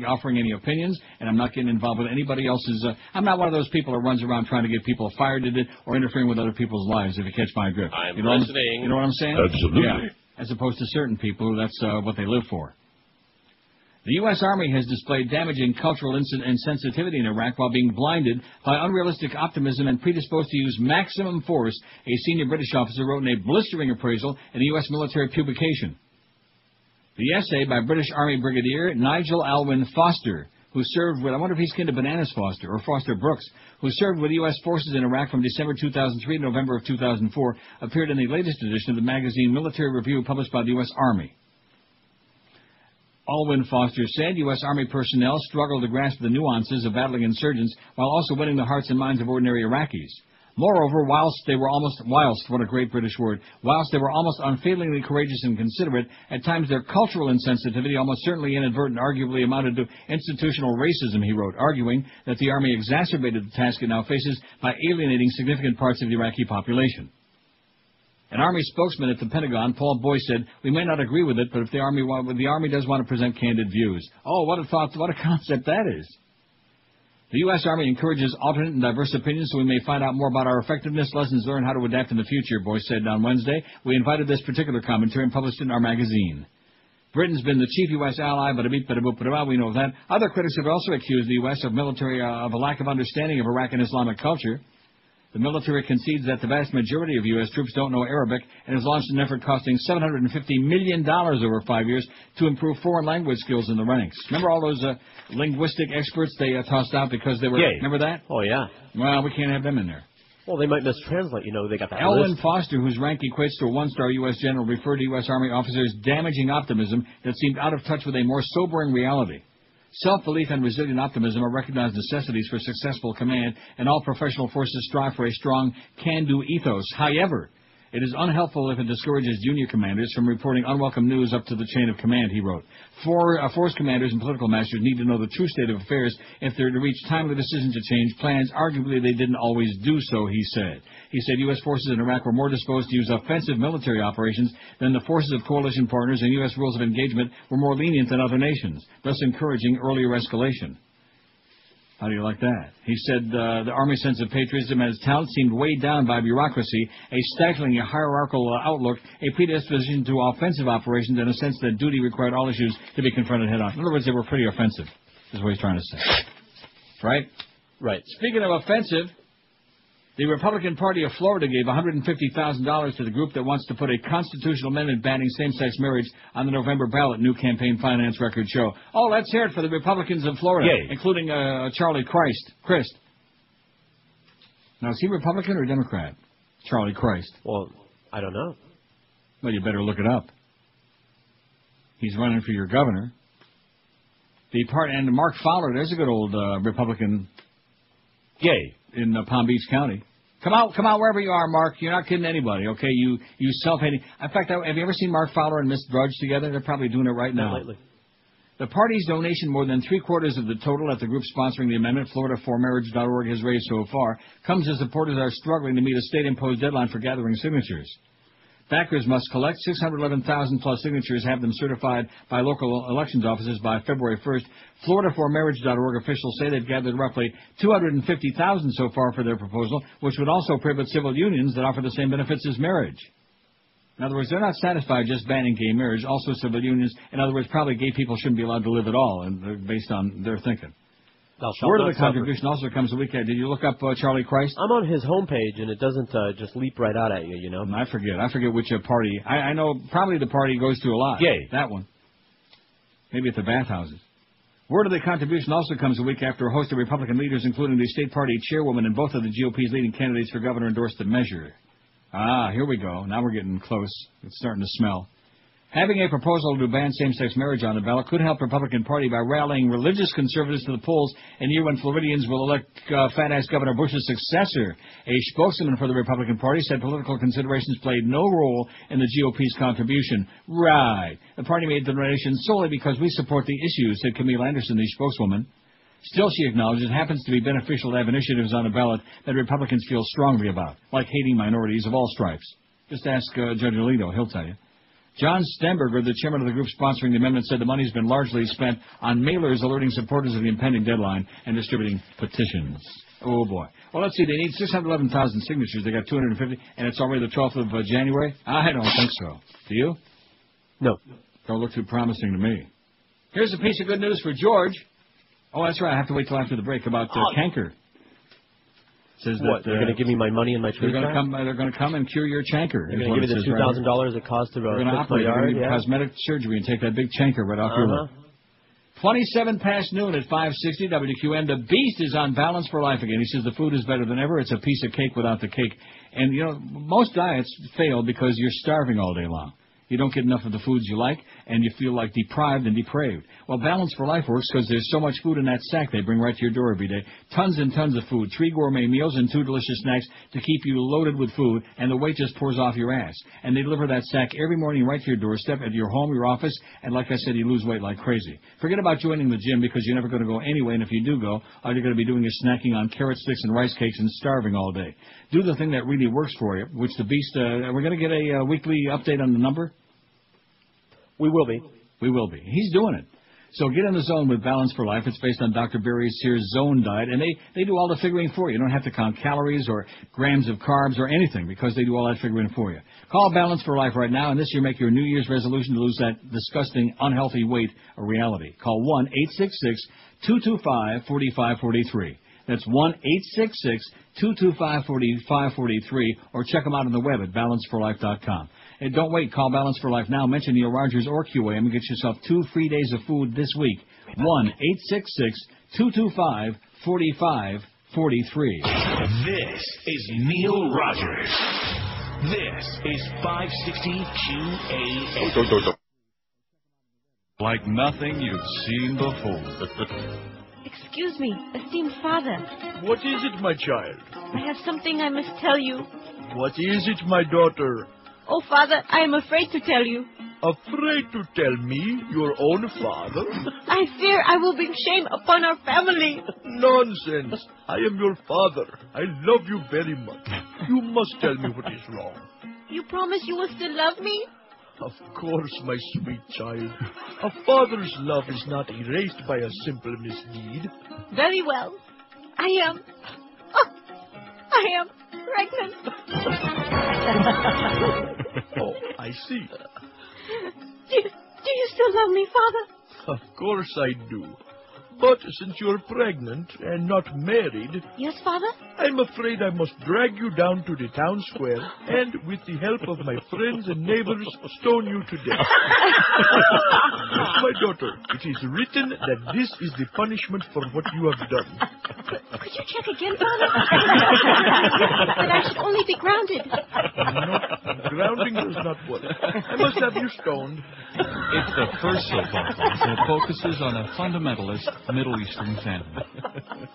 offering any opinions, and I'm not getting involved with anybody else's. I'm not one of those people that runs around trying to get people fired or interfering with other people's lives, if you catch my drift. I'm listening. You know what I'm saying? Absolutely. Yeah. As opposed to certain people who that's what they live for. The U.S. Army has displayed damaging cultural insensitivity in Iraq while being blinded by unrealistic optimism and predisposed to use maximum force, a senior British officer wrote in a blistering appraisal in a U.S. military publication. The essay by British Army Brigadier Nigel Alwyn Foster, who served with, I wonder if he's kin to Bananas Foster, or Foster Brooks, who served with U.S. forces in Iraq from December 2003 to November of 2004, appeared in the latest edition of the magazine Military Review published by the U.S. Army. Alwyn Foster said U.S. Army personnel struggled to grasp the nuances of battling insurgents while also winning the hearts and minds of ordinary Iraqis. Moreover, whilst they were almost unfailingly courageous and considerate, at times their cultural insensitivity, almost certainly inadvertent, arguably amounted to institutional racism, he wrote, arguing that the Army exacerbated the task it now faces by alienating significant parts of the Iraqi population. An Army spokesman at the Pentagon, Paul Boyce, said, "We may not agree with it, but if the Army does want to present candid views." Oh, what a concept that is. The U.S. Army encourages alternate and diverse opinions so we may find out more about our effectiveness, lessons learned, how to adapt in the future, Boyce said on Wednesday. We invited this particular commentary and published it in our magazine. Britain's been the chief U.S. ally, we know that. Other critics have also accused the U.S. of a lack of understanding of Iraq and Islamic culture. The military concedes that the vast majority of U.S. troops don't know Arabic and has launched an effort costing $750 million over 5 years to improve foreign language skills in the ranks. Remember all those linguistic experts they tossed out because they were... Yay. Remember that? Oh, yeah. Well, we can't have them in there. Well, they might mistranslate. They got that Alwyn list. Foster, whose rank equates to a one-star U.S. general, referred to U.S. Army officers' damaging optimism that seemed out of touch with a more sobering reality. Self-belief and resilient optimism are recognized necessities for successful command, and all professional forces strive for a strong can-do ethos. However, it is unhelpful if it discourages junior commanders from reporting unwelcome news up to the chain of command, he wrote. Force commanders and political masters need to know the true state of affairs if they're to reach timely decisions to change plans. Arguably, they didn't always do so, he said. He said U.S. forces in Iraq were more disposed to use offensive military operations than the forces of coalition partners, and U.S. rules of engagement were more lenient than other nations, thus encouraging earlier escalation. How do you like that? He said the Army's sense of patriotism and its talent seemed weighed down by bureaucracy, a stifling hierarchical outlook, a predisposition to offensive operations, and a sense that duty required all issues to be confronted head-on. In other words, they were pretty offensive, is what he's trying to say. Right? Right. Speaking of offensive, the Republican Party of Florida gave $150,000 to the group that wants to put a constitutional amendment banning same-sex marriage on the November ballot, new campaign finance records show. Oh, let's hear it for the Republicans of Florida, Yay. including Charlie Crist. Now, is he Republican or Democrat? Charlie Crist. Well, I don't know. Well, you better look it up. He's running for your governor. And Mark Fowler, there's a good old Republican. Yay. In Palm Beach County. Come out wherever you are, Mark. You're not kidding anybody, okay? You self-hating. In fact, have you ever seen Mark Fowler and Miss Drudge together? They're probably doing it right now. Not lately. The party's donation, more than three-quarters of the total at the group sponsoring the amendment, FloridaForMarriage.org, has raised so far, comes as supporters are struggling to meet a state-imposed deadline for gathering signatures. Backers must collect 611,000-plus signatures, have them certified by local elections offices by February 1st. FloridaForMarriage.org officials say they've gathered roughly 250,000 so far for their proposal, which would also prohibit civil unions that offer the same benefits as marriage. In other words, they're not satisfied just banning gay marriage, also civil unions. In other words, probably gay people shouldn't be allowed to live at all, and based on their thinking. Word of the contribution also comes a week ahead. Did you look up Charlie Crist? I'm on his homepage, and it doesn't just leap right out at you, you know. I forget which party. I know probably the party he goes to a lot. Yay. That one. Maybe at the bathhouses. Word of the contribution also comes a week after a host of Republican leaders, including the state party chairwoman and both of the GOP's leading candidates for governor, endorsed the measure. Here we go. Now we're getting close. It's starting to smell. Having a proposal to ban same-sex marriage on the ballot could help the Republican Party by rallying religious conservatives to the polls in the year when Floridians will elect fat-ass Governor Bush's successor. A spokesman for the Republican Party said political considerations played no role in the GOP's contribution. Right. The party made the donation solely because we support the issues, said Camille Anderson, the spokeswoman. Still, she acknowledges it happens to be beneficial to have initiatives on the ballot that Republicans feel strongly about, like hating minorities of all stripes. Just ask Judge Alito. He'll tell you. John Stemberger, the chairman of the group sponsoring the amendment, said the money's been largely spent on mailers alerting supporters of the impending deadline and distributing petitions. Oh, boy. Well, let's see. They need 611,000 signatures. They got 250, and it's already the 12th of January? I don't think so. Do you? No. Don't look too promising to me. Here's a piece of good news for George. Oh, that's right. I have to wait till after the break about canker. Says what? They're going to give me my money and my tree They're going to come and cure your chancre. They're going to give me the $2,000 it costs to They're going to operate cosmetic surgery and take that big chancre right off your lip. 27 past noon at 560 WQN. The Beast is on Balance for Life again. He says the food is better than ever. It's a piece of cake without the cake. And, you know, most diets fail because you're starving all day long. You don't get enough of the foods you like, and you feel like deprived and depraved. Well, Balance for Life works because there's so much food in that sack they bring right to your door every day. Tons and tons of food, 3 gourmet meals and 2 delicious snacks to keep you loaded with food, and the weight just pours off your ass. And they deliver that sack every morning right to your doorstep, at your home, your office, and like I said, you lose weight like crazy. Forget about joining the gym because you're never going to go anyway, and if you do go, all you're going to be doing is snacking on carrot sticks and rice cakes and starving all day. Do the thing that really works for you, which the Beast, we're going to get a weekly update on the number? We will be. We will be. He's doing it. So get in the zone with Balance for Life. It's based on Dr. Barry Sears' Zone Diet, and they do all the figuring for you. You don't have to count calories or grams of carbs or anything because they do all that figuring for you. Call Balance for Life right now, and this year make your New Year's resolution to lose that disgusting, unhealthy weight a reality. Call 1-866-225-4543. That's 1-866-225-4543, or check them out on the web at balanceforlife.com. And don't wait. Call Balance for Life now. Mention Neil Rogers or QAM and get yourself 2 free days of food this week. 1-866-225-4543. This is Neil Rogers. This is 560 QAM. Like nothing you've seen before. Excuse me, esteemed father. What is it, my child? I have something I must tell you. What is it, my daughter? Oh, father, I am afraid to tell you. Afraid to tell me, your own father? I fear I will bring shame upon our family. Nonsense. I am your father. I love you very much. You must tell me what is wrong. You promise you will still love me? Of course, my sweet child. A father's love is not erased by a simple misdeed. Very well. I am pregnant. Oh, I see. Do you still love me, Father? Of course I do. But since you're pregnant and not married... Yes, Father? I'm afraid I must drag you down to the town square and, with the help of my friends and neighbors, stone you to death. My daughter, it is written that this is the punishment for what you have done. Could you check again, Father? But I should only be grounded. No, grounding does not work. I must have you stoned. It's the first soap opera that focuses on a fundamentalist Middle Eastern family.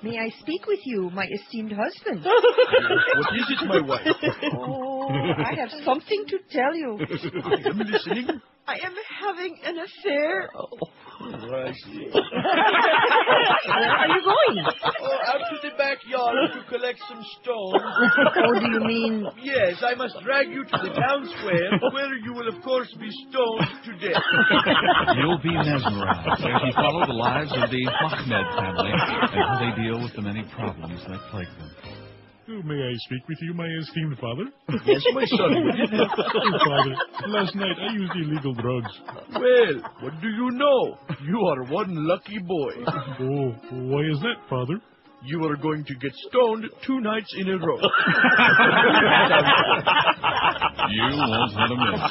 May I speak with you, my esteemed husband? What is it, my wife? Oh, I have something to tell you. I am listening. I am having an affair. Oh, I see. Where are you going? Oh, out to the backyard to collect some stones. Oh, do you mean... Yes, I must drag you to the town square, where you will, of course, be stoned to death. You'll be mesmerized as you follow the lives of the Ahmed family and how they deal with the many problems that plague them. May I speak with you, my esteemed father? Yes, my son. Father, last night I used illegal drugs. Well, what do you know? You are one lucky boy. Oh, why is that, Father? You are going to get stoned 2 nights in a row. You won't let a miss.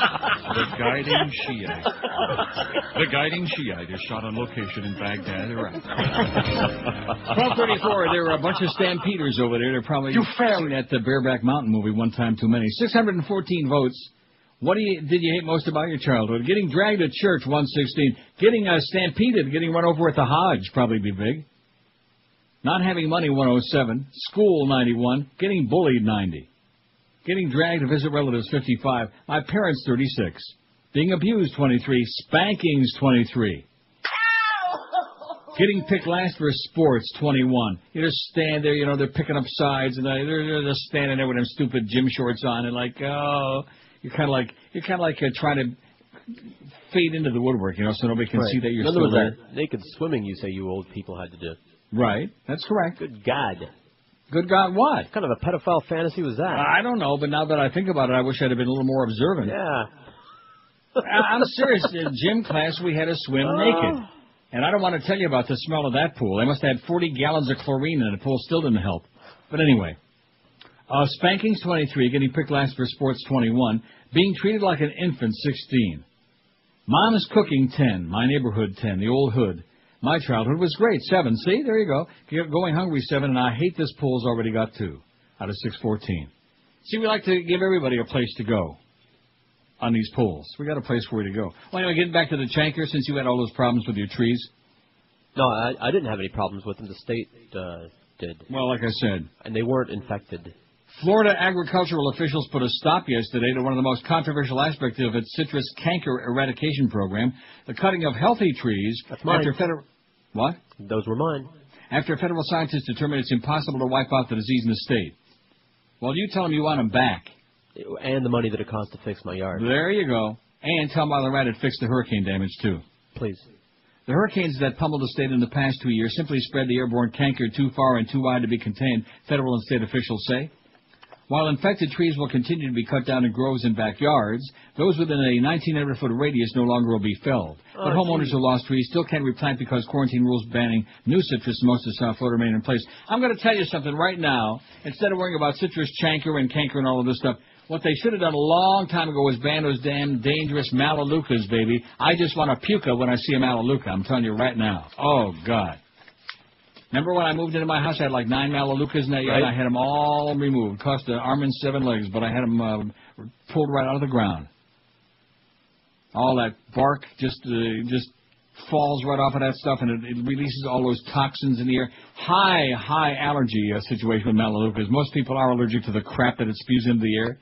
The Guiding Shiite. The Guiding Shiite is shot on location in Baghdad, Iraq. 12:34. There were a bunch of stampeders over there. They're probably seen that the Bareback Mountain movie one time too many. 614 votes. What did you hate most about your childhood? Getting dragged to church, 116. Getting stampeded, getting run over at the Hodge, probably be big. Not having money, 107. School, 91. Getting bullied, 90. Getting dragged to visit relatives, 55. My parents, 36. Being abused, 23. Spankings, 23. Getting picked last for sports, 21. You just stand there, they're picking up sides, and they're just standing there with them stupid gym shorts on, and you're kind of like trying to fade into the woodwork, so nobody can see that you're still there. Naked swimming, you say you old people had to do. Right, that's correct. Good God. Good God, what? What kind of a pedophile fantasy was that? I don't know, but now that I think about it, I wish I'd have been a little more observant. Yeah. I'm serious. In gym class, we had to swim naked. And I don't want to tell you about the smell of that pool. They must have had 40 gallons of chlorine in the pool. Still didn't help. But anyway. Spankings, 23. Getting picked last for sports, 21. Being treated like an infant, 16. Mom's cooking, 10. My neighborhood, 10. The old hood. My childhood was great, 7. See, there you go. Going hungry, 7. And I hate this pool's already got 2 out of 614. See, we like to give everybody a place to go on these polls. We got a place for you to go. Well, anyway, getting back to the Chanker, since you had all those problems with your trees. No, I didn't have any problems with them. The state did. Well, like I said. And they weren't infected. Florida agricultural officials put a stop yesterday to one of the most controversial aspects of its citrus canker eradication program, the cutting of healthy trees. That's mine. After federal... What? Those were mine. After federal scientists determined it's impossible to wipe out the disease in the state. Well, you tell them you want them back. And the money that it cost to fix my yard. There you go. And tell them while they're at it, fix the hurricane damage, too. Please. The hurricanes that pummeled the state in the past 2 years simply spread the airborne canker too far and too wide to be contained, federal and state officials say. While infected trees will continue to be cut down in groves and backyards, those within a 1,900-foot radius no longer will be felled. But homeowners who lost trees still can't replant because quarantine rules banning new citrus in most of South Florida remain in place. I'm going to tell you something right now. Instead of worrying about citrus chancre and canker and all of this stuff, what they should have done a long time ago was ban those damn dangerous Melaleucas, baby. I just want to puke when I see a Melaleuca. I'm telling you right now. Oh, God. Remember when I moved into my house, I had like 9 Melaleucas in that yard? Right. I had them all removed. Cost an arm and 7 legs, but I had them pulled right out of the ground. All that bark just falls right off of that stuff, and it releases all those toxins in the air. High allergy situation with Melaleucas. Most people are allergic to the crap that it spews into the air.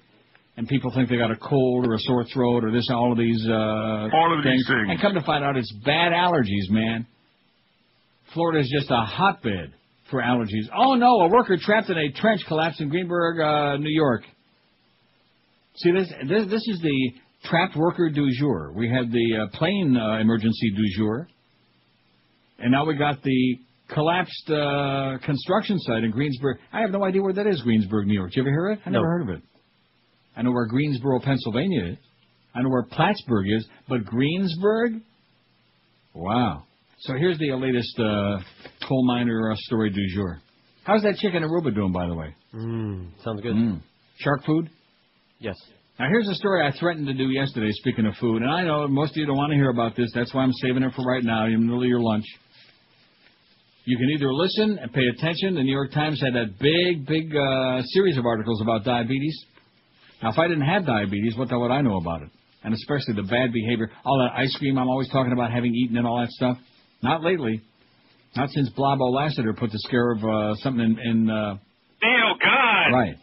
And people think they got a cold or a sore throat or this, all of these things. And come to find out, it's bad allergies, man. Florida is just a hotbed for allergies. Oh, no, a worker trapped in a trench collapsed in Greenburgh, New York. See, this is the trapped worker du jour. We had the plane emergency du jour. And now we got the collapsed construction site in Greensburg. I have no idea where that is, Greensburg, New York. Did you ever hear it? I never heard of it. I know where Greensboro, Pennsylvania is. I know where Plattsburgh is. But Greensburg? Wow. So here's the latest coal miner story du jour. How's that chicken Aruba doing, by the way? Sounds good. Shark food? Yes. Now, here's a story I threatened to do yesterday, speaking of food. And I know most of you don't want to hear about this. That's why I'm saving it for right now, in the middle of your lunch. You can either listen and pay attention. The New York Times had that big series of articles about diabetes. Now, if I didn't have diabetes, what would I know about it? And especially the bad behavior, all that ice cream I'm always talking about having eaten and all that stuff. Not lately. Not since Blabo Lassiter put the scare of something in Neil, God! Right.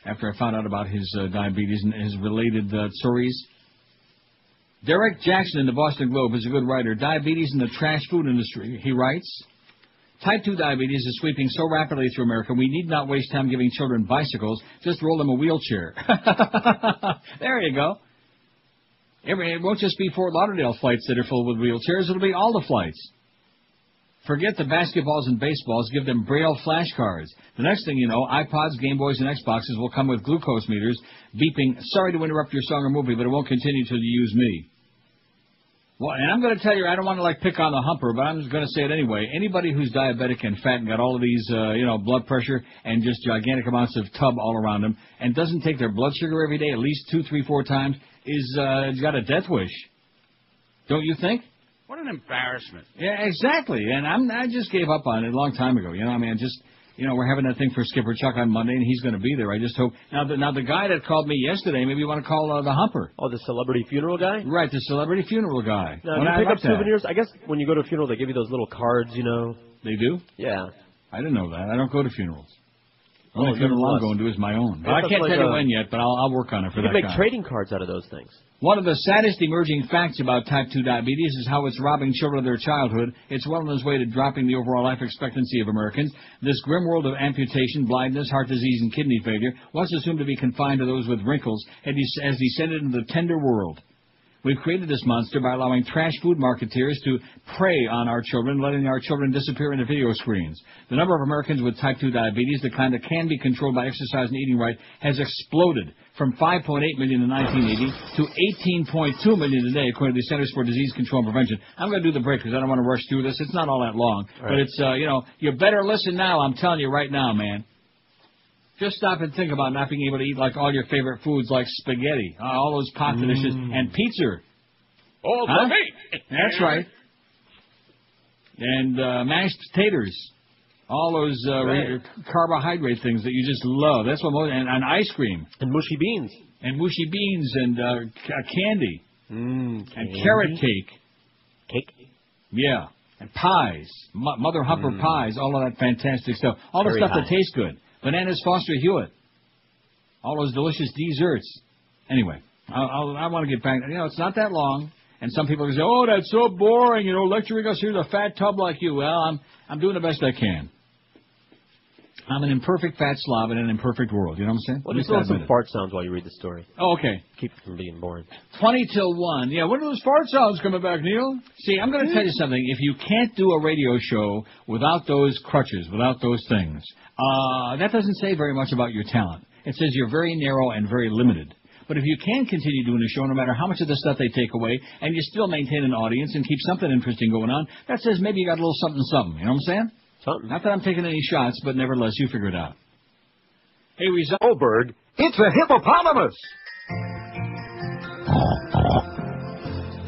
After I found out about his diabetes and his related stories. Derek Jackson in the Boston Globe is a good writer. Diabetes in the trash food industry, he writes. Type 2 diabetes is sweeping so rapidly through America, we need not waste time giving children bicycles. Just roll them a wheelchair. There you go. It won't just be Fort Lauderdale flights that are full with wheelchairs. It'll be all the flights. Forget the basketballs and baseballs. Give them Braille flashcards. The next thing you know, iPods, Game Boys, and Xboxes will come with glucose meters beeping, sorry to interrupt your song or movie, but it won't continue till you use me. Well, and I'm going to tell you, I don't want to, pick on the humper, but I'm just going to say it anyway. Anybody who's diabetic and fat and got all of these, blood pressure and just gigantic amounts of tub all around them and doesn't take their blood sugar every day at least 2, 3, 4 times has got a death wish. Don't you think? What an embarrassment. Yeah, exactly. And I just gave up on it a long time ago. We're having that thing for Skipper Chuck on Monday, and he's going to be there. I just hope. Now the guy that called me yesterday, maybe you want to call the humper. Oh, the celebrity funeral guy? Right, the celebrity funeral guy. Now, do you pick up souvenirs? I guess when you go to a funeral, they give you those little cards, They do? Yeah. I didn't know that. I don't go to funerals. Only funeral I'm going to is my own. But I can't tell you when yet, but I'll work on it for that guy. You can make trading cards out of those things. One of the saddest emerging facts about type 2 diabetes is how it's robbing children of their childhood. It's well on its way to dropping the overall life expectancy of Americans. This grim world of amputation, blindness, heart disease, and kidney failure, once assumed to be confined to those with wrinkles, has descended into the tender world. We've created this monster by allowing trash food marketeers to prey on our children, letting our children disappear into video screens. The number of Americans with type 2 diabetes, the kind that can be controlled by exercise and eating right, has exploded from 5.8 million in 1980 to 18.2 million today, according to the Centers for Disease Control and Prevention. I'm going to do the break because I don't want to rush through this. It's not all that long. Right. But it's, you better listen now. I'm telling you right now, man. Just stop and think about not being able to eat like all your favorite foods like spaghetti, all those pasta dishes, and pizza. All for me. That's right. And mashed potatoes. All those carbohydrate things that you just love. That's what most, and ice cream. And mushy beans. And mushy beans and candy. And carrot cake. Cake? Yeah. And pies. Mother Hupper pies. All of that fantastic stuff. All the stuff that tastes good. Bananas Foster Hewitt. All those delicious desserts. Anyway, I want to get back. It's not that long. And some people say, oh, that's so boring, lecturing us here in a fat tub like you. Well, I'm doing the best I can. I'm an imperfect fat slob in an imperfect world. You know what I'm saying? Well, just throw some fart sounds while you read the story. Oh, okay. Keep it from being boring. 20 till 1. Yeah, when are those fart sounds coming back, Neil? See, I'm going to tell you something. If you can't do a radio show without those crutches, without those things, that doesn't say very much about your talent. It says you're very narrow and very limited. But if you can continue doing the show, no matter how much of the stuff they take away, and you still maintain an audience and keep something interesting going on, that says maybe you got a little something. You know what I'm saying? Something. Not that I'm taking any shots, but nevertheless, you figure it out. Hey, Goldberg, it's a hippopotamus!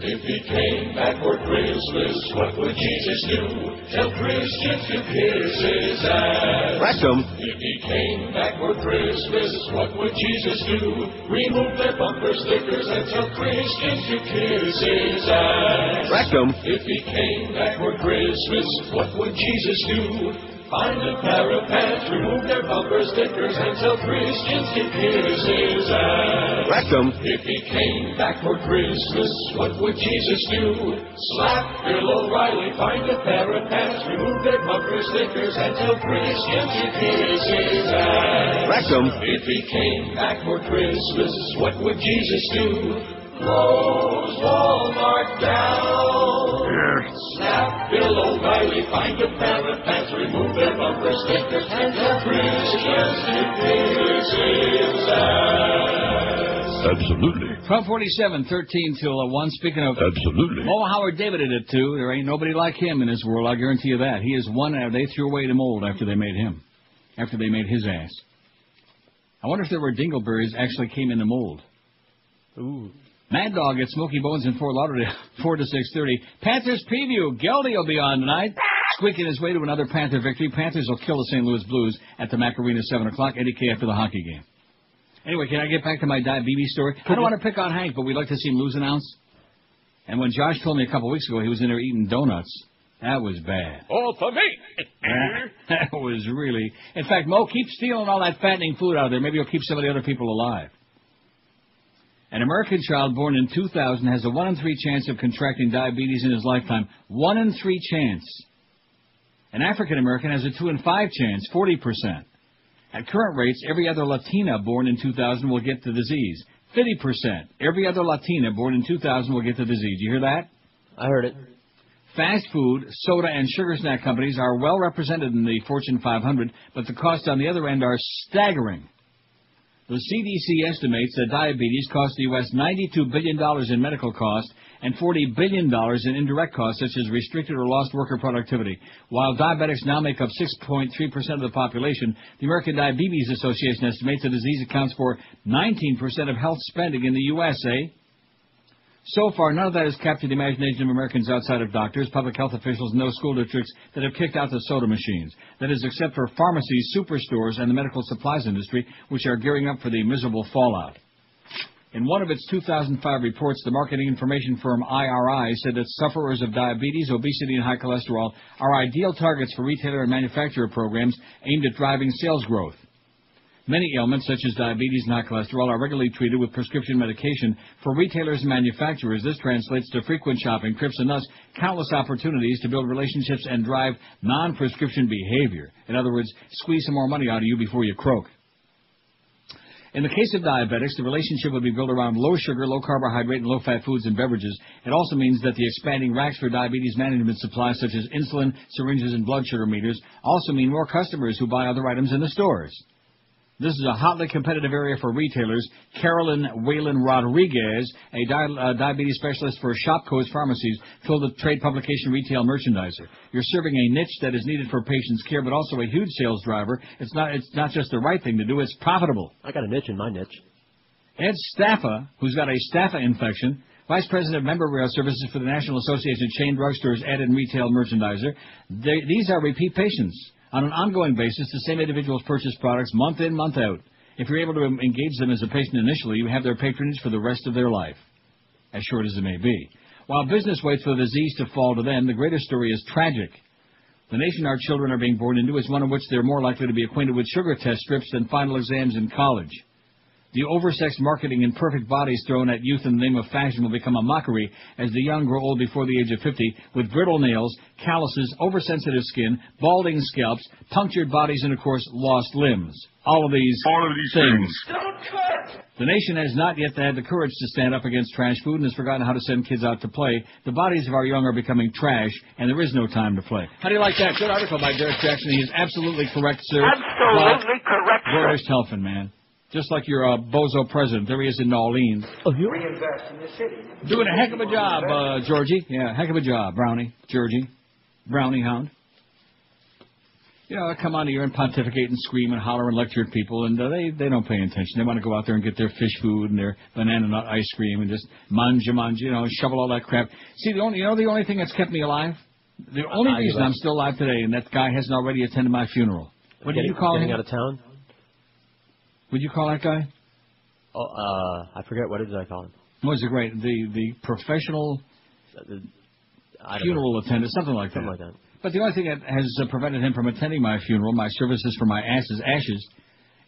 If he came back for Christmas, what would Jesus do? Tell Christians to kiss his ass. Rectum. If he came back for Christmas, what would Jesus do? Remove their bumper stickers and tell Christians to kiss his ass. Rectum. If he came back for Christmas, what would Jesus do? Find a pair of pants, remove their bumper stickers, and tell Christians to kiss his ass. Rectum. If he came back for Christmas, what would Jesus do? Slap Bill O'Reilly, find a pair of pants, remove their bumper stickers, and tell Christians to kiss his ass. Rectum. If he came back for Christmas, what would Jesus do? Close Walmart down. Snap Bill O'Reilly, find a pair of pants, remove their bumper stickers, and tell Christians to kiss his ass. Absolutely. 12:47, 13 till 1. Speaking of... Absolutely. Mo Howard David did it, too. There ain't nobody like him in this world, I guarantee you that. He is one... They threw away the mold after they made him. After they made his ass. I wonder if there were dingleberries actually came in the mold. Ooh. Mad Dog at Smoky Bones in Fort Lauderdale, 4 to 6:30. Panthers preview. Geldy will be on tonight. Squeaking his way to another Panther victory. Panthers will kill the St. Louis Blues at the Mac Arena, 7 o'clock. Eddie K after the hockey game. Anyway, can I get back to my diabetes story? I don't want to pick on Hank, but we'd like to see him lose an ounce. And when Josh told me a couple weeks ago he was in there eating donuts, that was bad. All for me. That was really... In fact, Mo, keep stealing all that fattening food out of there. Maybe you'll keep some of the other people alive. An American child born in 2000 has a 1 in 3 chance of contracting diabetes in his lifetime. 1 in 3 chance. An African American has a 2 in 5 chance, 40%. At current rates, every other Latina born in 2000 will get the disease. 50%. Every other Latina born in 2000 will get the disease. You hear that? I heard it. Fast food, soda, and sugar snack companies are well represented in the Fortune 500, but the costs on the other end are staggering. The CDC estimates that diabetes costs the U.S. $92 billion in medical costs and $40 billion in indirect costs, such as restricted or lost worker productivity. While diabetics now make up 6.3% of the population, the American Diabetes Association estimates the disease accounts for 19% of health spending in the USA. So far, none of that has captured the imagination of Americans outside of doctors, public health officials, and those school districts that have kicked out the soda machines. That is, except for pharmacies, superstores, and the medical supplies industry, which are gearing up for the miserable fallout. In one of its 2005 reports, the marketing information firm IRI said that sufferers of diabetes, obesity, and high cholesterol are ideal targets for retailer and manufacturer programs aimed at driving sales growth. Many ailments, such as diabetes and high cholesterol, are regularly treated with prescription medication. For retailers and manufacturers, this translates to frequent shopping trips and thus countless opportunities to build relationships and drive non-prescription behavior. In other words, squeeze some more money out of you before you croak. In the case of diabetics, the relationship would be built around low sugar, low carbohydrate, and low fat foods and beverages. It also means that the expanding racks for diabetes management supplies, such as insulin, syringes, and blood sugar meters, also mean more customers who buy other items in the stores. This is a hotly competitive area for retailers. Carolyn Whalen Rodriguez, a diabetes specialist for Shopco's Pharmacies, told the trade publication Retail Merchandiser, "You're serving a niche that is needed for patients' care, but also a huge sales driver. It's not just the right thing to do, it's profitable." I got a niche in my niche. Ed Staffa, who's got a Staffa infection, Vice President of Member Services for the National Association of Chain Drugstores, Ed and Retail Merchandiser, these are repeat patients. On an ongoing basis, the same individuals purchase products month in, month out. If you're able to engage them as a patient initially, you have their patronage for the rest of their life, as short as it may be. While business waits for the disease to fall to them, the greater story is tragic. The nation our children are being born into is one in which they're more likely to be acquainted with sugar test strips than final exams in college. The oversexed marketing and perfect bodies thrown at youth in the name of fashion will become a mockery as the young grow old before the age of 50 with brittle nails, calluses, oversensitive skin, balding scalps, punctured bodies, and, of course, lost limbs. All of these things. The nation has not yet had the courage to stand up against trash food and has forgotten how to send kids out to play. The bodies of our young are becoming trash, and there is no time to play. How do you like that? Good article by Derek Jackson. He is absolutely correct, sir. Absolutely correct, sir. British Telfin, man. Just like your bozo president. There he is in New Orleans. Reinvest in the city. Doing a heck of a job, Georgie. Yeah, heck of a job, Brownie. Georgie. Brownie hound. You know, I come on here and pontificate and scream and holler and lecture at people, and they don't pay attention. They want to go out there and get their fish food and their banana nut ice cream and just manja, you know, shovel all that crap. See, the only thing that's kept me alive? The only reason I'm still alive today, and that guy hasn't already attended my funeral. What did you call him? Getting out of town? Would you call that guy? Oh, I forget. What did I call him? What was it great? The professional funeral attendant, something like that. Something like that. But the only thing that has prevented him from attending my funeral, my services for my ashes,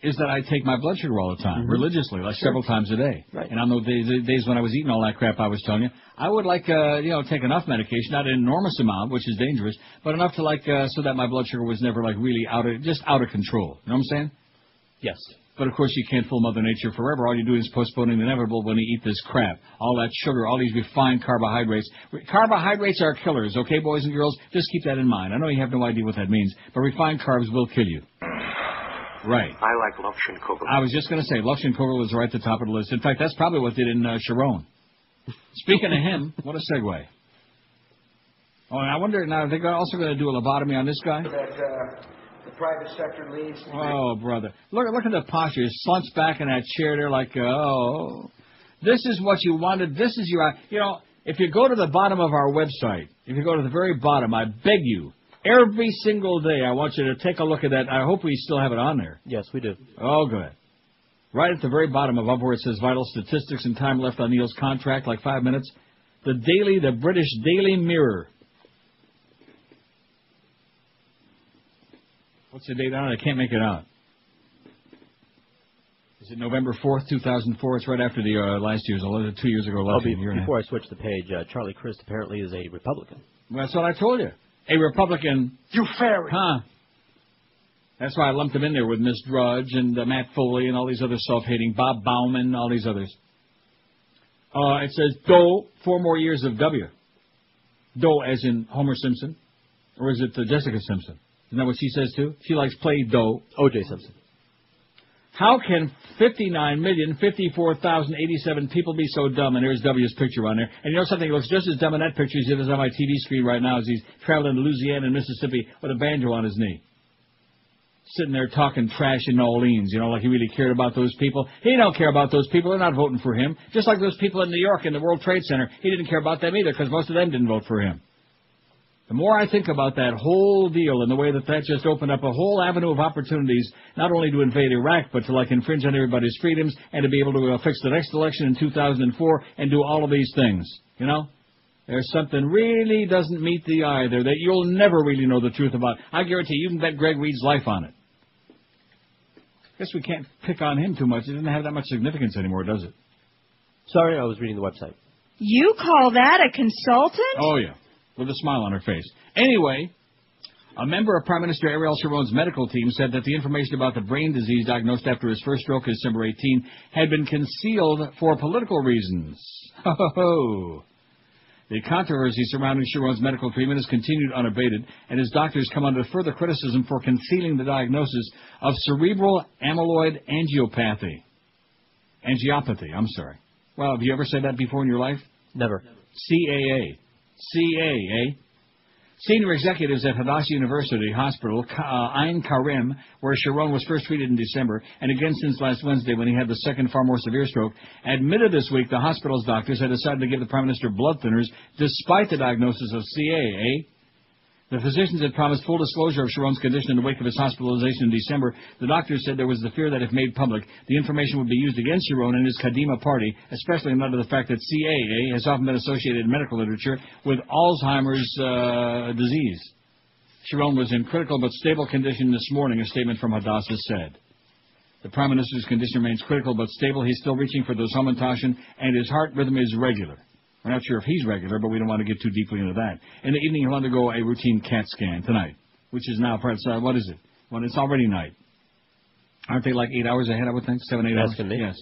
is that I take my blood sugar all the time, religiously, like several times a day. Right. And on those days when I was eating all that crap I was telling you, I would take enough medication, not an enormous amount, which is dangerous, but enough to so that my blood sugar was never really out of control. You know what I'm saying? Yes. But, of course, you can't fool Mother Nature forever. All you do is postponing the inevitable when you eat this crap. All that sugar, all these refined carbohydrates. Carbohydrates are killers, okay, boys and girls? Just keep that in mind. I know you have no idea what that means, but refined carbs will kill you. Right. I like Lufschenkugel. I was just going to say, Lufschenkugel is right at the top of the list. In fact, that's probably what did in Sharon. Speaking of him, what a segue. Oh, and I wonder now, are they also going to do a lobotomy on this guy? The private sector leads. Oh, brother. Look at the posture. He slumps back in that chair there like, oh, this is what you wanted. This is your, if you go to the bottom of our website, if you go to the very bottom, I beg you, every single day I want you to take a look at that. I hope we still have it on there. Yes, we do. Oh, good. Right at the very bottom above where it says vital statistics and time left on Neil's contract, like 5 minutes, the British Daily Mirror. What's the date on it? I can't make it out. Is it November 4th, 2004? It's right after the last year's, 2 years ago. Before I switch the page, Charlie Crist apparently is a Republican. Well, that's what I told you. A Republican. You fairy. Huh. That's why I lumped him in there with Miss Drudge and Matt Foley and all these other self-hating, Bob Bauman, all these others. It says, Doe, 4 more years of W. Doe as in Homer Simpson. Or is it Jessica Simpson? Isn't that what she says, too? She likes play dough. O.J. Simpson. How can 59,054,087 people be so dumb? And there's W's picture on there. And you know something? It looks just as dumb in that picture as it is on my TV screen right now as he's traveling to Louisiana and Mississippi with a banjo on his knee. Sitting there talking trash in New Orleans, like he really cared about those people. He don't care about those people. They're not voting for him. Just like those people in New York in the World Trade Center. He didn't care about them either because most of them didn't vote for him. The more I think about that whole deal and the way that just opened up a whole avenue of opportunities, not only to invade Iraq, but to infringe on everybody's freedoms and to be able to fix the next election in 2004 and do all of these things, There's something really doesn't meet the eye there that you'll never really know the truth about. I guarantee you can bet Greg Reed's life on it. Guess we can't pick on him too much. It doesn't have that much significance anymore, does it? Sorry, I was reading the website. You call that a consultant? Oh, yeah, with a smile on her face. Anyway, a member of Prime Minister Ariel Sharon's medical team said that the information about the brain disease diagnosed after his first stroke December 18 had been concealed for political reasons. Ho, ho, ho. The controversy surrounding Sharon's medical treatment has continued unabated, and his doctors come under further criticism for concealing the diagnosis of cerebral amyloid angiopathy. Well, have you ever said that before in your life? Never. CAA. CAA. Senior executives at Hadassah University Hospital, Ain Karim, where Sharon was first treated in December, and again since last Wednesday when he had the second, far more severe stroke, admitted this week the hospital's doctors had decided to give the Prime Minister blood thinners despite the diagnosis of CAA. The physicians had promised full disclosure of Sharon's condition in the wake of his hospitalization in December. The doctors said there was the fear that if made public, the information would be used against Sharon and his Kadima party, especially in light of the fact that CAA has often been associated in medical literature with Alzheimer's disease. Sharon was in critical but stable condition this morning, a statement from Hadassah said. The Prime Minister's condition remains critical but stable. He's still reaching for those Hamantashen, and his heart rhythm is regular. We're not sure if he's regular, but we don't want to get too deeply into that. In the evening, he'll undergo a routine CAT scan tonight, which is now, what is it? Well, it's already night. Aren't they like 8 hours ahead, I would think? 7, 8 hours? Yes.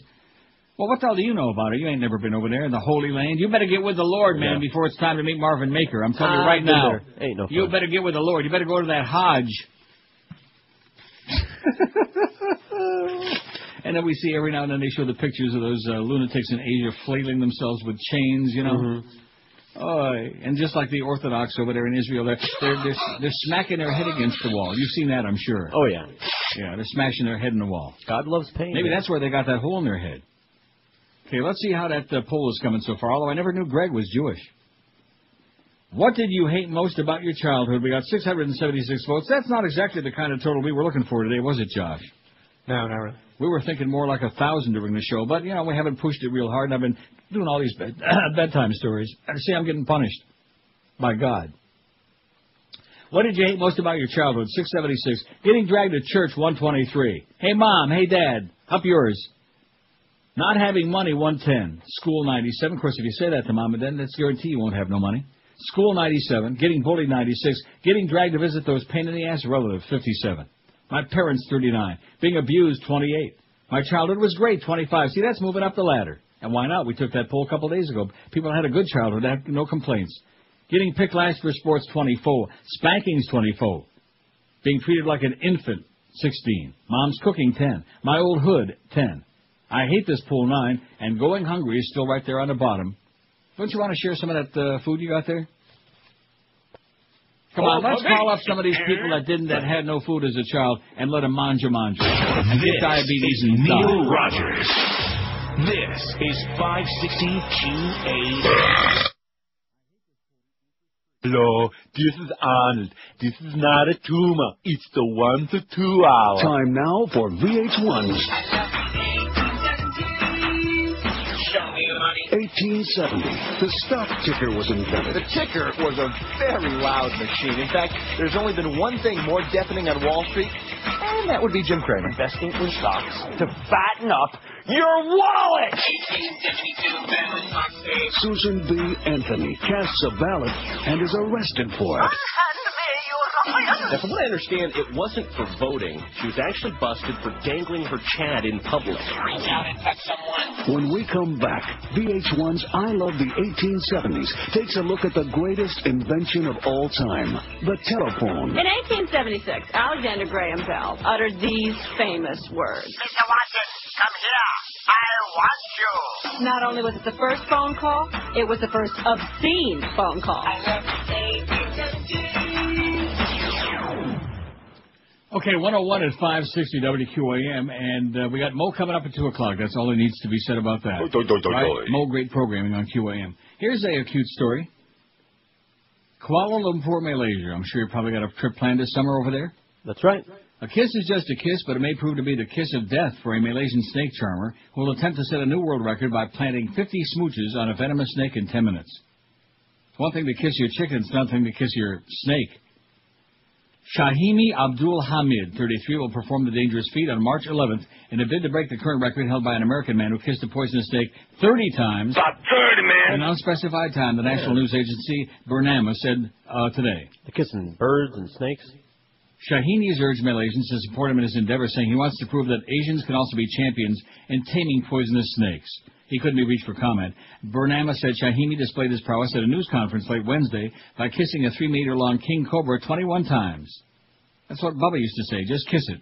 Well, what the hell do you know about it? You ain't never been over there in the Holy Land. You better get with the Lord, man, before it's time to meet Marvin Maker. I'm telling you right now. Ain't no fun. You better get with the Lord. You better go to that Hajj. And then we see every now and then they show the pictures of those lunatics in Asia flailing themselves with chains, you know. Mm-hmm. Oh, and just like the Orthodox over there in Israel, they're smacking their head against the wall. You've seen that, I'm sure. Oh, yeah. Yeah, they're smashing their head in the wall. God loves pain. Maybe that's where they got that hole in their head. Okay, let's see how that poll is coming so far, although I never knew Greg was Jewish. What did you hate most about your childhood? We got 676 votes. That's not exactly the kind of total we were looking for today, was it, Josh? No, not really. We were thinking more like 1,000 during the show, but, you know, we haven't pushed it real hard, and I've been doing all these bedtime stories. See, I'm getting punished. My God. What did you hate most about your childhood? 676. Getting dragged to church, 123. Hey, Mom. Hey, Dad. Up yours. Not having money, 110. School, 97. Of course, if you say that to Mom and Dad, that's guarantee you won't have no money. School, 97. Getting bullied, 96. Getting dragged to visit those pain-in-the-ass relatives, 57. My parents, 39. Being abused, 28. My childhood was great, 25. See, that's moving up the ladder. And why not? We took that poll a couple of days ago. People had a good childhood, had no complaints. Getting picked last for sports, 24. Spankings, 24. Being treated like an infant, 16. Mom's cooking, 10. My old hood, 10. I hate this pool, 9. And going hungry is still right there on the bottom. Don't you want to share some of that food you got there? Come on, let's call up some of these people that had no food as a child and let them manja and get diabetes and die. Neil Rogers. This is 560 QA. Hello, this is Arnold. This is not a tumor. It's the 1 to 2 hour. Time now for VH1's 1870. The stock ticker was invented. The ticker was a very loud machine. In fact, there's only been one thing more deafening on Wall Street, and that would be Jim Cramer. Investing in stocks to fatten up your wallet! 1872 family stock stage. Susan B. Anthony casts a ballot and is arrested for it. Now, from what I understand, it wasn't for voting. She was actually busted for dangling her Chad in public. Reach out and touch someone. When we come back, VH1's I Love the 1870s takes a look at the greatest invention of all time, the telephone. In 1876, Alexander Graham Bell uttered these famous words. Mr. Watson, come here. I want you. Not only was it the first phone call, it was the first obscene phone call. I love the 1870s. Okay, 101 at 560 WQAM, and we got Mo coming up at 2 o'clock. That's all there needs to be said about that. Right? Mo, great programming on QAM. Here's a cute story. Kuala Lumpur, Malaysia. I'm sure you probably got a trip planned this summer over there. That's right. A kiss is just a kiss, but it may prove to be the kiss of death for a Malaysian snake charmer who will attempt to set a new world record by planting 50 smooches on a venomous snake in 10 minutes. It's one thing to kiss your chicken, it's another thing to kiss your snake. Shahimi Abdul Hamid, 33, will perform the dangerous feat on March 11th in a bid to break the current record held by an American man who kissed a poisonous snake 30 times. About 30, man. In an unspecified time, the national news agency Bernama said today. They're kissing birds and snakes? Shahini has urged Malaysians to support him in his endeavor, saying he wants to prove that Asians can also be champions in taming poisonous snakes. He couldn't be reached for comment. Bernama said Shahini displayed his prowess at a news conference late Wednesday by kissing a 3-meter-long king cobra 21 times. That's what Bubba used to say, just kiss it.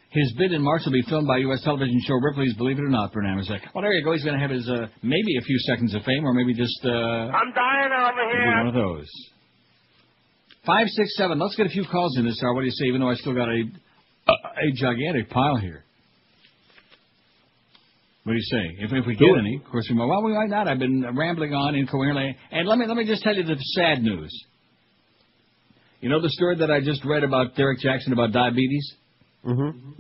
His bid in March will be filmed by U.S. television show Ripley's Believe It or Not, Bernama said. Well, there you go. He's going to have his maybe a few seconds of fame, or maybe just... I'm dying over here. One of those. 567. Let's get a few calls in this hour. What do you say, even though I still got a gigantic pile here? What do you say? If we get any, of course we might. Well, we might not. I've been rambling on incoherently. And let me just tell you the sad news. You know the story that I just read about Derek Jackson about diabetes? Mm-hmm.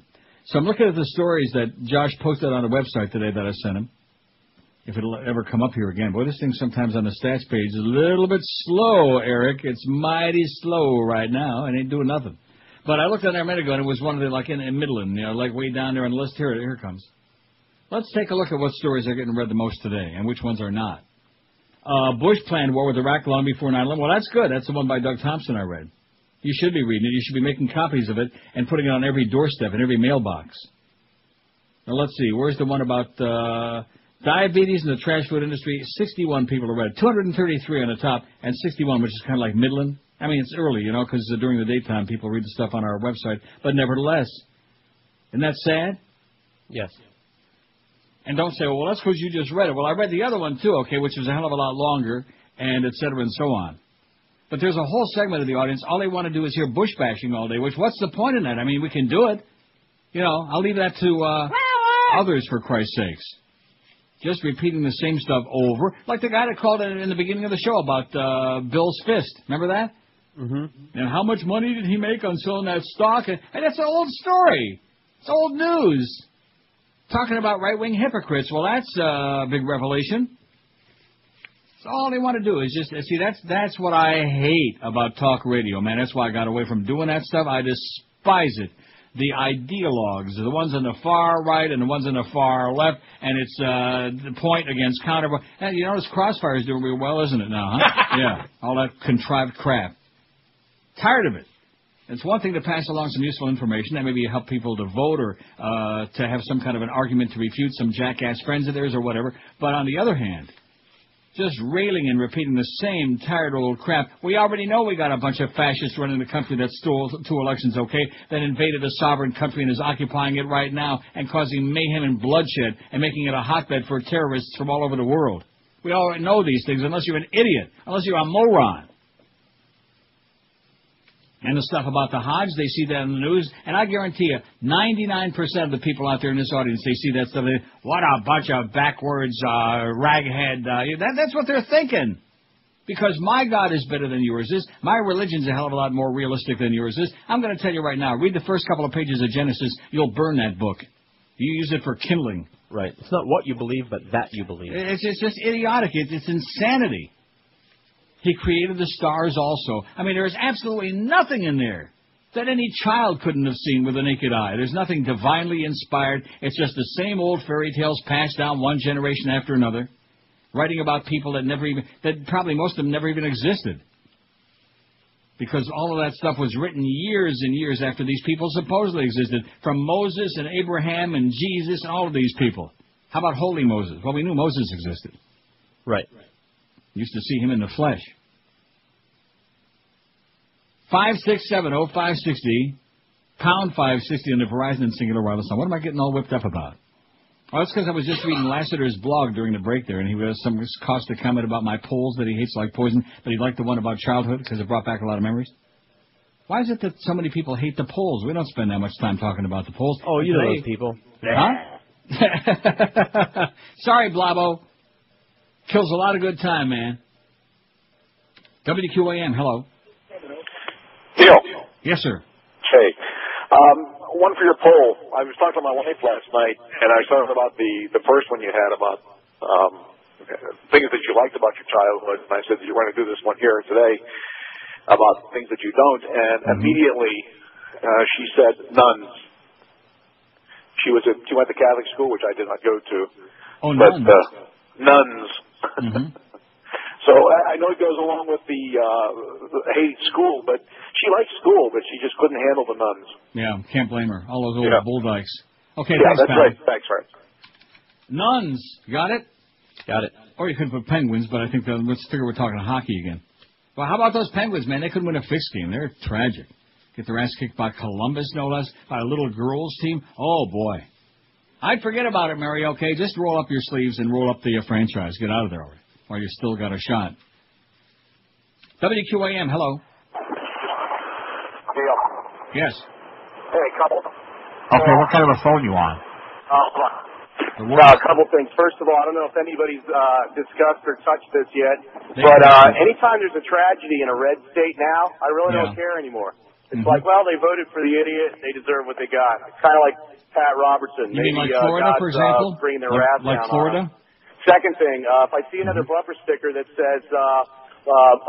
So I'm looking at the stories that Josh posted on the website today that I sent him. If it'll ever come up here again. Boy, this thing sometimes on the stats page is a little bit slow, Eric. It's mighty slow right now. It ain't doing nothing. But I looked at there a minute ago, and it was one of the, like in Midland, you know, like way down there on the list. Here it comes. Let's take a look at what stories are getting read the most today and which ones are not. Bush planned war with Iraq long before 9/11. Well, that's good. That's the one by Doug Thompson I read. You should be reading it. You should be making copies of it and putting it on every doorstep and every mailbox. Now, let's see. Where's the one about diabetes in the trash food industry? 61 people have read it. 233 on the top and 61, which is kind of like Midland. I mean, it's early, you know, because during the daytime people read the stuff on our website. But nevertheless, isn't that sad? Yes. And don't say, well, that's because you just read it. Well, I read the other one, too, okay, which was a hell of a lot longer, and et cetera and so on. But there's a whole segment of the audience, all they want to do is hear Bush bashing all day, which what's the point in that? I mean, we can do it. You know, I'll leave that to others, for Christ's sakes. Just repeating the same stuff over. Like the guy that called in the beginning of the show about Bill's fist. Remember that? Mm-hmm. And how much money did he make on selling that stock? And that's an old story. It's old news. Talking about right-wing hypocrites. Well, that's a big revelation. So all they want to do is just see. That's what I hate about talk radio, man. That's why I got away from doing that stuff. I despise it. The ideologues, the ones on the far right and the ones on the far left, and it's the point against counterpoint. And you notice Crossfire's doing real well, isn't it now? Huh? Yeah, all that contrived crap. Tired of it. It's one thing to pass along some useful information that maybe help people to vote or to have some kind of an argument to refute some jackass friends of theirs or whatever. But on the other hand, just railing and repeating the same tired old crap. We already know we got a bunch of fascists running the country that stole 2 elections, okay, that invaded a sovereign country and is occupying it right now and causing mayhem and bloodshed and making it a hotbed for terrorists from all over the world. We all know these things unless you're an idiot, unless you're a moron. And the stuff about the Hodge, they see that in the news, and I guarantee you, 99% of the people out there in this audience, they see that stuff. What a bunch of backwards, raghead. That's what they're thinking. Because my God is better than yours is. My religion's a hell of a lot more realistic than yours is. I'm going to tell you right now, read the first couple of pages of Genesis, you'll burn that book. You use it for kindling. Right. It's not what you believe, but that you believe. It's just idiotic. It's insanity. He created the stars also. I mean, there's absolutely nothing in there that any child couldn't have seen with the naked eye. There's nothing divinely inspired. It's just the same old fairy tales passed down one generation after another, writing about people that probably most of them never even existed. Because all of that stuff was written years and years after these people supposedly existed, from Moses and Abraham and Jesus and all of these people. How about Holy Moses? Well, we knew Moses existed. Right. Used to see him in the flesh. 5670560, pound 560 on the Verizon and Singular Wireless. Now, what am I getting all whipped up about? Well, that's because I was just reading Lassiter's blog during the break there, and he was some caustic comment about my polls that he hates like poison, but he liked the one about childhood because it brought back a lot of memories. Why is it that so many people hate the polls? We don't spend that much time talking about the polls. Oh, you know those people. Huh? Sorry, Blabo. Kills a lot of good time, man. WQAM, hello. Neil. Yes, sir. Hey. One for your poll. I was talking to my wife last night, and I was talking about the first one you had about things that you liked about your childhood, and I said that you were going to do this one here today. about things that you don't, and immediately she said nuns. She went to Catholic school, which I did not go to. Oh, but, nuns. Nuns. So I know it goes along with the hate school, but she liked school, but she just couldn't handle the nuns. Yeah, can't blame her. All those old bull dykes. Okay, yeah, thanks, that's pal. right. Thanks, Frank. Nuns. Got it? Got it. Or you could put Penguins, but I think let's figure we're talking hockey again. Well, how about those Penguins, man? They couldn't win a fixed game. They're tragic. Get their ass kicked by Columbus, no less, by a little girls' team. Oh, boy. I'd forget about it, Mary, okay? Just roll up your sleeves and roll up the franchise. Get out of there already, while you still got a shot. WQAM, hello. Neil. Yes. Hey, couple. Okay, what kind of a phone you on? A couple things. First of all, I don't know if anybody's discussed or touched this yet, but anytime there's a tragedy in a red state now, I really don't care anymore. It's like, well, they voted for the idiot, they deserve what they got. It's kind of like Pat Robertson. You mean like Florida, for example? Bringing their wrath like down Florida? on them. Second thing, if I see another bumper sticker that says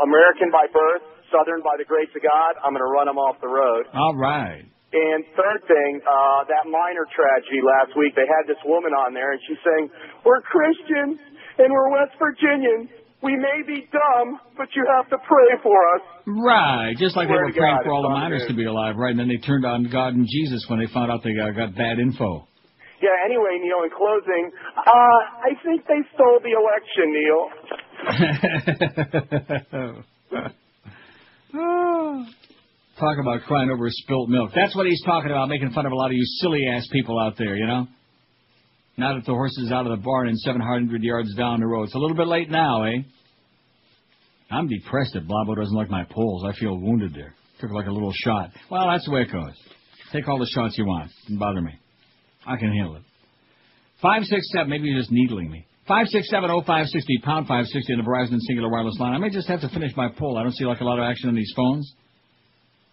American by birth, Southern by the grace of God, I'm going to run them off the road. All right. And third thing, that minor tragedy last week, they had this woman on there, and she's saying, we're Christians, and we're West Virginians. We may be dumb, but you have to pray for us. Right, just like they were praying for all the miners miners to be alive, right? And then they turned on God and Jesus when they found out they got bad info. Yeah, anyway, Neil, in closing, I think they stole the election, Neil. Talk about crying over spilt milk. That's what he's talking about, making fun of a lot of you silly-ass people out there, you know? Now that the horse is out of the barn and 700 yards down the road. It's a little bit late now, eh? I'm depressed that Blabo doesn't like my polls. I feel wounded there. Took like a little shot. Well, that's the way it goes. Take all the shots you want. Doesn't bother me. I can handle it. 567, maybe you're just needling me. 567-0560, pound 560 on the Verizon Singular Wireless line. I may just have to finish my poll. I don't see like a lot of action on these phones.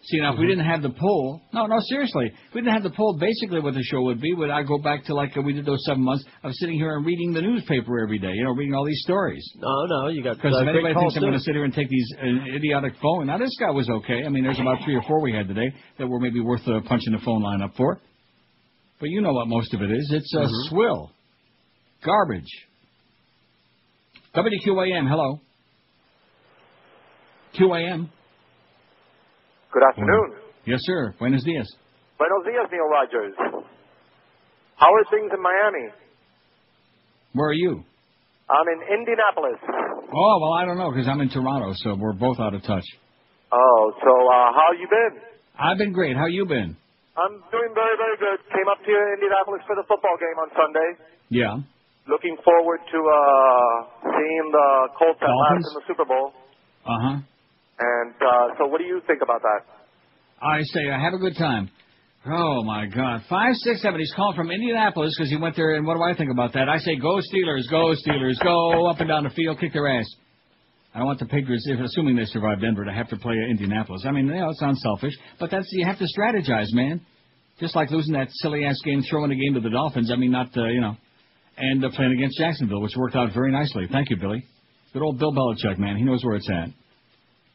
See, now, if we didn't have the poll, no, seriously, if we didn't have the poll, basically what the show would be, would I go back to like we did those 7 months of sitting here and reading the newspaper every day, you know, reading all these stories. No, you got because if great anybody calls thinks I'm going to sit here and take these idiotic phone, now this guy was okay. I mean, there's about 3 or 4 we had today that were maybe worth punching the phone line up for. But you know what most of it is. It's swill. Garbage. WQAM, hello. QAM. Good afternoon. Yes, sir. Buenos dias. Buenos dias, Neil Rogers. How are things in Miami? Where are you? I'm in Indianapolis. Oh, well, I don't know, because I'm in Toronto, so we're both out of touch. Oh, so how you been? I've been great. How you been? I'm doing very, very good. Came up to Indianapolis for the football game on Sunday. Yeah. Looking forward to seeing the Colts at last in the Super Bowl. Uh-huh. And so what do you think about that? I say, have a good time. Oh, my God. 567. He's calling from Indianapolis because he went there, and what do I think about that? I say, go Steelers, go Steelers, go up and down the field, kick their ass. I don't want the Patriots, assuming they survive Denver, to have to play Indianapolis. I mean, you know, it sounds selfish, but you have to strategize, man. Just like losing that silly-ass game, throwing the game to the Dolphins. I mean, not, and playing against Jacksonville, which worked out very nicely. Thank you, Billy. Good old Bill Belichick, man. He knows where it's at.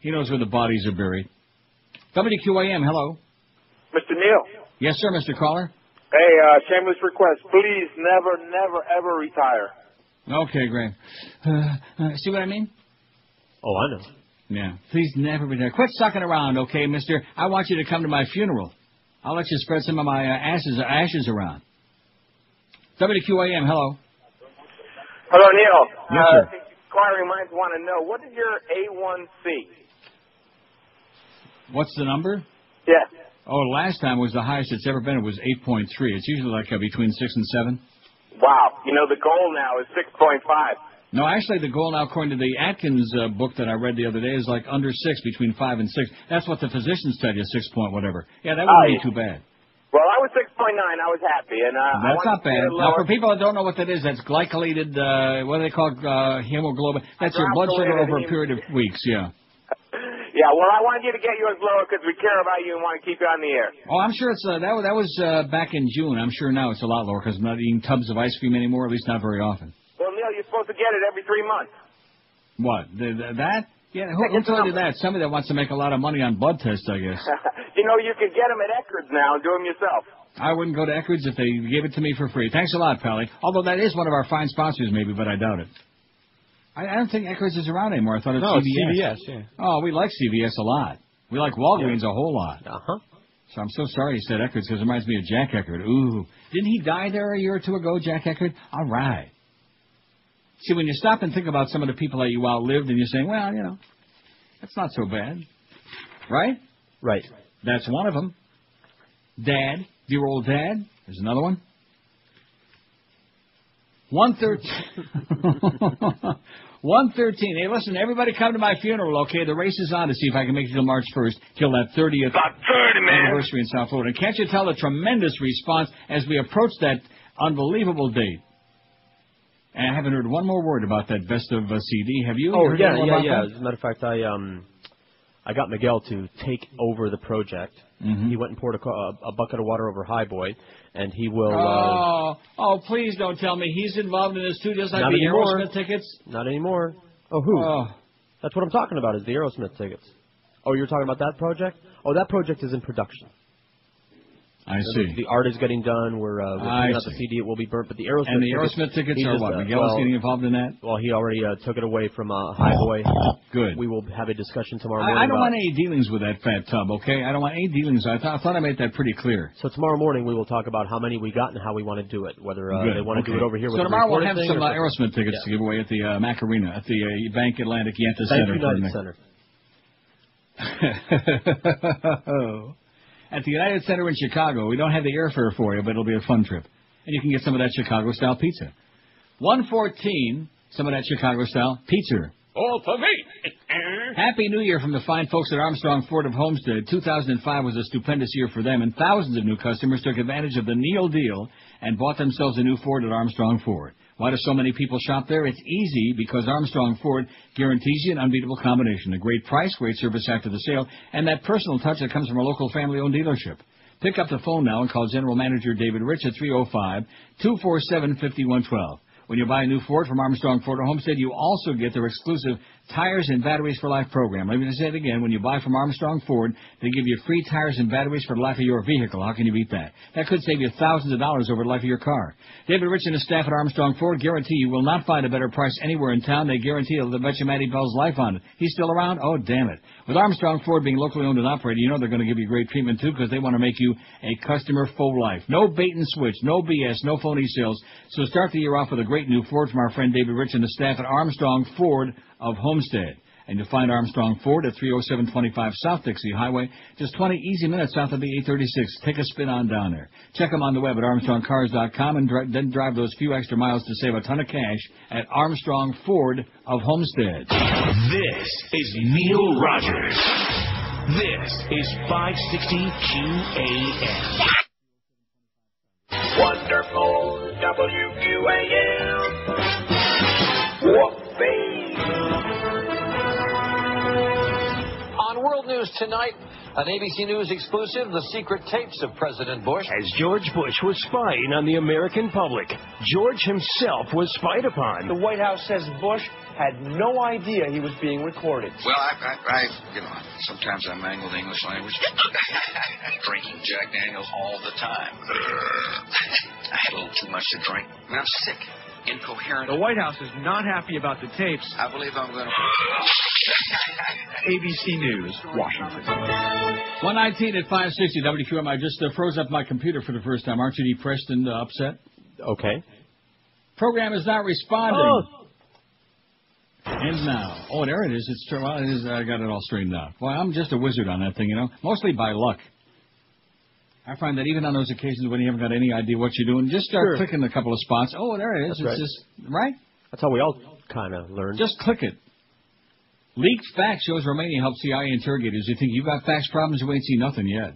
He knows where the bodies are buried. WQAM, hello. Mr. Neil. Yes, sir, Mr. Caller. Hey, shameless request. Please never, ever retire. Okay, great. See what I mean? Oh, I know. Yeah. Please never retire. Quit sucking around, okay, mister? I want you to come to my funeral. I'll let you spread some of my ashes around. WQAM, hello. Hello, Neil. Yes, sir. Inquiring minds want to know, what is your A1C? What's the number? Yeah. Oh, last time was the highest it's ever been. It was 8.3. It's usually like between 6 and 7. Wow. You know, the goal now is 6.5. No, actually, the goal now, according to the Atkins book that I read the other day, is like under 6, between 5 and 6. That's what the physicians tell you, 6 point whatever. Yeah, that wouldn't be too bad. Well, I was 6.9. I was happy. And that's not bad. Now, for people that don't know what that is, that's glycosylated, what do they call hemoglobin? That's your blood sugar over a period of weeks, yeah. Yeah, well, I wanted you to get yours lower because we care about you and want to keep you on the air. Oh, I'm sure it's that was back in June. I'm sure now it's a lot lower because I'm not eating tubs of ice cream anymore, at least not very often. Well, Neil, you're supposed to get it every 3 months. What? That? Yeah, who told you that? Somebody that wants to make a lot of money on blood tests, I guess. You know, you can get them at Eckerd's now and do them yourself. I wouldn't go to Eckerd's if they gave it to me for free. Thanks a lot, Pally. Although that is one of our fine sponsors, maybe, but I doubt it. I don't think Eckerd's is around anymore. I thought it's CVS. It's CVS, yeah. Oh, we like CVS a lot. We like Walgreens a whole lot. Uh-huh. So I'm so sorry you said Eckerd's because it reminds me of Jack Eckerd. Ooh. Didn't he die there a year or two ago, Jack Eckerd? All right. See, when you stop and think about some of the people that you outlived and you're saying, well, you know, that's not so bad. Right? Right. That's one of them. Dad. Dear old Dad. There's another one. 113. Hey, listen, everybody come to my funeral, okay? The race is on to see if I can make it till March 1st, till that 30th anniversary in South Florida. And can't you tell the tremendous response as we approach that unbelievable date? And I haven't heard one more word about that best of CD. Have you? Oh, heard yeah. that? As a matter of fact, I got Miguel to take over the project. Mm-hmm. He went and poured a bucket of water over Highboy, and he will... Oh, please don't tell me he's involved in this too, just like Not the anymore. Aerosmith tickets? Not anymore. Oh, who? Oh. That's what I'm talking about, is the Aerosmith tickets. Oh, you're talking about that project? Oh, that project is in production. I see. The art is getting done. We're putting out the CD. It will be burnt. But the Aerosmith and the Aerosmith tickets are what? Miguel's getting involved in that? Well, he already took it away from Highboy. Good. We will have a discussion tomorrow morning. I don't want any dealings with that fat tub, okay? I don't want any dealings. I thought I made that pretty clear. So tomorrow morning we will talk about how many we got and how we want to do it. Whether they want to do it over here with so the tomorrow we'll have thing some Aerosmith tickets to give away at the Mac Arena, at the Bank Atlantic Yanta Center. At the United Center in Chicago. We don't have the airfare for you, but it'll be a fun trip. And you can get some of that Chicago-style pizza. 114, some of that Chicago-style pizza. All for me. Happy New Year from the fine folks at Armstrong Ford of Homestead. 2005 was a stupendous year for them, and thousands of new customers took advantage of the Neil deal and bought themselves a new Ford at Armstrong Ford. Why do so many people shop there? It's easy because Armstrong Ford guarantees you an unbeatable combination. A great price, great service after the sale, and that personal touch that comes from a local family-owned dealership. Pick up the phone now and call General Manager David Rich at 305-247-5112. When you buy a new Ford from Armstrong Ford of Homestead, you also get their exclusive Tires and Batteries for Life program. Let me say it again. When you buy from Armstrong Ford, they give you free tires and batteries for the life of your vehicle. How can you beat that? That could save you thousands of dollars over the life of your car. David Rich and his staff at Armstrong Ford guarantee you will not find a better price anywhere in town. They guarantee they'll bet you Matty Bell's life on it. He's still around? Oh, damn it. With Armstrong Ford being locally owned and operated, you know they're going to give you great treatment, too, because they want to make you a customer for life. No bait and switch, no BS, no phony sales. So start the year off with a great new Ford from our friend David Rich and the staff at Armstrong Ford of Homestead. And you'll find Armstrong Ford at 30725 South Dixie Highway, just 20 easy minutes south of the 836. Take a spin on down there. Check them on the web at ArmstrongCars.com and then drive those few extra miles to save a ton of cash at Armstrong Ford of Homestead. This is Neil Rogers. This is 560 QAM. Wonderful WQAM. Whoopee. On World News tonight, an ABC News exclusive, the secret tapes of President Bush. As George Bush was spying on the American public, George himself was spied upon. The White House says Bush had no idea he was being recorded. Well, I sometimes I mangle the English language. Drinking Jack Daniels all the time. I had a little too much to drink. I mean, I'm sick. Incoherent. The White House is not happy about the tapes. I believe I'm going to... ABC News, Washington. 119 at 560 WQM. I just froze up my computer for the first time. Aren't you depressed and upset? Okay. Program is not responding. Oh. And now. Oh, there it is. It's well, it is. I got it all straightened out. Well, I'm just a wizard on that thing, you know. Mostly by luck. I find that even on those occasions when you haven't got any idea what you're doing, just start clicking a couple of spots. Oh, there it is. That's it's right. just right. That's how we all kind of learn. Just click it. Leaked fact shows Romania helped CIA interrogators. You think you got fax problems? You ain't seen nothing yet.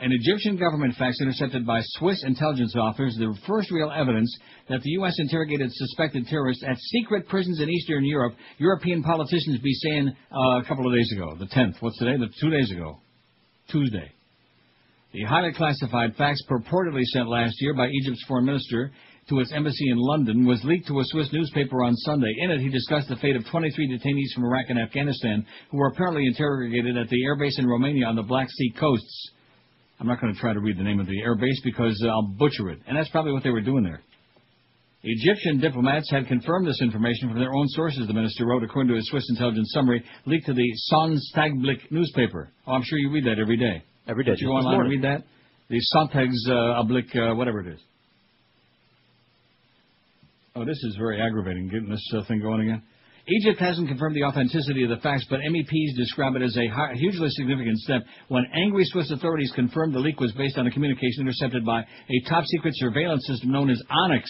An Egyptian government fax intercepted by Swiss intelligence officers, the first real evidence that the U.S. interrogated suspected terrorists at secret prisons in Eastern Europe. European politicians be saying a couple of days ago, the 10th. What's today? 2 days ago. Tuesday. The highly classified fax purportedly sent last year by Egypt's foreign minister to its embassy in London was leaked to a Swiss newspaper on Sunday. In it, he discussed the fate of 23 detainees from Iraq and Afghanistan who were apparently interrogated at the airbase in Romania on the Black Sea coasts. I'm not going to try to read the name of the airbase because I'll butcher it. And that's probably what they were doing there. Egyptian diplomats had confirmed this information from their own sources, the minister wrote, according to a Swiss intelligence summary leaked to the Sonntagsblick newspaper. Oh, I'm sure you read that every day. Every day. Did you go online and read that? The Sonntagsblick, whatever it is. Oh, this is very aggravating, getting this thing going again. Egypt hasn't confirmed the authenticity of the facts, but MEPs describe it as a hugely significant step when angry Swiss authorities confirmed the leak was based on a communication intercepted by a top-secret surveillance system known as Onyx.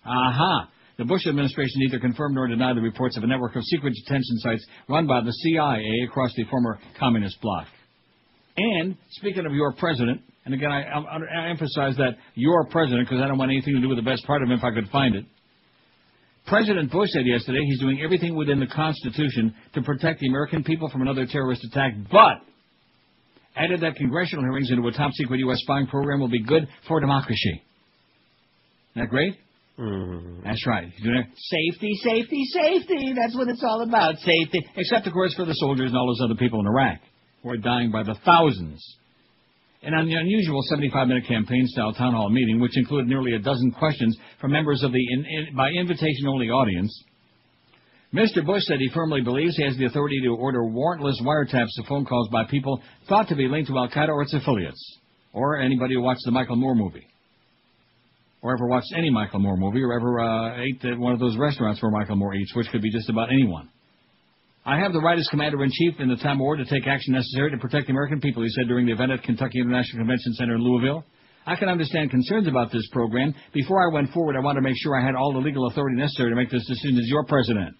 Aha! The Bush administration neither confirmed nor denied the reports of a network of secret detention sites run by the CIA across the former communist bloc. And, speaking of your president, and again, I emphasize that your president because I don't want anything to do with the best part of him if I could find it. President Bush said yesterday he's doing everything within the Constitution to protect the American people from another terrorist attack, but added that congressional hearings into a top-secret U.S. spying program will be good for democracy. Isn't that great? Mm-hmm. That's right. He's doing safety, safety, safety. That's what it's all about, safety. Except, of course, for the soldiers and all those other people in Iraq who are dying by the thousands. In an unusual 75-minute campaign-style town hall meeting, which included nearly a dozen questions from members of the by invitation-only audience, Mr. Bush said he firmly believes he has the authority to order warrantless wiretaps of phone calls by people thought to be linked to Al-Qaeda or its affiliates, or anybody who watched the Michael Moore movie, or ever watched any Michael Moore movie, or ever ate at one of those restaurants where Michael Moore eats, which could be just about anyone. I have the right as Commander-in-Chief in the time of war to take action necessary to protect the American people, he said during the event at Kentucky International Convention Center in Louisville. I can understand concerns about this program. Before I went forward, I wanted to make sure I had all the legal authority necessary to make this decision as your president.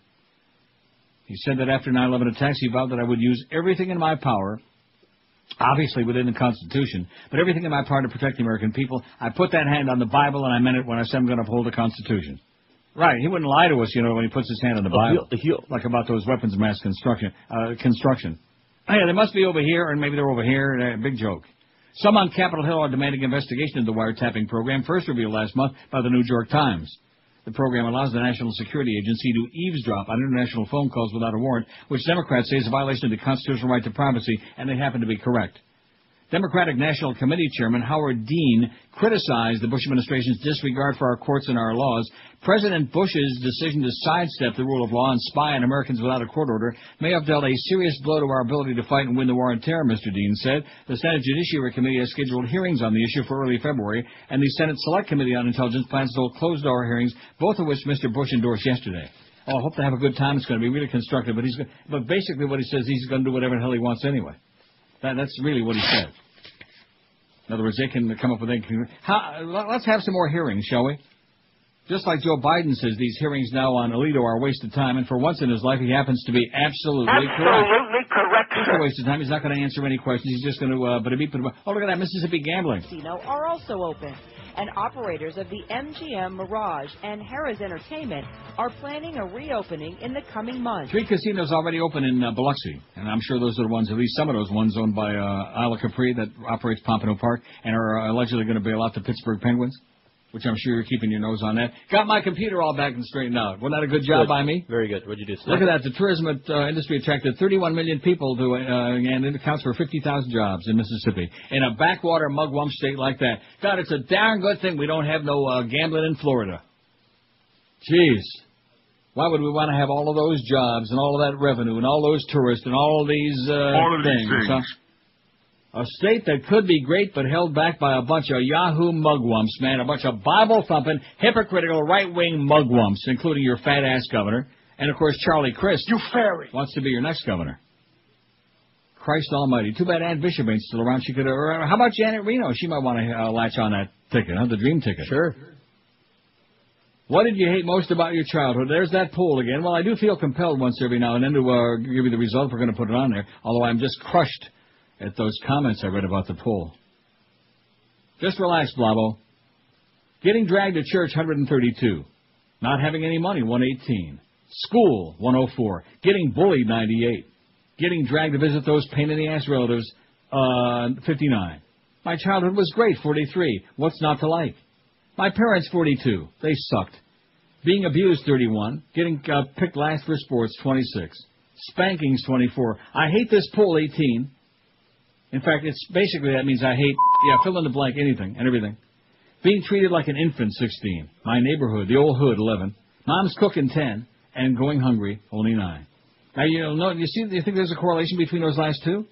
He said that after 9/11 attacks, he vowed that I would use everything in my power, obviously within the Constitution, but everything in my power to protect the American people. I put that hand on the Bible, and I meant it when I said I'm going to uphold the Constitution. Right, he wouldn't lie to us, when he puts his hand on the Bible, like about those weapons of mass construction. Oh, yeah, they must be over here, or maybe they're over here. Big joke. Some on Capitol Hill are demanding investigation into the wiretapping program, first revealed last month by the New York Times. The program allows the National Security Agency to eavesdrop on international phone calls without a warrant, which Democrats say is a violation of the constitutional right to privacy, and they happen to be correct. Democratic National Committee Chairman Howard Dean criticized the Bush administration's disregard for our courts and our laws. President Bush's decision to sidestep the rule of law and spy on Americans without a court order may have dealt a serious blow to our ability to fight and win the war on terror, Mr. Dean said. The Senate Judiciary Committee has scheduled hearings on the issue for early February, and the Senate Select Committee on Intelligence plans to hold closed-door hearings, both of which Mr. Bush endorsed yesterday. Oh, I hope they have a good time. It's going to be really constructive. But basically what he says, he's going to do whatever the hell he wants anyway. That's really what he said. In other words, they can come up with anything. Let's have some more hearings, shall we? Just like Joe Biden says, these hearings now on Alito are a waste of time, and for once in his life, he happens to be absolutely correct. Absolutely correct. It's a waste of time. He's not going to answer any questions. He's just going to, oh, look at that, Mississippi gambling. Are also open, and operators of the MGM Mirage and Harrah's Entertainment are planning a reopening in the coming months. 3 casinos already open in Biloxi, and I'm sure those are the ones, at least some of those ones owned by Isla Capri that operates Pompano Park and are allegedly going to bail out the Pittsburgh Penguins, which I'm sure you're keeping your nose on that. Got my computer all back and straightened out. Wasn't that a good job by me? Very good. What'd you do, sir? Look at that. The tourism industry attracted 31 million people and it accounts for 50,000 jobs in Mississippi. In a backwater mugwump state like that. God, it's a darn good thing we don't have no gambling in Florida. Jeez. Why would we want to have all of those jobs and all of that revenue and all those tourists and all of these things? Huh? A state that could be great but held back by a bunch of Yahoo mugwumps, man. A bunch of Bible-thumping, hypocritical, right-wing mugwumps, including your fat-ass governor. And, of course, Charlie Crist. You fairy! Wants to be your next governor. Christ almighty. Too bad Ann Bishop ain't still around. She could. How about Janet Reno? She might want to latch on that ticket, huh? The dream ticket. Sure. What did you hate most about your childhood? There's that poll again. Well, I do feel compelled once every now and then to give you the result. We're going to put it on there. Although I'm just crushed at those comments I read about the poll. Just relax, Blavo. Getting dragged to church, 132. Not having any money, 118. School, 104. Getting bullied, 98. Getting dragged to visit those pain-in-the-ass relatives, 59. My childhood was great, 43. What's not to like? My parents, 42. They sucked. Being abused, 31. Getting picked last for sports, 26. Spankings, 24. I hate this pool, 18. In fact, it's basically that means I hate, fill in the blank, anything and everything. Being treated like an infant, 16. My neighborhood, the old hood, 11. Mom's cooking, 10. And going hungry, only 9. Now, do you think there's a correlation between those last two?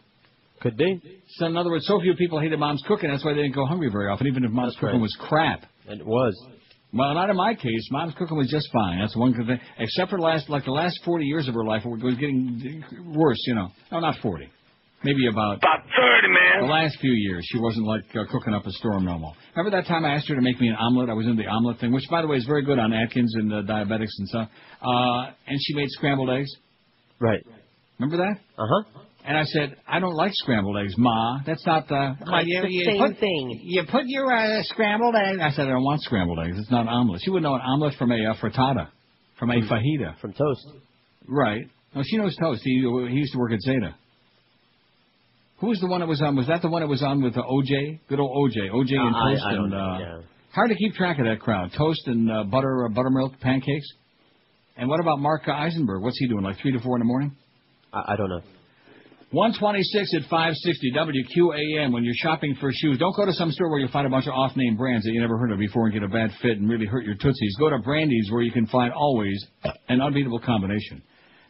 Could be. So, in other words, so few people hated Mom's cooking, that's why they didn't go hungry very often, even if Mom's cooking was crap. And it was. Well, not in my case. Mom's cooking was just fine. That's one good thing. Except for the last 40 years of her life, it was getting worse, No, not 40. Maybe about 30, man. The last few years, she wasn't cooking up a storm no more. Remember that time I asked her to make me an omelet? I was in the omelet thing, which, by the way, is very good on Atkins and diabetics and stuff. And she made scrambled eggs. Right. Remember that? Uh-huh. And I said, I don't like scrambled eggs, Ma. That's not the... same thing. You put your scrambled eggs... I said, I don't want scrambled eggs. It's not omelet. She would know an omelet from a frittata, from a fajita. From toast. Right. No, she knows toast. He used to work at Zeta. Who was the one that was on? Was that the one that was on with OJ? Good old OJ. OJ and toast. I don't know, yeah. Hard to keep track of that crowd. Toast and buttermilk pancakes. And what about Mark Eisenberg? What's he doing, like 3 to 4 in the morning? I don't know. 126 at 560 WQAM. When you're shopping for shoes, don't go to some store where you'll find a bunch of off-name brands that you never heard of before and get a bad fit and really hurt your tootsies. Go to Brandy's, where you can find always an unbeatable combination.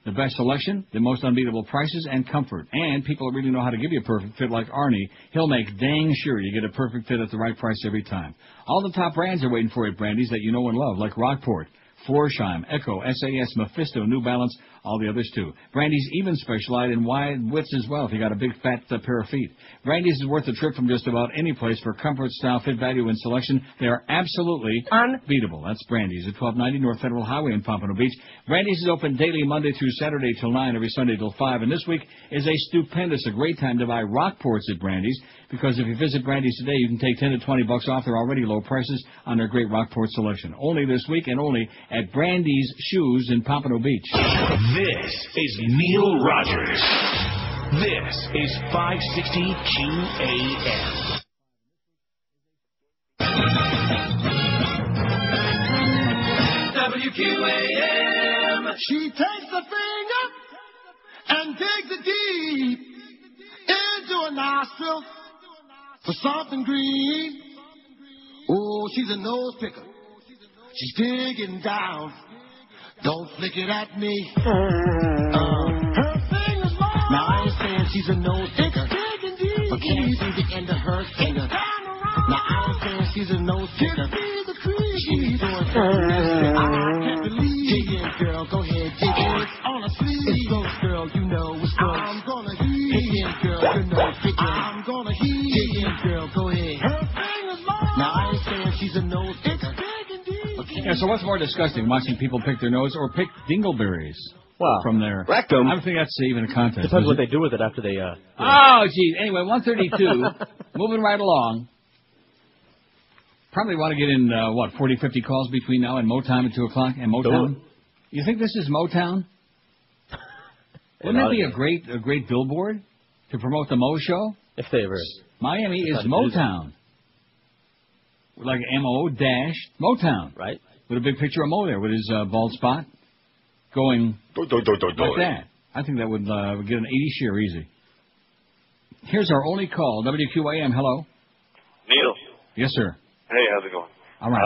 The best selection, the most unbeatable prices, and comfort. And people really know how to give you a perfect fit like Arnie. He'll make dang sure you get a perfect fit at the right price every time. All the top brands are waiting for you at Brandy's that you know and love, like Rockport, Florsheim, Echo, SAS, Mephisto, New Balance, all the others too. Brandy's even specialize in wide widths as well if you got a big fat pair of feet. Brandy's is worth a trip from just about any place for comfort, style, fit, value, and selection. They are absolutely unbeatable. That's Brandy's at 1290 North Federal Highway in Pompano Beach. Brandy's is open daily Monday through Saturday till 9, every Sunday till 5. And this week is a great time to buy Rockports at Brandy's, because if you visit Brandy's today, you can take 10 to 20 bucks off their already low prices on their great Rockport selection. Only this week and only at Brandy's Shoes in Pompano Beach. This is Neil Rogers. This is 560 QAM. WQAM. She takes the finger and digs it deep into a nostril for something green. Oh, she's a nose picker. She's digging down. Don't flick it at me. Her finger's long. Now I ain't saying she's a nose picker, but can't see the end of her finger. Now I ain't saying she's a nose picker. She's doing something. I can't believe. Dig in, girl. Go ahead, dig in. It's on a sleeve. It's close, girl. You know it's close. I'm gonna heat. Dig in, girl. You know it's dig in. I'm gonna heat. Dig in, girl. Go ahead. Her finger's long. Now I ain't saying she's a nose picker. Yeah, so what's more disgusting, watching people pick their nose or pick dingleberries from their rectum? I don't think that's even a contest. Depends what they do with it after they... Oh, geez. Anyway, 132, moving right along. Probably want to get in, 40, 50 calls between now and Motown at 2 o'clock and Motown? You think this is Motown? Wouldn't that be a great billboard to promote the Mo Show? If they ever... Miami is Motown. Like M-O-Motown. Right. With a big picture of Mo there with his bald spot going like that. I think that would get an 80 share easy. Here's our only call. WQAM, hello. Neil. Yes, sir. Hey, how's it going? All right.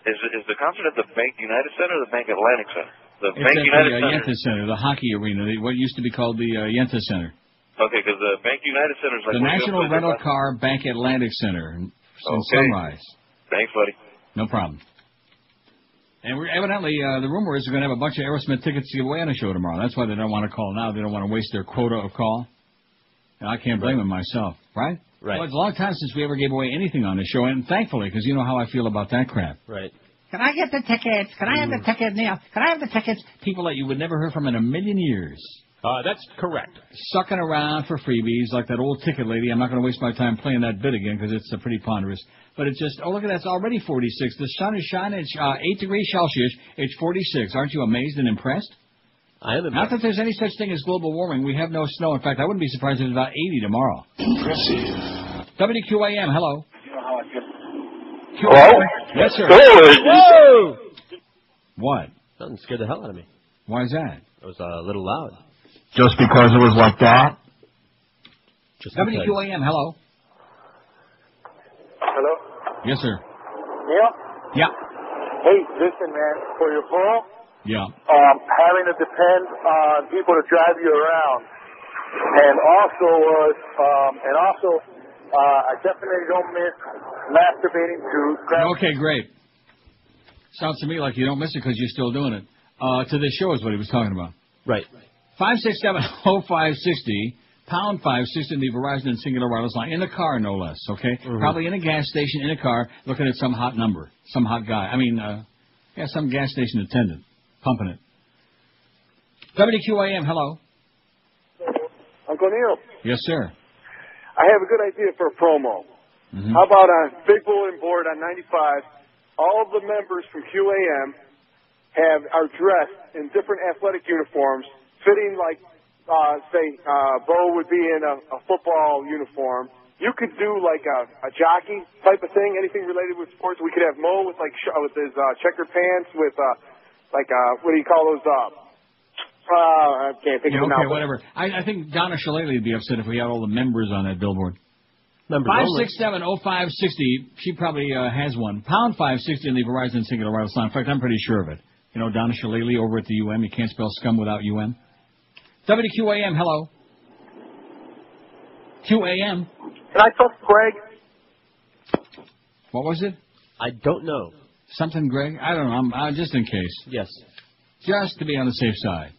Is the concert at the Bank United Center or the Bank Atlantic Center? The It's Bank at United the Center. Yenta Center, the hockey arena, what used to be called the Yenta Center. Okay, because the Bank United Center is like The National Rental Car Bank Atlantic Center in Sunrise. Thanks, buddy. No problem. And we're evidently, the rumor is we're going to have a bunch of Aerosmith tickets to give away on the show tomorrow. That's why they don't want to call now. They don't want to waste their quota of call. And I can't blame them myself, right? Right. Well, it's a long time since we ever gave away anything on the show, and thankfully, because you know how I feel about that crap. Right. Can I get the tickets? Can I have the tickets, Neil? Can I have the tickets? People that you would never hear from in a million years. That's correct. Sucking around for freebies like that old ticket lady. I'm not going to waste my time playing that bit again because it's pretty ponderous. But it's just, oh, look at that. It's already 46. The sun is shining. It's 8 degrees Celsius. It's 46. Aren't you amazed and impressed? I am impressed. Not that there's any such thing as global warming. We have no snow. In fact, I wouldn't be surprised if it's about 80 tomorrow. Impressive. WQAM, hello. You know how I feel. Hello? Yes, sir. Whoa! What? Something scared the hell out of me. Why is that? It was a little loud. Just because it was like that? WQAM, hello. Hello? Yes, sir. Yeah? Yeah. Hey, listen, man, for your poll, Yeah. having to depend on people to drive you around. And also, I definitely don't miss masturbating to... Okay, great. Sounds to me like you don't miss it because you're still doing it. To this show is what he was talking about. Right. 567-0560, pound 560 in the Verizon and Singular Wireless line. In the car, no less, okay? Mm-hmm. Probably in a gas station, in a car, looking at some hot number, some hot guy. Some gas station attendant, pumping it. WQAM, hello. Uncle Neil, Yes, sir. I have a good idea for a promo. Mm-hmm. How about on big bulletin board on 95, all of the members from QAM are dressed in different athletic uniforms, fitting like, Bo would be in a football uniform. You could do like a jockey type of thing, anything related with sports. We could have Mo with with his checkered pants with what do you call those? I can't think of it now. Okay, whatever. I think Donna Shillelagh would be upset if we had all the members on that billboard. 567-0560. She probably has one. Pound 560 in the Verizon Singular Wireless line. In fact, I'm pretty sure of it. You know, Donna Shillelagh over at the UM. You can't spell scum without UM. WQAM, hello. QAM. Can I talk to Greg? What was it? I don't know. Something, Greg? I don't know. I'm just in case. Yes. Just to be on the safe side.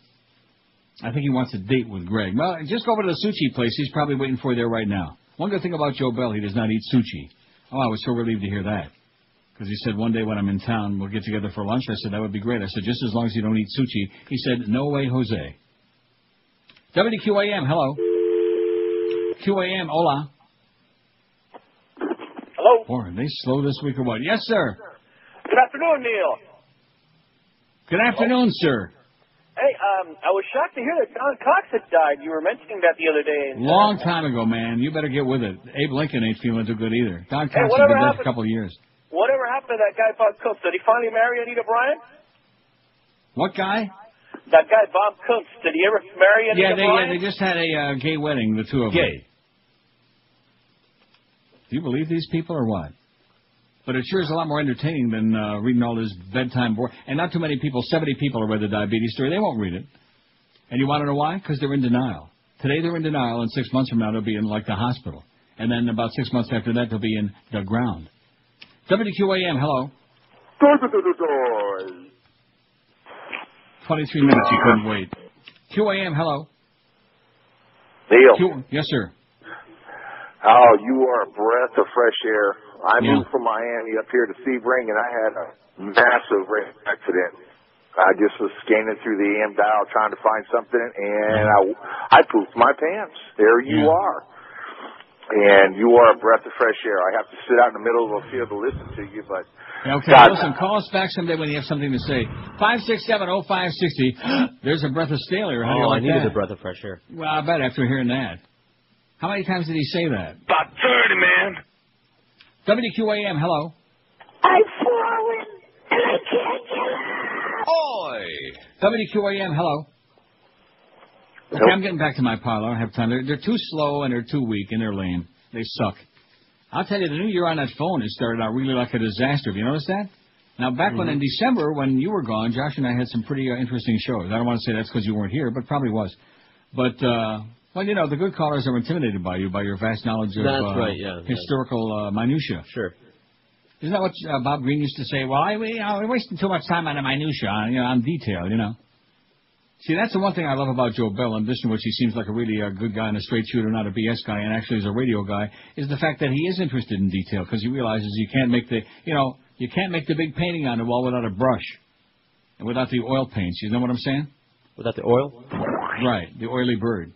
I think he wants a date with Greg. Well, just go over to the sushi place. He's probably waiting for you there right now. One good thing about Joe Bell, he does not eat sushi. Oh, I was so relieved to hear that. Because he said one day when I'm in town, we'll get together for lunch. I said, that would be great. I said, just as long as you don't eat sushi. He said, no way, Jose. WQAM, hello. QAM, hola. Hello. Boy, are they slow this week or what? Yes, sir. Good afternoon, Neil. Good afternoon, sir. Hey, I was shocked to hear that Don Cox had died. You were mentioning that the other day. Long time ago, man. You better get with it. Abe Lincoln ain't feeling too good either. Don Cox has whatever been dead for happened- a couple of years. Whatever happened to that guy Bob Kuntz? Did he finally marry Anita Bryant? What guy? That guy Bob Kuntz. Did he ever marry Anita Bryant? They just had a gay wedding, the two of them. Gay. Do you believe these people or what? But it sure is a lot more entertaining than reading all this bedtime board. And not too many people, 70 people have read the diabetes story. They won't read it. And you want to know why? Because they're in denial. Today they're in denial, and 6 months from now they'll be in, like, the hospital. And then about 6 months after that they'll be in the ground. WQAM, hello. 23 minutes, you couldn't wait. QAM, hello. Neil. Yes, sir. Oh, you are a breath of fresh air. I moved from Miami up here to Sebring, and I had a massive race accident. I just was scanning through the AM dial trying to find something, and I pooped my pants. There you are. And you are a breath of fresh air. I have to sit out in the middle of a field to listen to you, but... Okay, listen, call us back someday when you have something to say. 567-0560. There's a breath of stale air. How do you like I needed that? a breath of fresh air. Well, I bet after hearing that. How many times did he say that? About 30, man. WQAM, hello. I've fallen and I can't get up. Oi! WQAM, hello. Okay, I'm getting back to my pile. I don't have time. They're too slow and they're too weak and they're lame. They suck. I'll tell you, the new year on that phone, it started out really like a disaster. Have you noticed that? Now, back when in December, when you were gone, Josh and I had some pretty interesting shows. I don't want to say that's because you weren't here, but probably was. But, well, you know, the good callers are intimidated by you, by your vast knowledge of historical minutia. Sure. Isn't that what Bob Green used to say? Well, we're wasting too much time on the minutia, on detail, you know. See, that's the one thing I love about Joe Bell, in addition to which he seems like a really good guy and a straight shooter, not a BS guy, and actually is a radio guy, is the fact that he is interested in detail, because he realizes you can't make the big painting on the wall without a brush, and without the oil paints. You know what I'm saying? Without the oil? Right, the oily bird.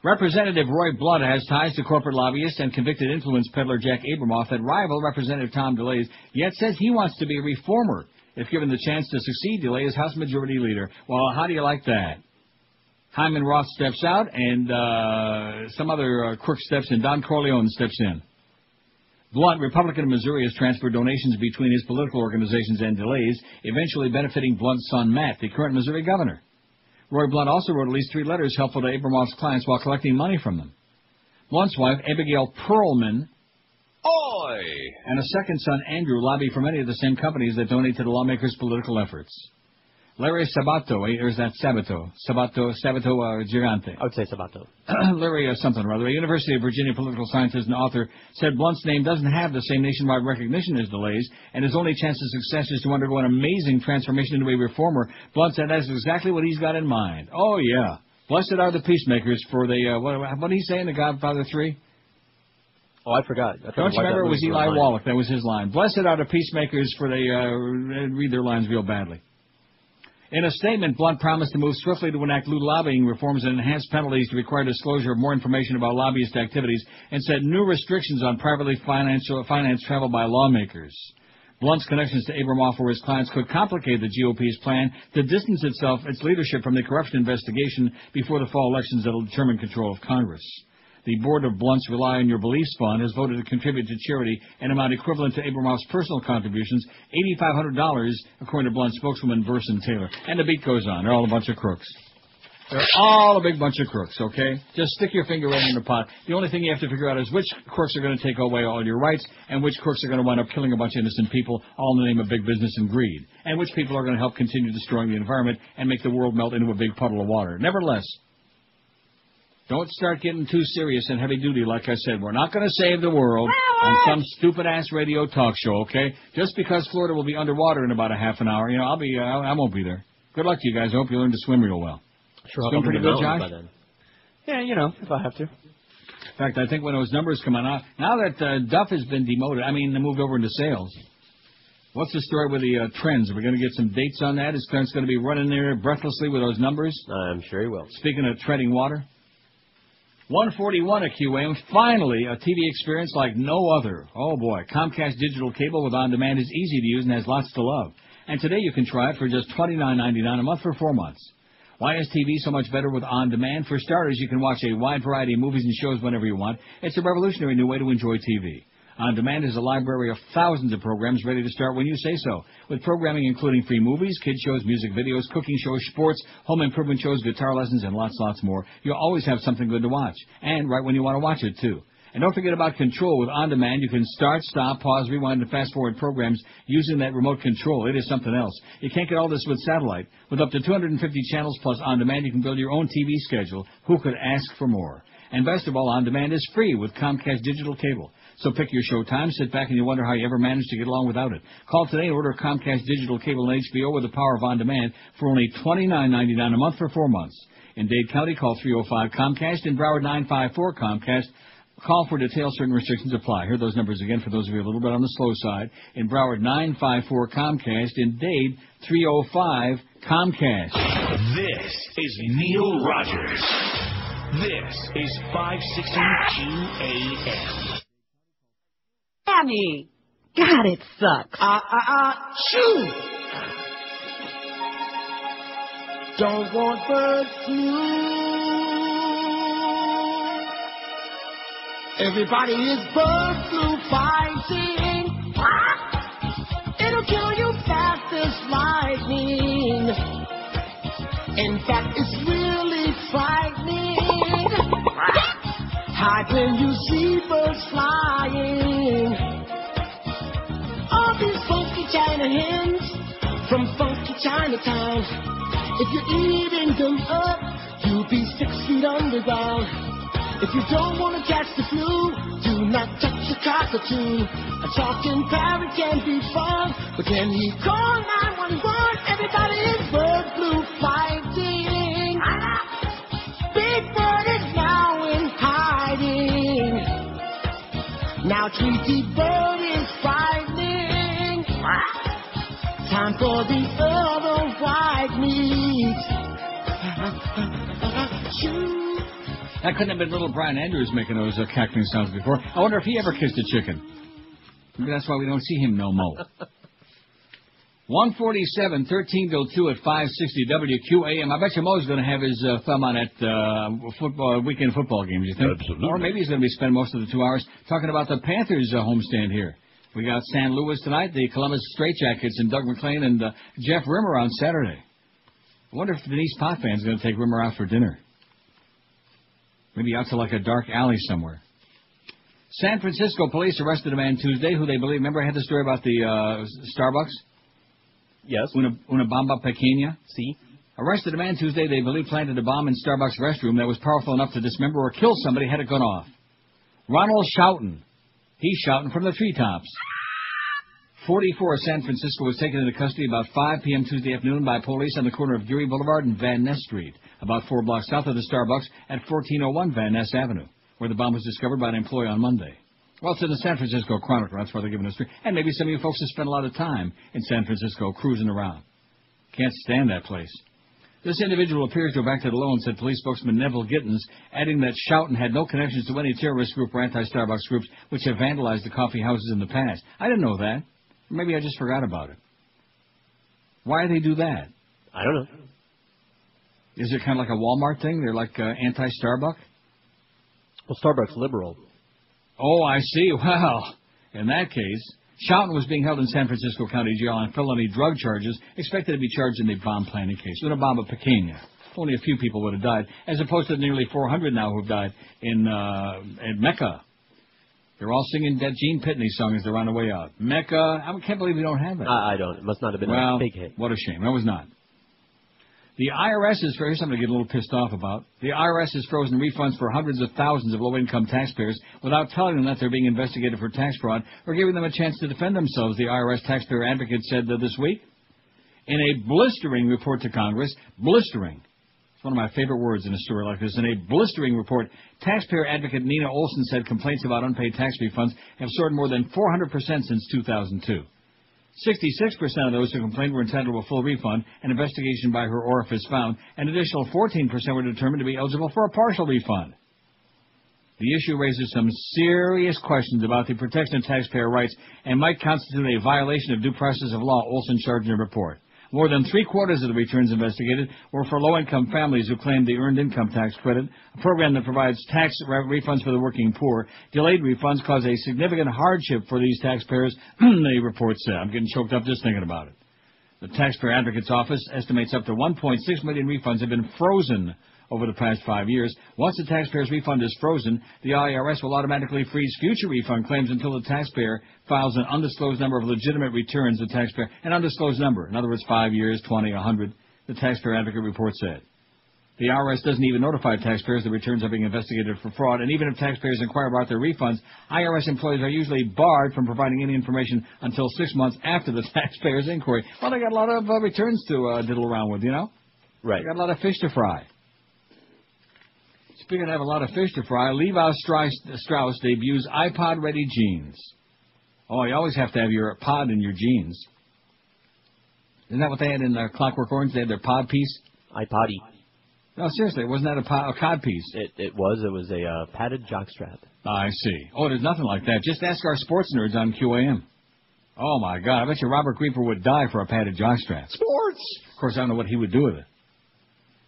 Representative Roy Blood has ties to corporate lobbyist and convicted influence peddler Jack Abramoff that rival Representative Tom DeLay, yet says he wants to be a reformer. If given the chance to succeed, DeLay is House Majority Leader. Well, how do you like that? Hyman Roth steps out, and some other crook steps in. Don Corleone steps in. Blunt, Republican of Missouri, has transferred donations between his political organizations and delays, eventually benefiting Blunt's son, Matt, the current Missouri governor. Roy Blunt also wrote at least 3 letters helpful to Abramoff's clients while collecting money from them. Blunt's wife, Abigail Perlman, and a second son, Andrew, lobby for many of the same companies that donate to the lawmakers' political efforts. Larry Sabato, or is that Sabato? Sabato Gigante. I would say Sabato. Larry something or other, a University of Virginia political scientist and author, said Blunt's name doesn't have the same nationwide recognition as DeLay's, and his only chance of success is to undergo an amazing transformation into a reformer. Blunt said that's exactly what he's got in mind. Oh, yeah. Blessed are the peacemakers for the, what did he say in The Godfather 3? Oh, I forgot. Don't you remember? It was Eli Wallach. That was his line. Blessed are the peacemakers, for they read their lines real badly. In a statement, Blunt promised to move swiftly to enact new lobbying reforms and enhance penalties to require disclosure of more information about lobbyist activities, and set new restrictions on privately financed travel by lawmakers. Blunt's connections to Abramoff or his clients could complicate the GOP's plan to distance its leadership from the corruption investigation before the fall elections that will determine control of Congress. The board of Blunt's Rely on Your Beliefs Fund has voted to contribute to charity an amount equivalent to Abramoff's personal contributions, $8,500, according to Blunt's spokeswoman, Burson Taylor. And the beat goes on. They're all a bunch of crooks. They're all a big bunch of crooks, okay? Just stick your finger right in the pot. The only thing you have to figure out is which crooks are going to take away all your rights and which crooks are going to wind up killing a bunch of innocent people, all in the name of big business and greed, and which people are going to help continue destroying the environment and make the world melt into a big puddle of water. Nevertheless, don't start getting too serious and heavy-duty, like I said. We're not going to save the world on some stupid-ass radio talk show, okay? Just because Florida will be underwater in about a half an hour, I won't be there. Good luck to you guys. I hope you learn to swim real well. Sure, swim pretty good, Josh? By then. Yeah, if I have to. In fact, I think when those numbers come out, now that Duff has been demoted, they moved over into sales. What's the story with the trends? Are we going to get some dates on that? Is Clarence going to be running there breathlessly with those numbers? I'm sure he will. Speaking of treading water. 141 at QAM, finally a TV experience like no other. Oh boy, Comcast digital cable with on-demand is easy to use and has lots to love. And today you can try it for just $29.99 a month for 4 months. Why is TV so much better with on-demand? For starters, you can watch a wide variety of movies and shows whenever you want. It's a revolutionary new way to enjoy TV. On-demand is a library of thousands of programs ready to start when you say so, with programming including free movies, kids shows, music videos, cooking shows, sports, home improvement shows, guitar lessons, and lots more. You'll always have something good to watch, and right when you want to watch it, too. And don't forget about control. With on-demand, you can start, stop, pause, rewind, and fast-forward programs using that remote control. It is something else. You can't get all this with satellite. With up to 250 channels plus on-demand, you can build your own TV schedule. Who could ask for more? And best of all, on-demand is free with Comcast digital cable. So pick your show time, sit back, and you wonder how you ever managed to get along without it. Call today and order Comcast digital cable and HBO with the power of on-demand for only $29.99 a month for 4 months. In Dade County, call 305-COMCAST. In Broward, 954-COMCAST. Call for details. Certain restrictions apply. Hear those numbers again for those of you a little bit on the slow side. In Broward, 954-COMCAST. In Dade, 305-COMCAST. This is Neil Rogers. This is 560 QAM. Sammy! God, it sucks. Shoo! Don't want bird flu. Everybody is bird flu fighting. It'll kill you fast as lightning. In fact, it's really frightening. Hide when you see birds flying. All these funky China hens from funky Chinatown. If you're eating them up, you'll be 6 feet underground. If you don't want to catch the flu, do not touch a cockatoo. A talking parrot can be fun, but can he call 911? Everybody is bird flu fighting. Big Bird is now in hiding. Now Tweety Bird is frightening. Time for the other white meat. That couldn't have been little Brian Andrews making those cackling sounds before. I wonder if he ever kissed a chicken. Maybe that's why we don't see him no more. 147, 13 till 2 at 560 WQAM. I bet you Mo's going to have his thumb on that weekend football games, you think? Absolutely. Or maybe he's going to be spending most of the 2 hours talking about the Panthers' homestand here. We got San Luis tonight, the Columbus Straitjackets, and Doug McClain and Jeff Rimmer on Saturday. I wonder if Denise Potvin going to take Rimmer out for dinner. Maybe out to like a dark alley somewhere. San Francisco police arrested a man Tuesday who they believe, remember I had the story about the Starbucks? Yes. Una bomba pequeña? See? Arrested a man Tuesday they believe planted a bomb in Starbucks restroom that was powerful enough to dismember or kill somebody had it gone off. Ronald Schouten. He's shouting from the treetops. 44 of San Francisco was taken into custody about 5 p.m. Tuesday afternoon by police on the corner of Geary Boulevard and Van Ness Street, about 4 blocks south of the Starbucks at 1401 Van Ness Avenue, where the bomb was discovered by an employee on Monday. Well, it's in the San Francisco Chronicle. That's why they're giving us free. And maybe some of you folks have spent a lot of time in San Francisco cruising around. Can't stand that place. This individual appears to have acted alone, said police spokesman Neville Gittins, adding that Schouten had no connections to any terrorist group or anti-Starbucks groups which have vandalized the coffee houses in the past. I didn't know that. Maybe I just forgot about it. Why do they do that? I don't know. Is it kind of like a Walmart thing? They're like anti-Starbucks? Well, Starbucks liberal. Oh, I see. Well, in that case, Schouten was being held in San Francisco County Jail on felony drug charges, expected to be charged in the bomb planning case. Una bomba pequeña. Only a few people would have died, as opposed to nearly 400 now who've died in Mecca. They're all singing that Gene Pitney song as they're on the way out. Mecca. I can't believe we don't have that. I don't. It must not have been a big hit. What a shame. That was not. The IRS is, here's something to get a little pissed off about. The IRS has frozen refunds for hundreds of thousands of low-income taxpayers without telling them that they're being investigated for tax fraud or giving them a chance to defend themselves, the IRS taxpayer advocate said this week. In a blistering report to Congress, blistering. It's one of my favorite words in a story like this. In a blistering report, taxpayer advocate Nina Olson said complaints about unpaid tax refunds have soared more than 400% since 2002. 66% of those who complained were entitled to a full refund. An investigation by her orifice found an additional 14% were determined to be eligible for a partial refund. The issue raises some serious questions about the protection of taxpayer rights and might constitute a violation of due process of law, Olson charged in a report. More than three-quarters of the returns investigated were for low-income families who claimed the Earned Income Tax Credit, a program that provides tax refunds for the working poor. Delayed refunds cause a significant hardship for these taxpayers, the report said. I'm getting choked up just thinking about it. The Taxpayer Advocate's Office estimates up to 1.6 million refunds have been frozen over the past 5 years. Once the taxpayer's refund is frozen, the IRS will automatically freeze future refund claims until the taxpayer files an undisclosed number of legitimate returns to the taxpayer. An undisclosed number. In other words, 5 years, 20, 100, the Taxpayer Advocate report said. The IRS doesn't even notify taxpayers the returns are being investigated for fraud, and even if taxpayers inquire about their refunds, IRS employees are usually barred from providing any information until 6 months after the taxpayer's inquiry. Well, they got a lot of returns to diddle around with, you know? Right. They got a lot of fish to fry. Speaking of have a lot of fish to fry, Levi Strauss debuts iPod-ready jeans. Oh, you always have to have your pod in your jeans. Isn't that what they had in Clockwork Orange? They had their pod piece? iPoddy. No, seriously, wasn't that a cod piece? It was. It was a padded jockstrap. I see. Oh, there's nothing like that. Just ask our sports nerds on QAM. Oh, my God. I bet you Robert Grieper would die for a padded jockstrap. Sports! Of course, I don't know what he would do with it.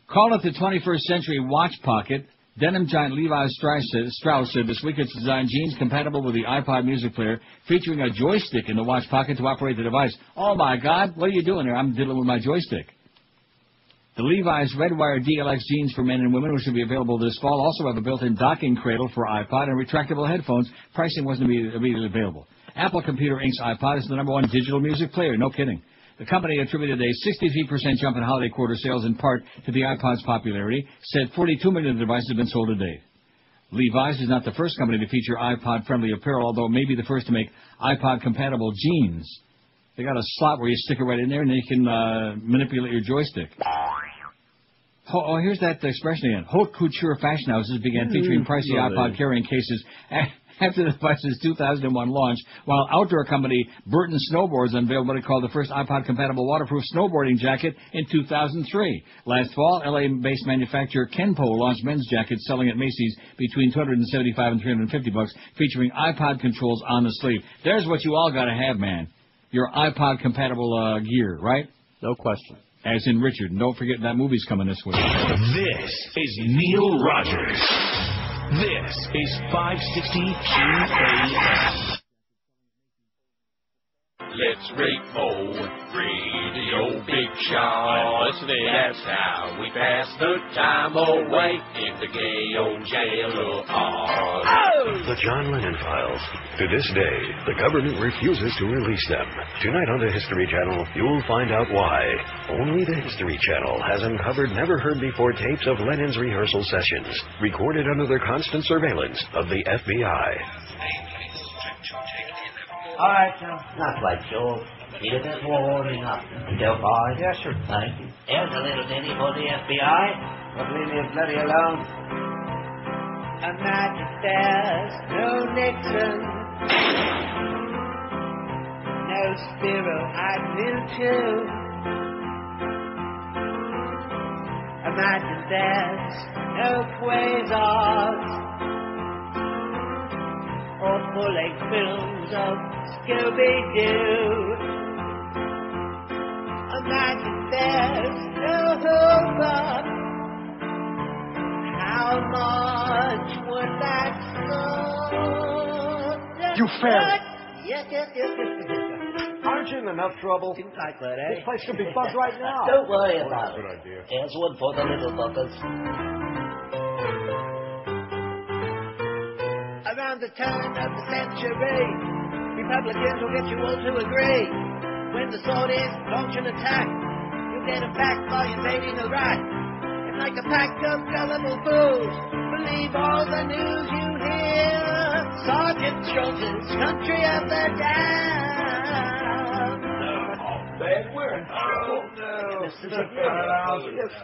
Call it the 21st century watch pocket. Denim giant Levi Strauss said this week it's designed jeans compatible with the iPod music player, featuring a joystick in the watch pocket to operate the device. Oh, my God, what are you doing there? I'm diddling with my joystick. The Levi's Redwire DLX jeans for men and women, which will be available this fall, also have a built-in docking cradle for iPod and retractable headphones. Pricing wasn't immediately available. Apple Computer Inc.'s iPod is the #1 digital music player. No kidding. The company attributed a 63% jump in holiday quarter sales in part to the iPod's popularity, said 42 million devices have been sold to date. Levi's is not the first company to feature iPod-friendly apparel, although it may be the first to make iPod-compatible jeans. They got a slot where you stick it right in there, and then you can manipulate your joystick. Oh, here's that expression again. Haute couture fashion houses began featuring pricey iPod carrying cases after the device's 2001 launch, while outdoor company Burton Snowboards unveiled what it called the first iPod-compatible waterproof snowboarding jacket in 2003. Last fall, LA-based manufacturer Kenpo launched men's jackets selling at Macy's between $275 and $350, featuring iPod controls on the sleeve. There's what you all got to have, man. your iPod-compatible gear, right? No question. As in Richard. And don't forget that movie's coming this week. This is Neil Rogers. This is 560 QAM. Let's rate Mo, Radio Big Shot. That's how we pass the time away in the gay old jail of Oz. The John Lennon Files. To this day, the government refuses to release them. Tonight on the History Channel, you'll find out why. Only the History Channel has uncovered never-heard-before tapes of Lennon's rehearsal sessions, recorded under the constant surveillance of the FBI. All right, now. Not quite sure. Need a bit more warming up. Del Bar? Yes, sir. Thank you. Here's a little ditty for the FBI. But leave me bloody alone. Imagine there's no Nixon. No Spiro Agnew, too. Imagine there's no Quasars. Or full-length films of Scooby-Doo. Imagine there's no Hoover. How much would that cost? You fairy! Yes. Aren't you in enough trouble? Things like that, eh? This place could be bugged right now. Don't worry about it. Here's one for the little buggers. Around the turn of the century, Republicans will get you all to agree. When the sword is launch an attack, you'll get them back by invading Iraq. And like a pack of gullible fools, believe all the news you hear. Sergeant Schultz's country of the damned. Man, we're in trouble. No.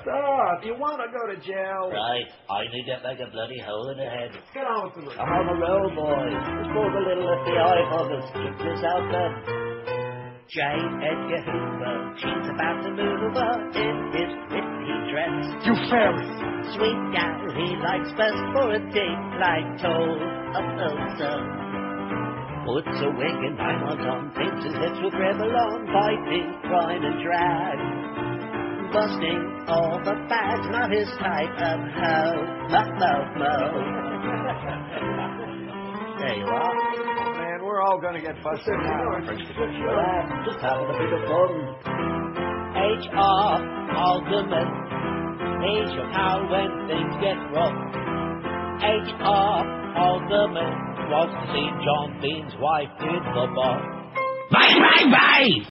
Stop. You want to go to jail? Right. I need to make a bloody hole in the head. Get on with the road. I'm on the road, boys. Let's pull the little FBI buggers. Keep this out then. J. Edgar Hoover. She's about to move over in his pretty dress. You fairy. Sweet gal he likes best for a date like told a person. Puts a wig and diamonds on, paints his lips with Revlon, fighting crime and drag. Busting all the bags, not his type of hoe. Mo. There you are. Man, we're all going to get busted now. Relax, just having a bit of fun. H.R. Alderman, age of power when things get rough. H.R. Alderman wants to see John Bean's wife in the bar. Bye!